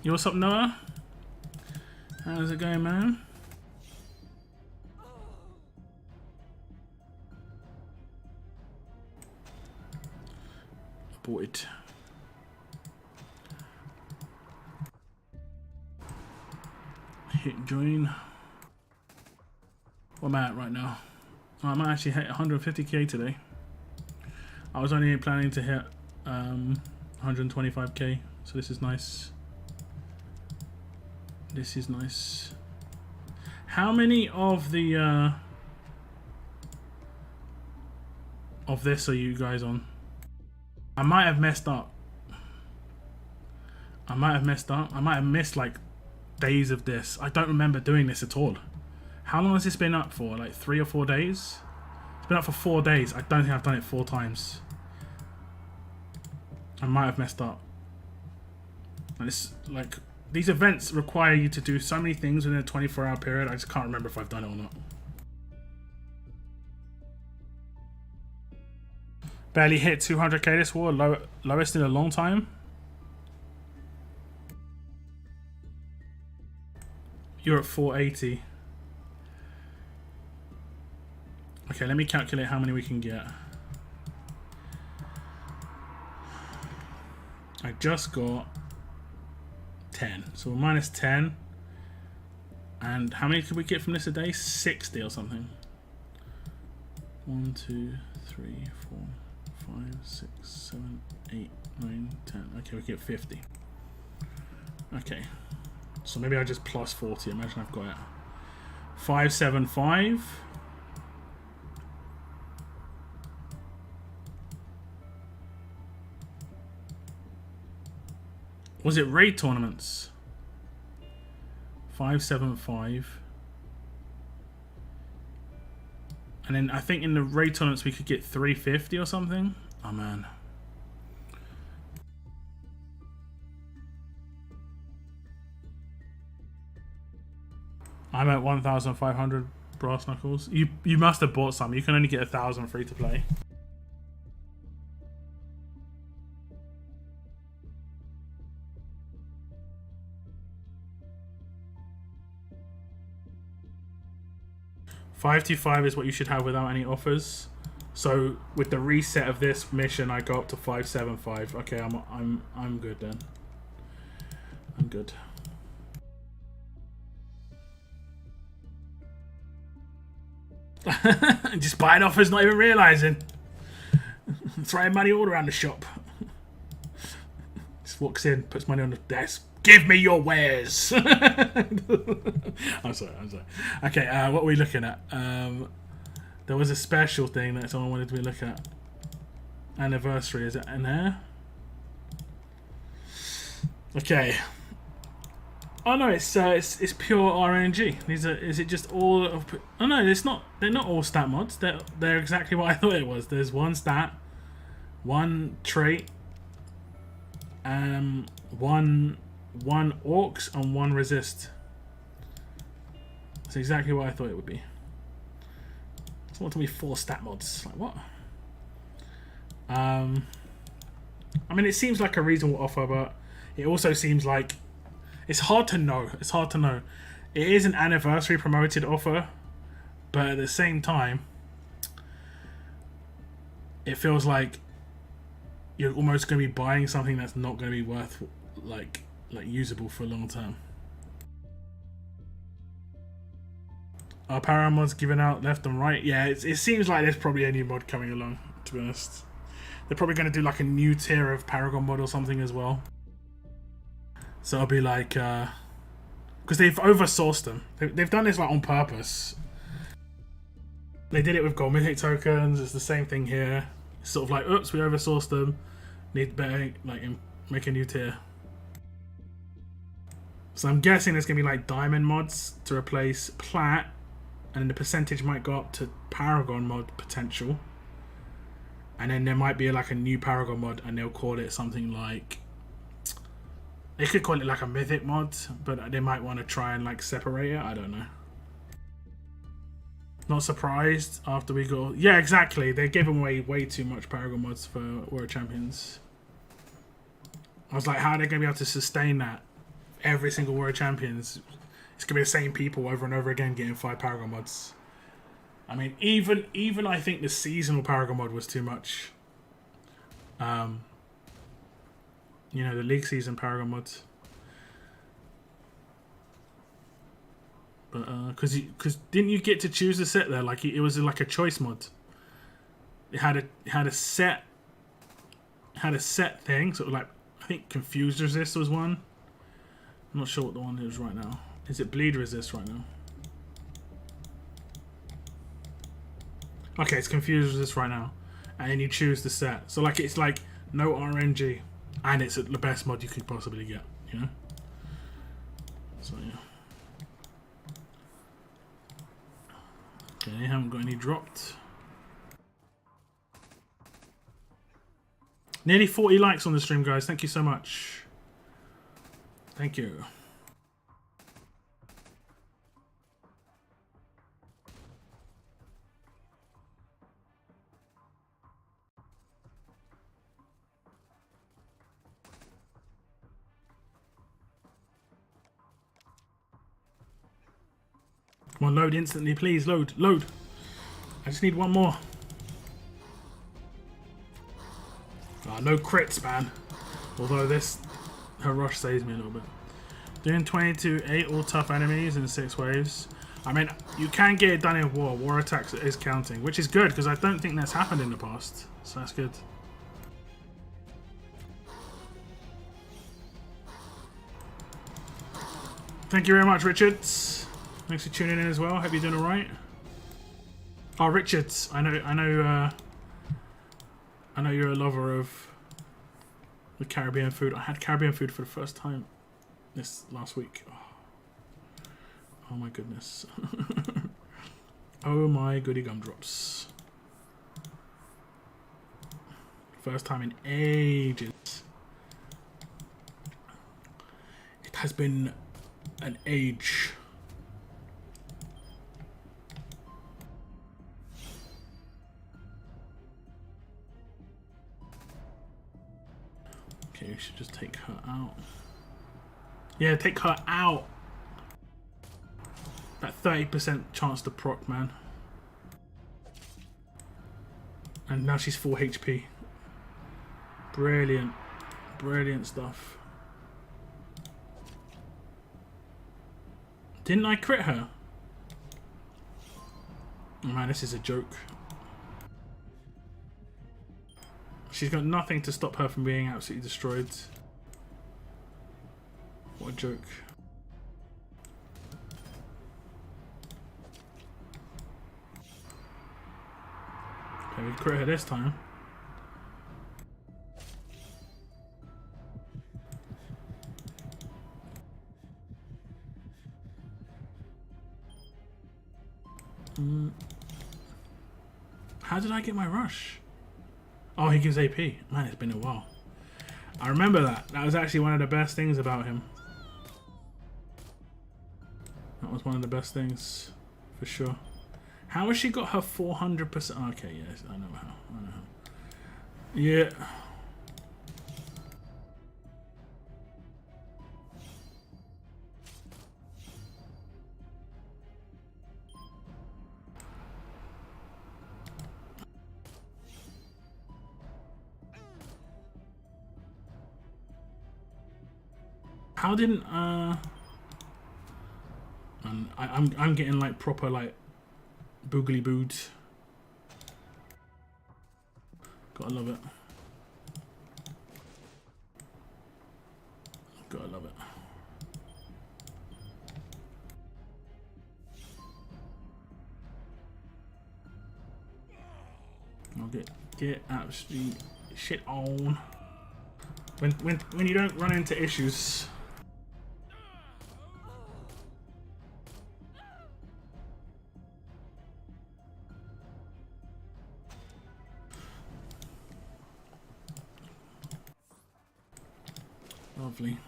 Yo, what's up, Noah? How's it going, man? Aborted. Hit join. What am I at right now? Oh, I might actually hit 150k today. I was only planning to hit 125k, so this is nice. This is nice. How many of the of this are you guys on? I might have messed up. I might have missed like days of this. I don't remember doing this at all. How long has this been up for? Like 3 or 4 days? It's been up for 4 days. I don't think I've done it 4 times. I might have messed up. And it's like, these events require you to do so many things within a 24-hour period. I just can't remember if I've done it or not. Barely hit 200k this war, lowest in a long time. You're at 480. Okay, let me calculate how many we can get. I just got 10. So we're minus 10. And how many could we get from this a day? 60 or something. 1, 2, 3, 4, 5, 6, 7, 8, 9, 10. Okay, we get 50. Okay. So maybe I just plus 40. Imagine I've got it. 575. Was it raid tournaments? 575. And then I think in the raid tournaments we could get 350 or something. Oh man. I'm at 1,500 brass knuckles. You must have bought some. You can only get 1,000 free to play. $525 is what you should have without any offers. So with the reset of this mission, I go up to 575. Okay, I'm good then. I'm good. Just buying offers, not even realizing. Throwing money all around the shop. Just walks in, puts money on the desk. Give me your wares. I'm sorry. Okay, what are we looking at? There was a special thing that someone wanted me to look at. Anniversary, is it in there? Okay. Oh no, it's pure RNG. Is it just all of? Oh no, it's not. They're not all stat mods. They're exactly what I thought it was. There's one stat, one trait, one 1 orcs and 1 resist. That's exactly what I thought it would be. Someone told me 4 stat mods. Like what? I mean, it seems like a reasonable offer, but it also seems like it's hard to know. It's hard to know. It is an anniversary promoted offer, but at the same time, it feels like you're almost going to be buying something that's not going to be worth like usable for a long term. Are Paragon mods given out left and right? Yeah, it seems like there's probably a new mod coming along, to be honest. They're probably going to do like a new tier of Paragon mod or something as well. So it'll be like, because they've oversourced them. They've done this like on purpose. They did it with gold mythic tokens. It's the same thing here. It's sort of like, oops, we oversourced them. Need better, like, make a new tier. So I'm guessing there's going to be like diamond mods to replace plat. And then the percentage might go up to Paragon mod potential. And then there might be like a new Paragon mod and they'll call it something like... They could call it like a mythic mod, but they might want to try and like separate it. I don't know. Not surprised after we go... Yeah, exactly. They're giving away way too much Paragon mods for Warrior Champions. I was like, how are they going to be able to sustain that? Every single Warrior Champions... It's going to be the same people over and over again getting 5 Paragon mods. I mean, even I think the seasonal Paragon mod was too much. You know, the League Season Paragon mods. But, because didn't you get to choose the set there? Like, it was like a choice mod. It had a set thing. So, like, I think Confused Resist was one. I'm not sure what the one is right now. Is it Bleed Resist right now? Okay, it's Confused Resist right now. And then you choose the set. So like it's like no RNG. And it's the best mod you could possibly get, you know? So yeah. Okay, haven't got any dropped. Nearly 40 likes on the stream, guys. Thank you so much. Thank you. Come on, load instantly, please. Load, load. I just need one more. Oh, no crits, man. Although her rush saves me a little bit. Doing 20 to 8 all tough enemies in 6 waves. I mean, you can get it done in war. War attacks is counting, which is good because I don't think that's happened in the past. So that's good. Thank you very much, Richards. Thanks for tuning in as well. Hope you're doing all right. Oh, Richards, I know you're a lover of the Caribbean food. I had Caribbean food for the first time this last week. Oh my goodness. Oh my goody gumdrops. First time in ages. It has been an age. Okay, we should just take her out. Yeah, take her out. That 30% chance to proc, man. And now she's full HP. Brilliant. Brilliant stuff. Didn't I crit her? Oh man, this is a joke. She's got nothing to stop her from being absolutely destroyed. What a joke. Okay, we crit her this time. How did I get my rush? Oh, he gives AP. Man, it's been a while. I remember that. That was actually one of the best things about him. That was one of the best things, for sure. How has she got her 400%? Okay, yes, I know how. I know how. Yeah. How didn't I'm getting like proper like boogly bood. Gotta love it. Gotta love it. I'll get absolutely shit on. When you don't run into issues. Lovely.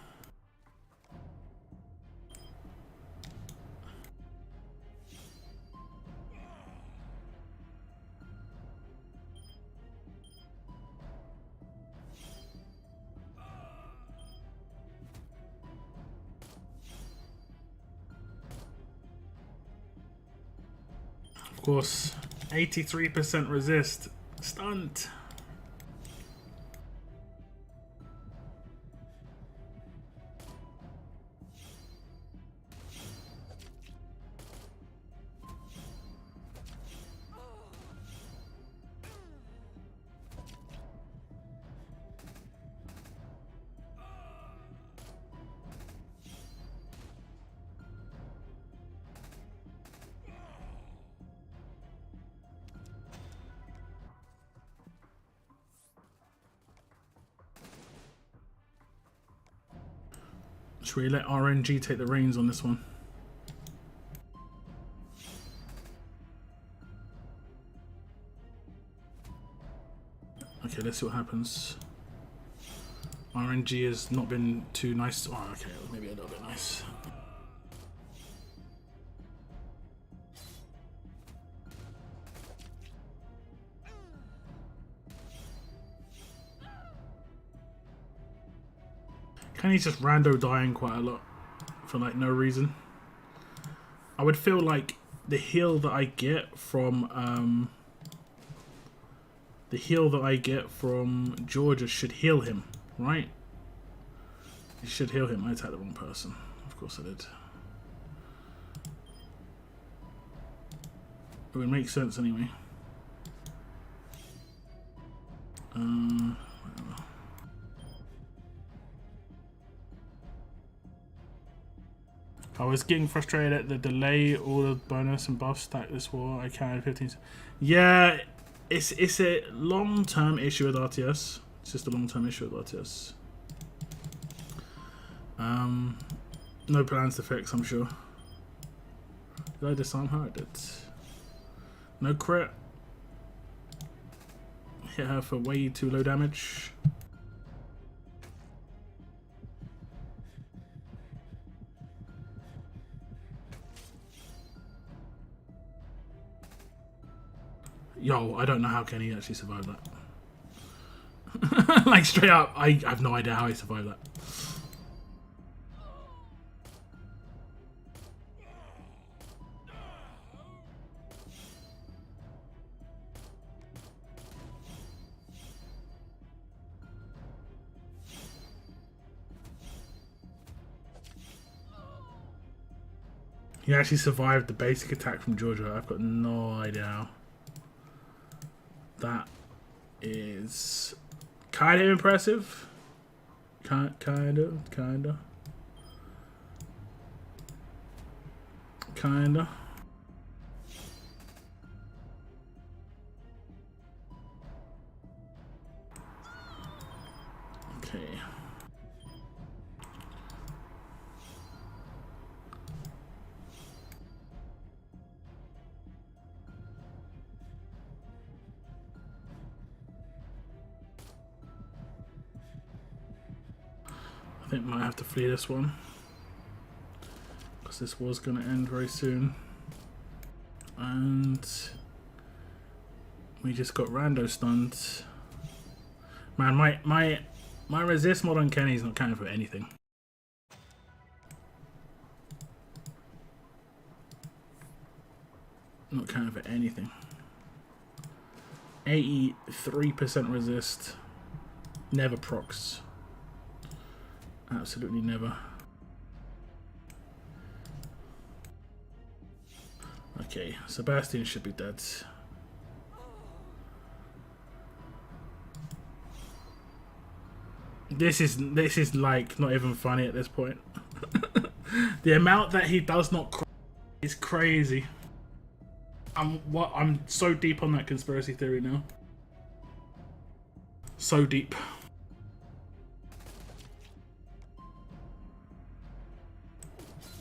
Of course, 83% resist. Stunt. Should we let RNG take the reins on this one? Okay, let's see what happens. RNG has not been too nice. Oh, okay, maybe a little bit nice. Kenny's just rando dying quite a lot for like no reason. I would feel like the heal that I get from Georgia should heal him, right? It should heal him. I attacked the wrong person. Of course I did. It would make sense anyway. Whatever. I was getting frustrated at the delay, all the bonus and buff stack this war. I counted 15. Yeah, it's a long-term issue with RTS. It's just a long-term issue with RTS. No plans to fix, I'm sure. Did I disarm her? I did. No crit. Hit her for way too low damage. Yo, I don't know how Kenny actually survived that. Like, straight up, I have no idea how he survived that. He actually survived the basic attack from Georgia. I've got no idea how. That is kind of impressive. Kinda. Okay. I think I might have to flee this one. because this was going to end very soon. And we just got rando stunned. Man, my resist mod on Kenny's not counting for anything. Not counting for anything. 83% resist. Never procs. Absolutely never. Okay, Sebastian should be dead. This is like not even funny at this point. The amount that he does not cry is crazy. I'm so deep on that conspiracy theory now. So deep.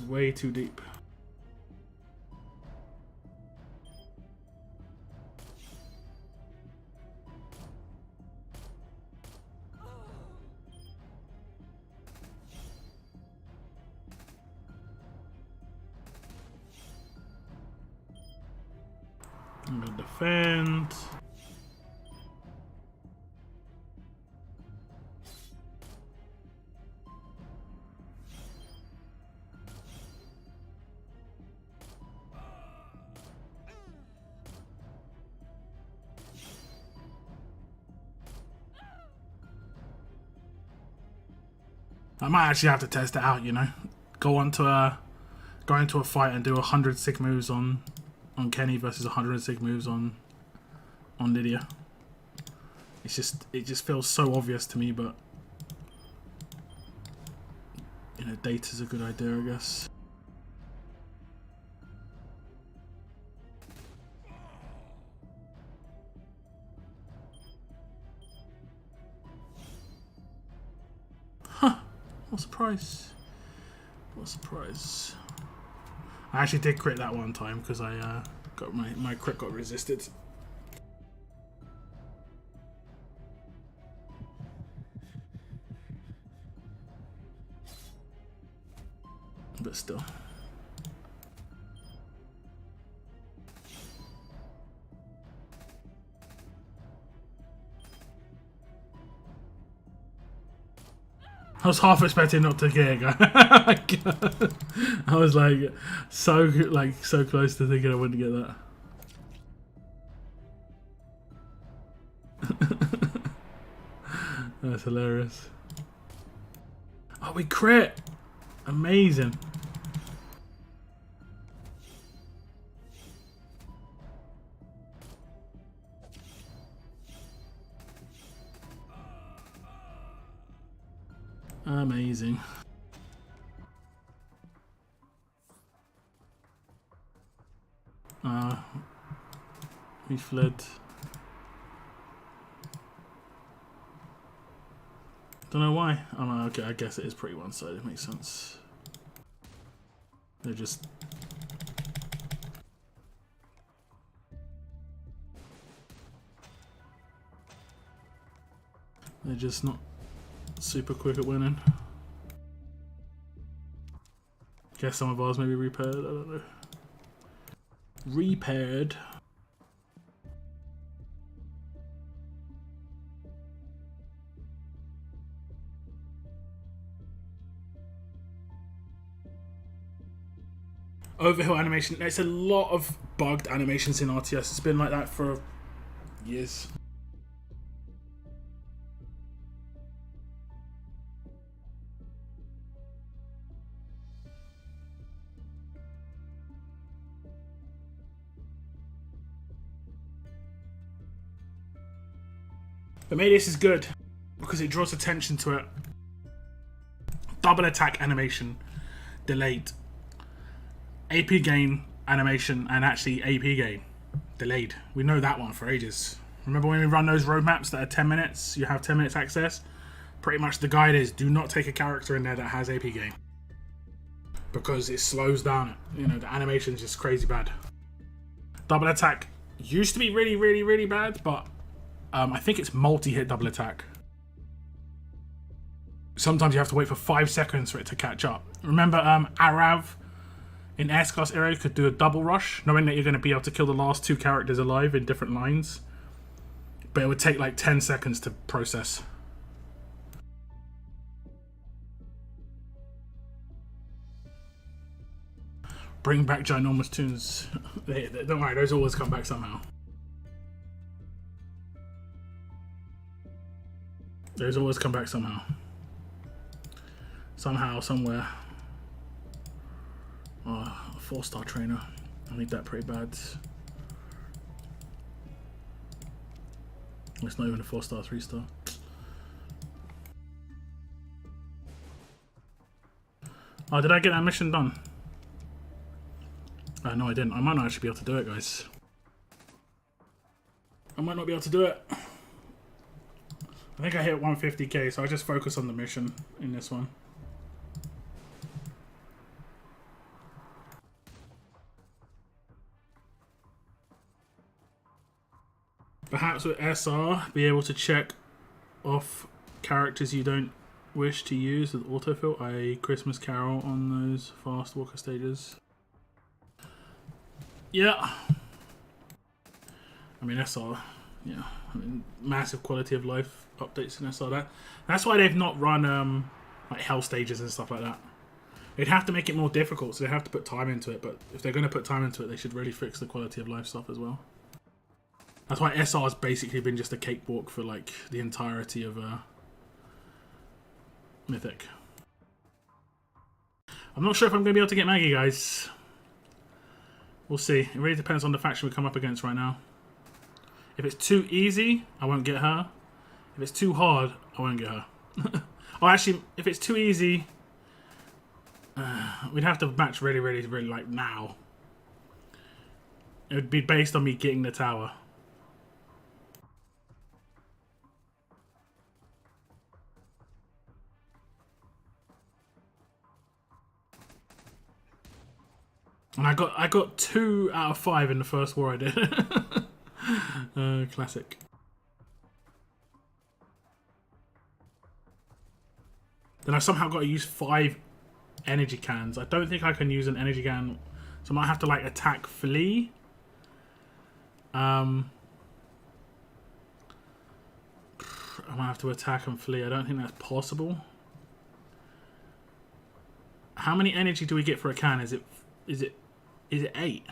Way too deep. I'm gonna defend. I might actually have to test it out, you know. Go into a fight and do 100 sig moves on Kenny versus 100 sig moves on Lydia. It just feels so obvious to me, but you know, data's a good idea, I guess. Huh. What a surprise. What a surprise. I actually did crit that one time because I got my crit got resisted. But still. I was half expecting not to get it. I was like so close to thinking I wouldn't get that. That's hilarious. Oh, we crit! Amazing. Amazing. We fled. Don't know why. Oh no, okay, I guess it is pretty one-sided. It makes sense. They're just... They're just not super quick at winning. Guess some of ours may be repaired, I don't know. Repaired. Overhill animation. There's a lot of bugged animations in RTS. It's been like that for years. But maybe this is good because it draws attention to it. Double attack animation delayed. AP gain animation and actually AP gain delayed. We know that one for ages. Remember when we run those roadmaps that are 10 minutes, you have 10 minutes access? Pretty much the guide is do not take a character in there that has AP gain. Because it slows down, you know, the animation's just crazy bad. Double attack used to be really, really, really bad, but I think it's multi-hit double attack. Sometimes you have to wait for 5 seconds for it to catch up. Remember Arav in S-Class area could do a double rush, knowing that you're going to be able to kill the last 2 characters alive in different lines. But it would take like 10 seconds to process. Bring back ginormous tunes. Don't worry, those always come back somehow. Those always come back somehow. Somehow, somewhere. Oh, a 4-star trainer. I need that pretty bad. It's not even a 4-star, 3-star. Oh, did I get that mission done? No, I didn't. I might not actually be able to do it, guys. I might not be able to do it. I think I hit 150k, so I just focus on the mission in this one. Perhaps with SR, be able to check off characters you don't wish to use with autofill, i.e. Christmas Carol on those fast walker stages. Yeah. I mean, SR, yeah. I mean, massive quality of life updates in SR. That's why they've not run like hell stages and stuff like that. They'd have to make it more difficult, so they have to put time into it. But if they're going to put time into it, they should really fix the quality of life stuff as well. That's why SR has basically been just a cakewalk for like the entirety of Mythic. I'm not sure if I'm going to be able to get Maggie, guys. We'll see. It really depends on the faction we come up against right now. If it's too easy, I won't get her. If it's too hard, I won't get her. Oh, actually, if it's too easy, we'd have to match really, really, really like now. It would be based on me getting the tower. And I got 2 out of 5 in the first war I did. Classic. Then I somehow got to use 5 energy cans. I don't think I can use an energy can, so I might have to like attack flee. I might have to attack and flee. I don't think that's possible. How many energy do we get for a can? Is it 8?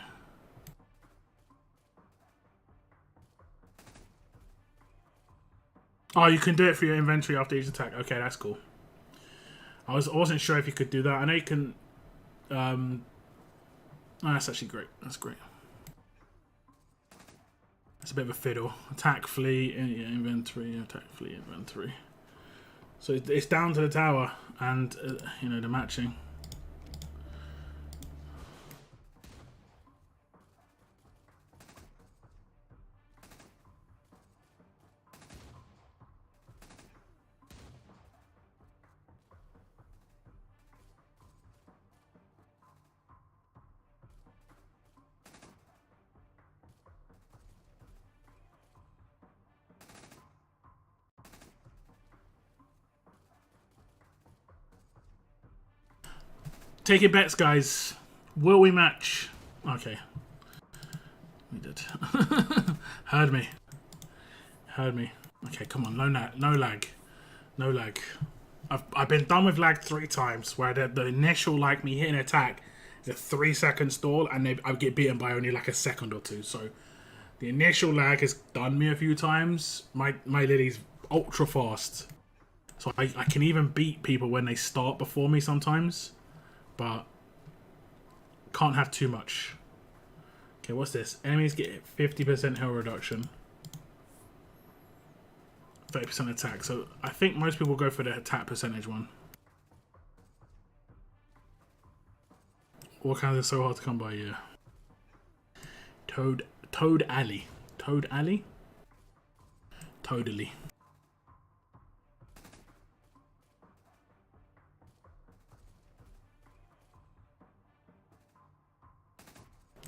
Oh, you can do it for your inventory after each attack. Okay, that's cool. I wasn't sure if you could do that. I know you can. Oh, that's actually great. That's great. It's a bit of a fiddle. Attack, flee, inventory. Attack, flee, inventory. So it's down to the tower and you know, the matching. Take your bets, guys. Will we match? Okay. We did. Heard me. Heard me. Okay, come on. No lag. No lag. I've been done with lag 3 times, where the initial, like, me hitting attack is a 3-second stall, and I get beaten by only like a second or 2. So the initial lag has done me a few times. My Lily's ultra fast. So I can even beat people when they start before me sometimes. But can't have too much. Okay, what's this? Enemies get 50% health reduction. 30% attack. So I think most people go for the attack percentage one. All kinds are so hard to come by, yeah. Toad Alley. Toad Alley? Totally.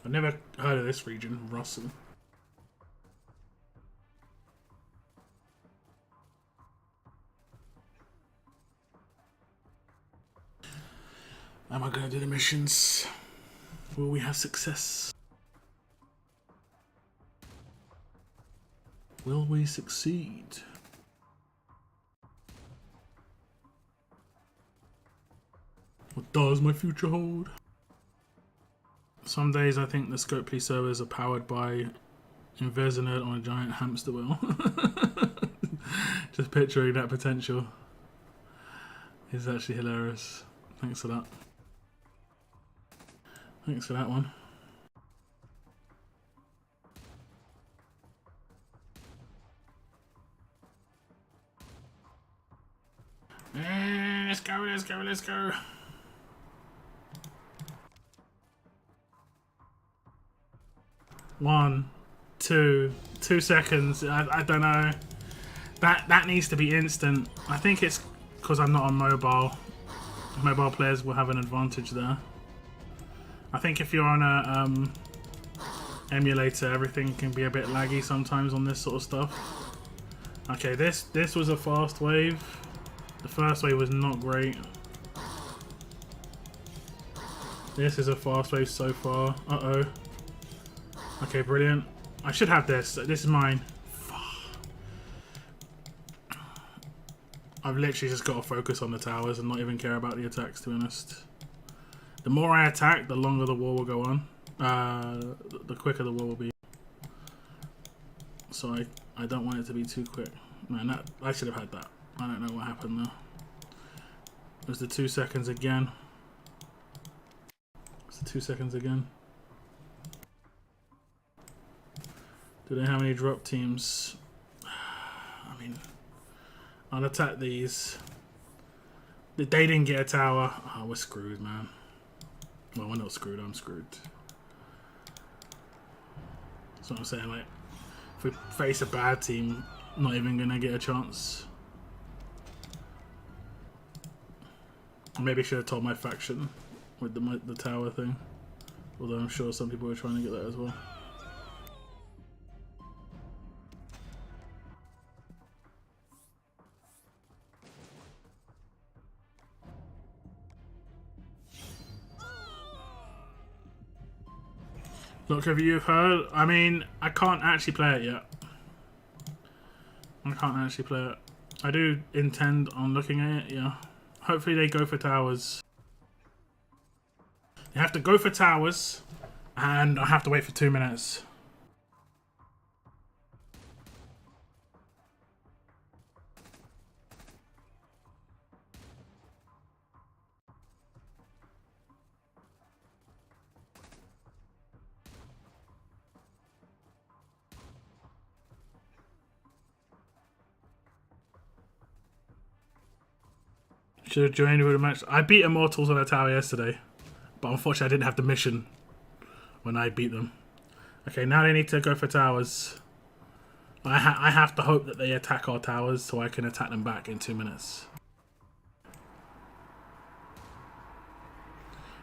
I've never heard of this region, Russell. Am I going to do the missions? Will we have success? Will we succeed? What does my future hold? Some days I think the Scopely servers are powered by Invesinerd on a giant hamster wheel. Just picturing that potential is actually hilarious. Thanks for that. Thanks for that one. Let's go, let's go, let's go. One, 2 seconds. I don't know. That needs to be instant. I think it's because I'm not on mobile. Mobile players will have an advantage there. I think if you're on a emulator, everything can be a bit laggy sometimes on this sort of stuff. Okay, this was a fast wave. The first wave was not great. This is a fast wave so far. Uh-oh. Okay, brilliant. I should have this. This is mine. I've literally just got to focus on the towers and not even care about the attacks, to be honest. The more I attack, the longer the war will go on. The quicker the war will be. So I don't want it to be too quick. Man, I should have had that. I don't know what happened there. It was the 2 seconds again. It's the 2 seconds again. Do they have any drop teams? I mean, I'll attack these. They didn't get a tower. Oh, we're screwed, man. Well, we're not screwed. I'm screwed. That's what I'm saying. Like, if we face a bad team, not even gonna get a chance. Maybe I should have told my faction with the tower thing. Although I'm sure some people were trying to get that as well. Look, have you heard? I mean, I can't actually play it yet. I can't actually play it. I do intend on looking at it, yeah. Hopefully they go for towers. They have to go for towers, and I have to wait for 2 minutes. Should have joined with a match. I beat Immortals on a tower yesterday, but unfortunately I didn't have the mission when I beat them. Okay, now they need to go for towers. I have to hope that they attack our towers so I can attack them back in 2 minutes.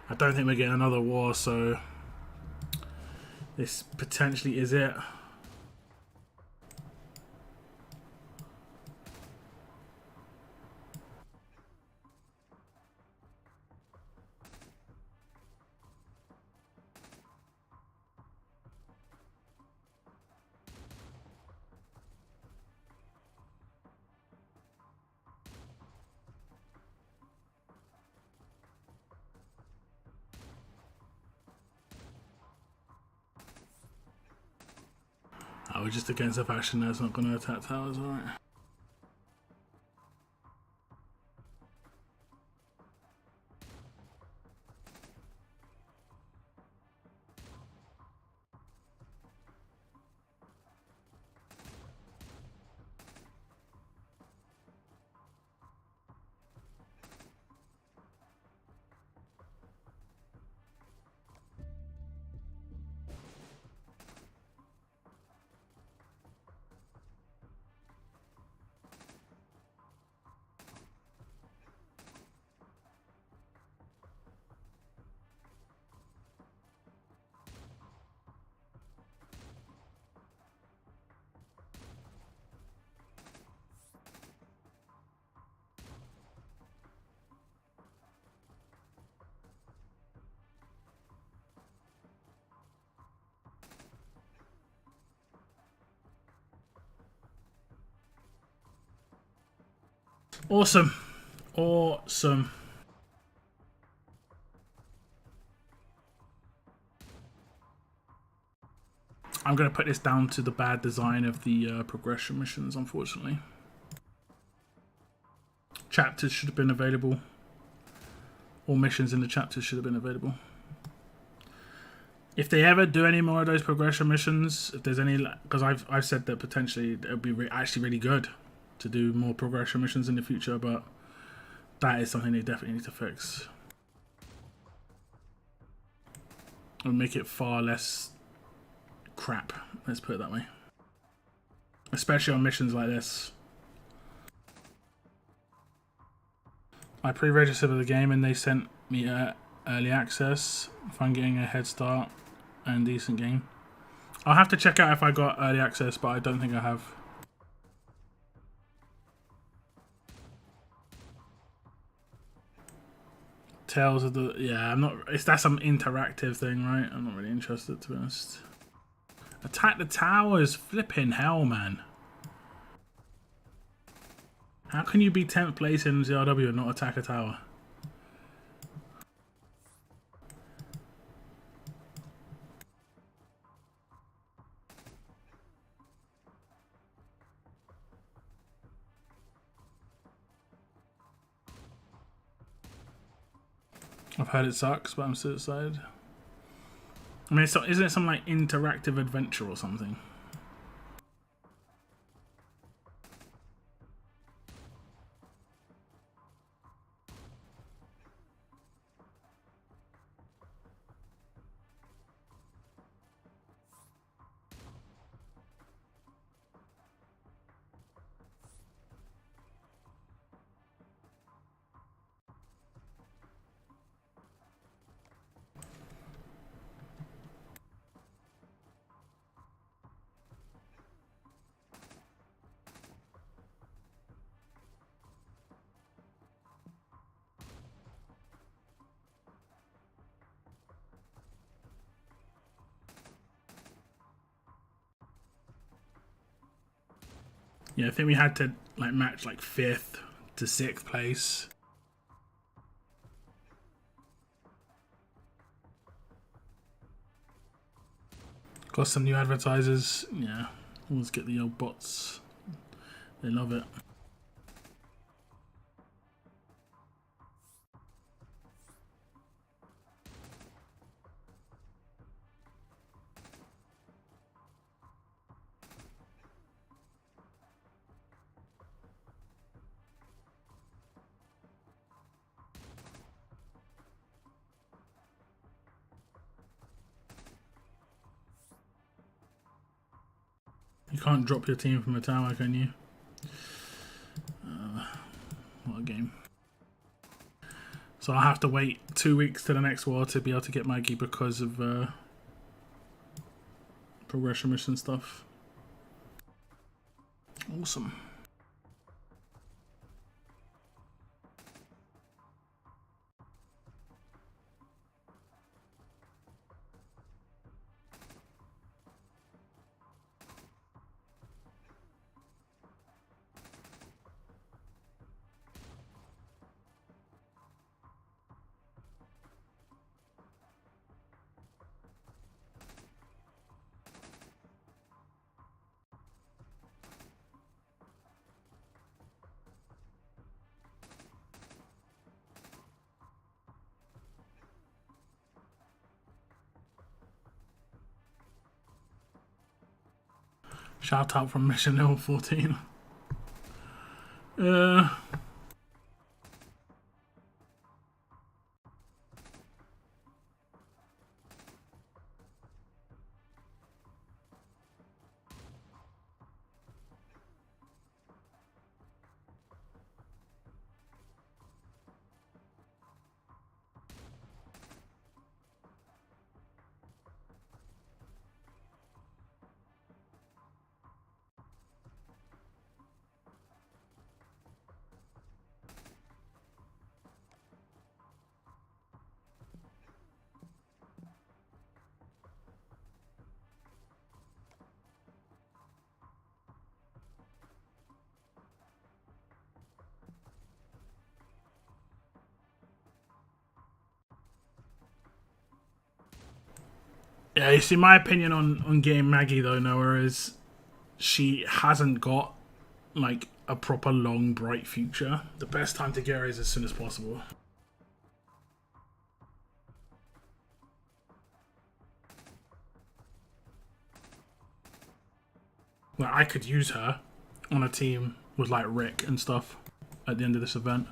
I don't think we're getting another war, so this potentially is it. Oh, we're just against a faction that's not going to attack towers, alright. Awesome. Awesome. I'm going to put this down to the bad design of the progression missions, unfortunately. Chapters should have been available. All missions in the chapters should have been available. If they ever do any more of those progression missions, if there's any, because I've said that potentially it would be actually really good to do more progression missions in the future, but that is something they definitely need to fix. And make it far less crap, let's put it that way. Especially on missions like this. I pre-registered with the game and they sent me early access if I'm getting a head start and decent game. I'll have to check out if I got early access, but I don't think I have. Tales of the... Yeah, I'm not... That's some interactive thing, right? I'm not really interested, to be honest. Attack the towers. Flipping hell, man. How can you be 10th place in CRW and not attack a tower? I've heard it sucks, but I'm still excited. I mean, isn't it some like interactive adventure or something? Yeah, I think we had to like match like 5th to 6th place. Got some new advertisers. Yeah, always get the old bots. They love it. You can't drop your team from a tower, can you? What a game. So I'll have to wait 2 weeks to the next war to be able to get Maggie because of progression mission stuff. Awesome. Shout out from mission level 14. Yeah, you see, my opinion on getting Maggie though, Noah, is she hasn't got like a proper long, bright future. The best time to get her is as soon as possible. Like, I could use her on a team with like Rick and stuff at the end of this event.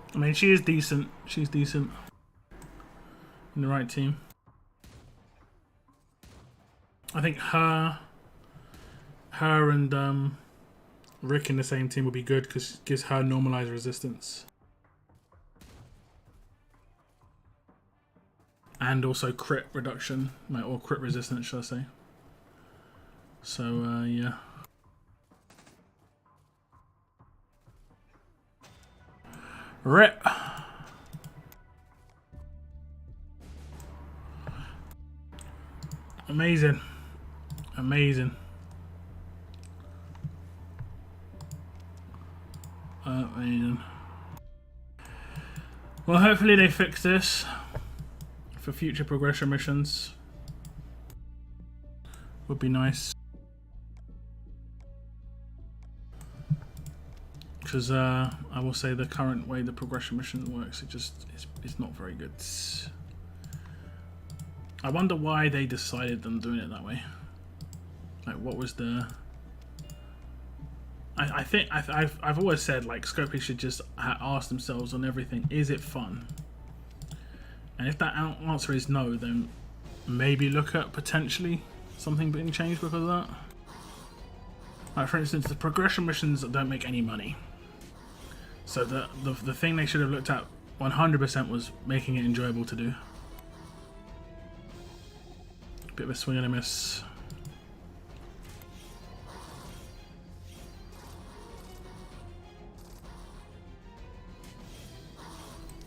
I mean, she is decent. She's decent in the right team. I think her and Rick in the same team would be good because it gives her normalized resistance. And also crit reduction, or crit resistance, should I say. So, yeah. Rip. Amazing. Amazing. Amazing. Well, hopefully they fix this for future progression missions. Would be nice. Because I will say the current way the progression mission works, it's not very good. I wonder why they decided on doing it that way. Like, what was the... I think I've always said, like, Scopely should just ask themselves on everything, is it fun? And if that answer is no, then maybe look at potentially something being changed because of that. Like, for instance, the progression missions don't make any money. So the thing they should have looked at 100% was making it enjoyable to do. Bit of a swing and a miss.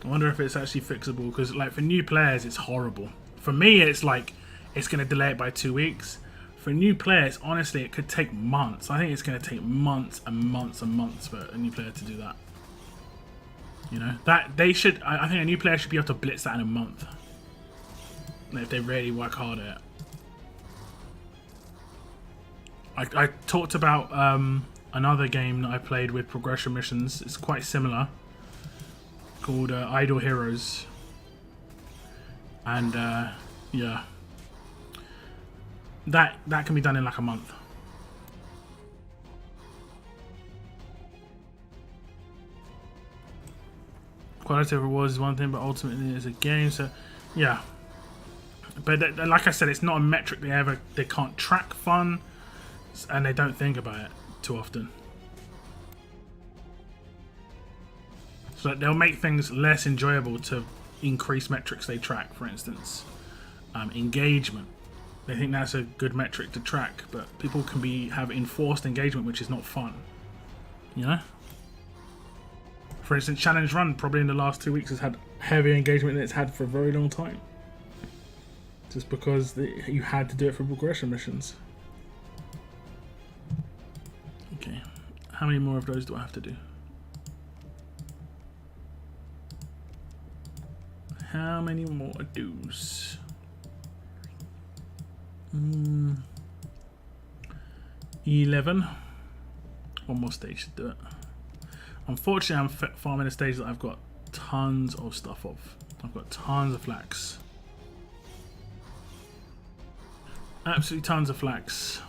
I wonder if it's actually fixable, because like for new players it's horrible. For me it's like it's going to delay it by 2 weeks. For new players, honestly, it could take months. I think it's going to take months and months and months for a new player to do that. You know, that they should. I think a new player should be able to blitz that in a month, if they really work hard at it. I talked about another game that I played with progression missions. It's quite similar, called Idle Heroes, and yeah, that can be done in like a month. Quality of rewards is one thing, but ultimately it's a game. So, yeah. But like I said, it's not a metric they can't track fun, and they don't think about it too often. So they'll make things less enjoyable to increase metrics they track. For instance, engagement. They think that's a good metric to track, but people can have enforced engagement, which is not fun. You know. For instance, Challenge Run probably in the last 2 weeks has had heavier engagement than it's had for a very long time. Just because you had to do it for progression missions. Okay, how many more of those do I have to do? How many more do's? 11. One more stage to do it. Unfortunately, I'm farming a stage that I've got tons of stuff of. I've got tons of flax. Absolutely tons of flax.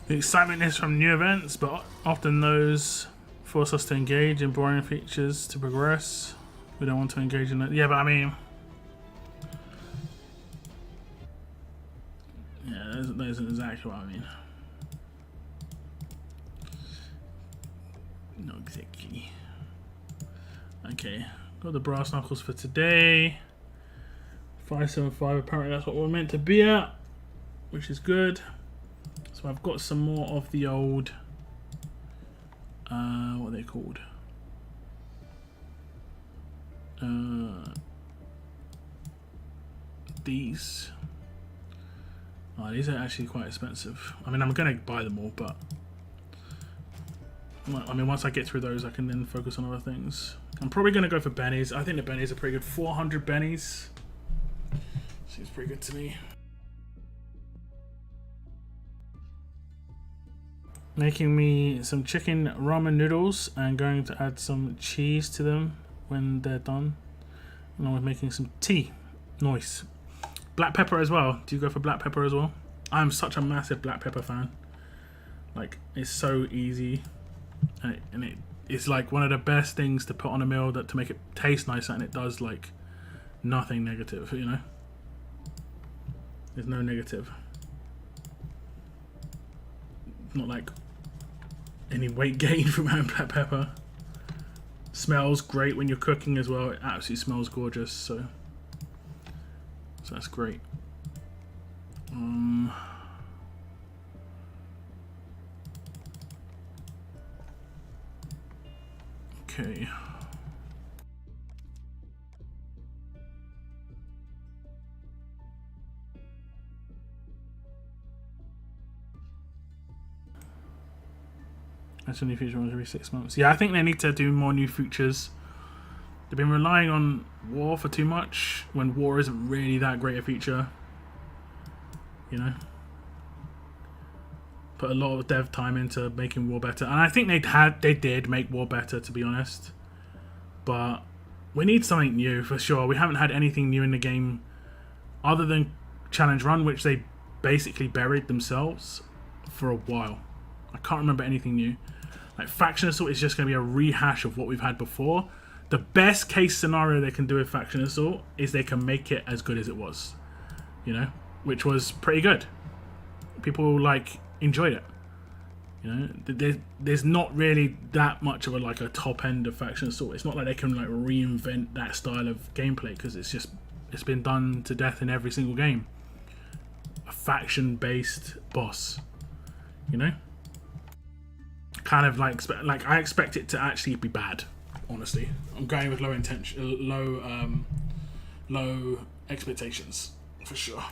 The excitement is from new events, but often those force us to engage in boring features to progress. We don't want to engage in it. Yeah, but I mean, yeah, that isn't exactly what I mean. Not exactly. Okay, got the brass knuckles for today. 575. Apparently, that's what we're meant to be at, which is good. So I've got some more of the old. What are they called? These. Oh, these are actually quite expensive. I mean, I'm gonna buy them all, but I mean, once I get through those, I can then focus on other things. I'm probably gonna go for bennies. I think the bennies are pretty good. 400 bennies. Seems pretty good to me. Making me some chicken ramen noodles and going to add some cheese to them when they're done. Along with making some tea. Nice. Black pepper as well. Do you go for black pepper as well? I'm such a massive black pepper fan. Like, it's so easy. And it's like one of the best things to put on a meal that to make it taste nicer, and it does like nothing negative, you know? There's no negative. Not like any weight gain from having black pepper. Smells great when you're cooking as well. It absolutely smells gorgeous, so that's great. Okay. That's a new feature every 6 months. Yeah, I think they need to do more new features. They've been relying on War for too much when War isn't really that great a feature. You know? Put a lot of dev time into making War better. And I think they did make War better, to be honest. But we need something new for sure. We haven't had anything new in the game other than Challenge Run, which they basically buried themselves for a while. I can't remember anything new. Like, Faction Assault is just going to be a rehash of what we've had before. The best case scenario they can do with Faction Assault is they can make it as good as it was. You know? Which was pretty good. People, like, enjoyed it. You know? There's not really that much of a top end of Faction Assault. It's not like they can, like, reinvent that style of gameplay, because it's been done to death in every single game. A faction-based boss. You know? Kind of like I expect it to actually be bad. Honestly, I'm going with low expectations for sure.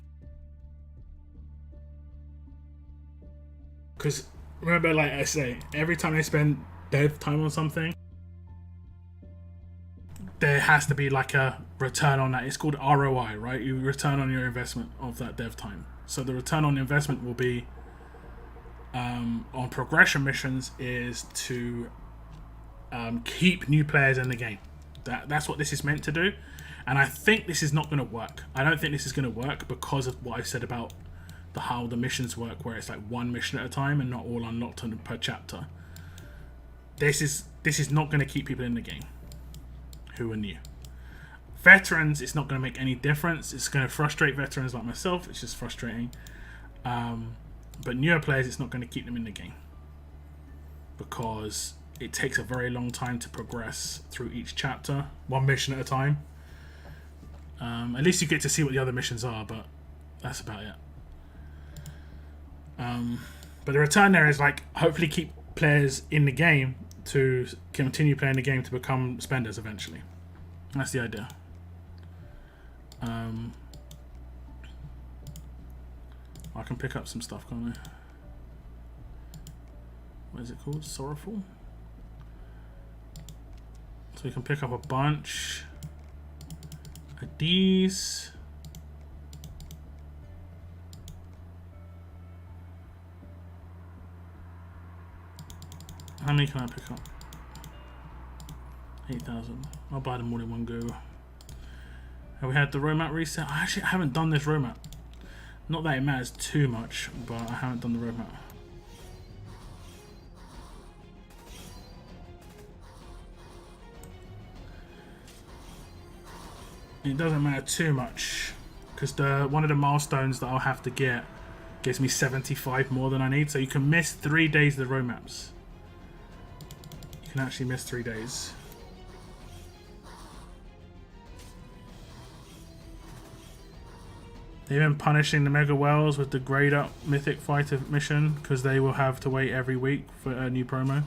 Because remember, like I say, every time they spend dev time on something, there has to be like a return on that. It's called ROI, right? You return on your investment of that dev time. So the return on investment will be on progression missions is to keep new players in the game. That's what this is meant to do, and I think this is not going to work. I don't think this is going to work because of what I said about how the missions work, where it's like one mission at a time and not all unlocked per chapter. This is not going to keep people in the game who are new. Veterans, it's not going to make any difference. It's going to frustrate veterans like myself. It's just frustrating. But newer players, it's not going to keep them in the game because it takes a very long time to progress through each chapter, one mission at a time. At least you get to see what the other missions are, but that's about it. But the return there is like hopefully keep players in the game to continue playing the game to become spenders eventually. That's the idea. I can pick up some stuff, can't I? What is it called? Sorrowful? So we can pick up a bunch of these. How many can I pick up? 8,000. I'll buy them all in one go. Have we had the roadmap reset? I haven't done this roadmap. Not that it matters too much, but I haven't done the roadmap. It doesn't matter too much because the one of the milestones that I'll have to get gives me 75 more than I need. So you can miss 3 days of the road maps. You can actually miss 3 days. Even punishing the Mega Whales with the grade up Mythic Fighter mission because they will have to wait every week for a new promo.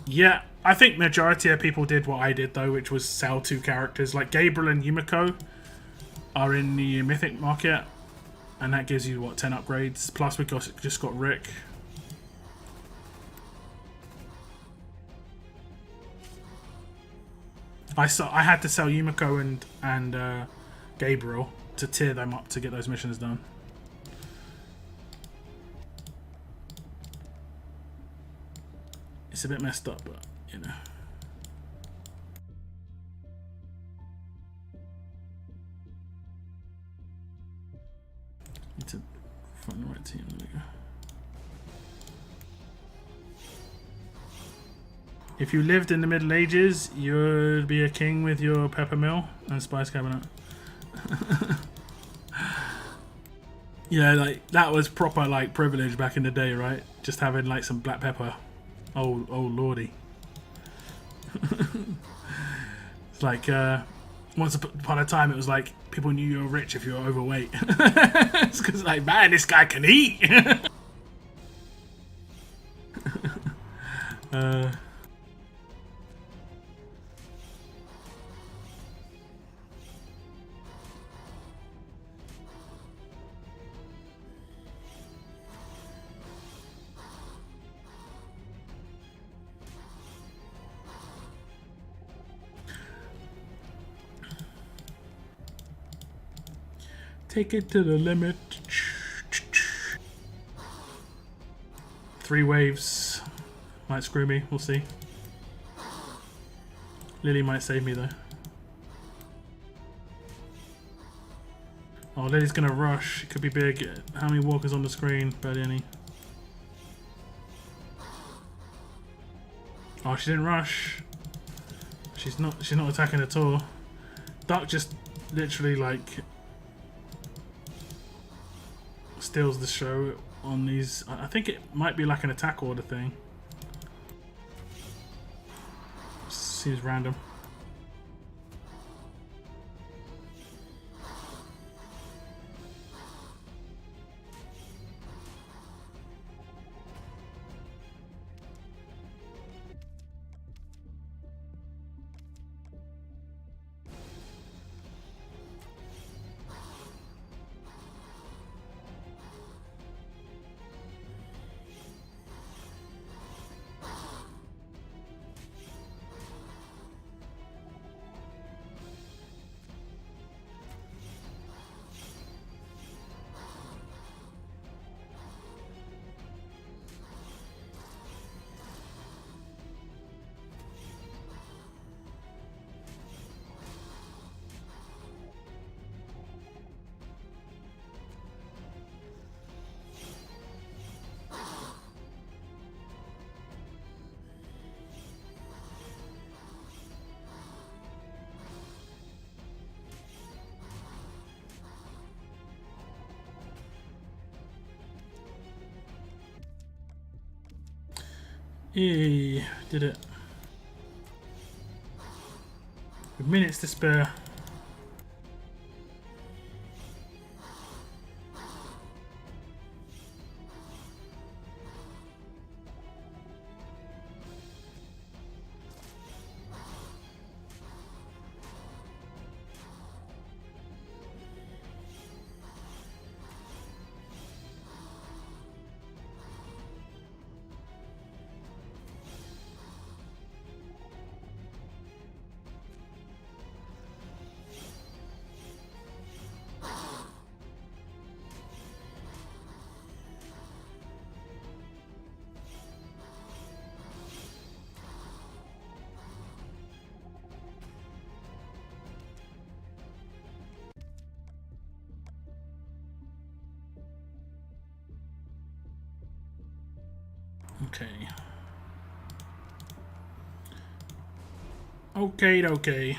Yeah, I think majority of people did what I did though, which was sell 2 characters. Like Gabriel and Yumiko are in the Mythic market, and that gives you what, 10 upgrades. Plus we just got Rick. I had to sell Yumiko and Gabriel to tier them up to get those missions done. It's a bit messed up, but you know. Need to find the right team. There we go. If you lived in the Middle Ages, you'd be a king with your peppermill and spice cabinet. Yeah, like that was proper like privilege back in the day, right? Just having like some black pepper. Oh lordy. It's like once upon a time it was like people knew you were rich if you were overweight. It's because like, man, this guy can eat. Take it to the limit. 3 waves. Might screw me, we'll see. Lily might save me though. Oh, Lily's gonna rush. It could be big. How many walkers on the screen? Barely any. Oh, she didn't rush. She's not attacking at all. Duck just literally like steals the show on these. I think it might be like an attack order thing. Seems random. Yay, did it. With minutes to spare. Okay. Okay.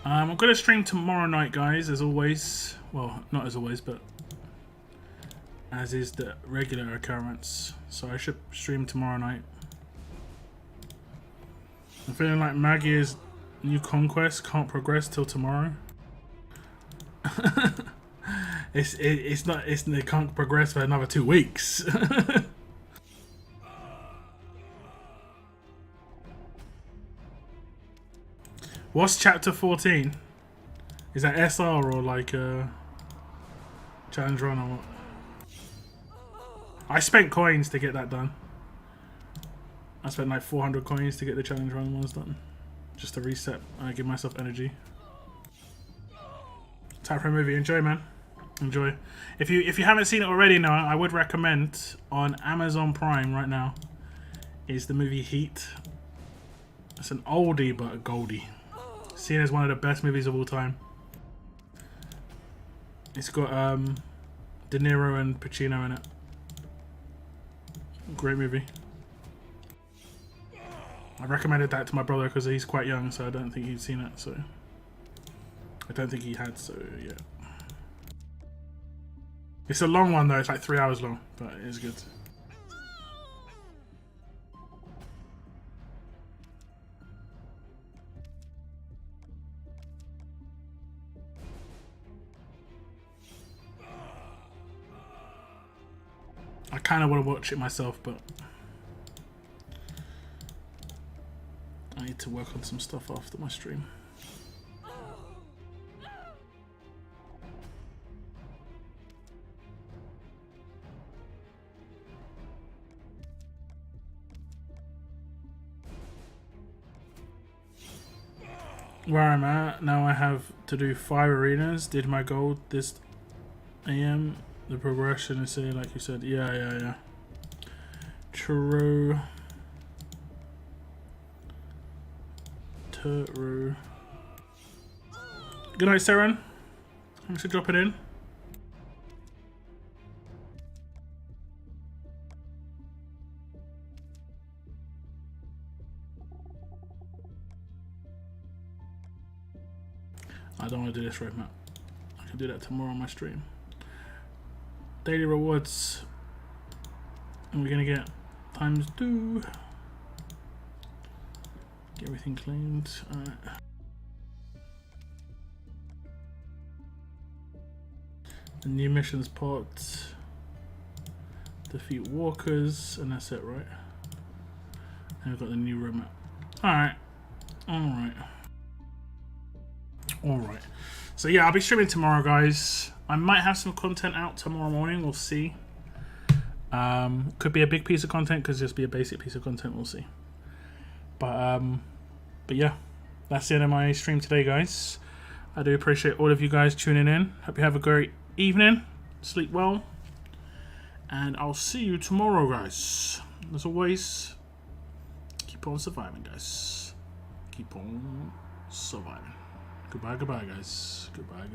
I'm going to stream tomorrow night, guys, as always. Well, not as always, but as is the regular occurrence. So I should stream tomorrow night. I'm feeling like Maggie's new conquest can't progress till tomorrow. It can't progress for another 2 weeks. What's chapter 14? Is that SR or like challenge run or what? I spent coins to get that done. I spent like 400 coins to get the challenge run ones done. Just to reset. I give myself energy. Time for a movie. Enjoy, man. Enjoy. If you haven't seen it already now, I would recommend on Amazon Prime right now is the movie Heat. It's an oldie but a goldie. Seen as one of the best movies of all time. It's got De Niro and Pacino in it. Great movie. I recommended that to my brother because he's quite young, so I don't think he'd seen it. So I don't think he had. So yeah. It's a long one though. It's like 3 hours long, but it is good. I kind of want to watch it myself, but I need to work on some stuff after my stream. Where I'm at now, I have to do 5 arenas. Did my goal this AM. The progression is say like you said. Yeah. True. Good night, Saren. Thanks for dropping in. I don't want to do this roadmap. I can do that tomorrow on my stream. Daily rewards. And we're going to get ×2. Get everything claimed. Alright. The new missions part. Defeat walkers. And that's it, right? And we've got the new roadmap. Alright. Alright. So yeah, I'll be streaming tomorrow, guys. I might have some content out tomorrow morning. We'll see. Could be a big piece of content, could just be a basic piece of content. We'll see. But yeah, that's the end of my stream today, guys. I do appreciate all of you guys tuning in. Hope you have a great evening. Sleep well. And I'll see you tomorrow, guys. As always, keep on surviving, guys. Keep on surviving. Goodbye, guys. Goodbye.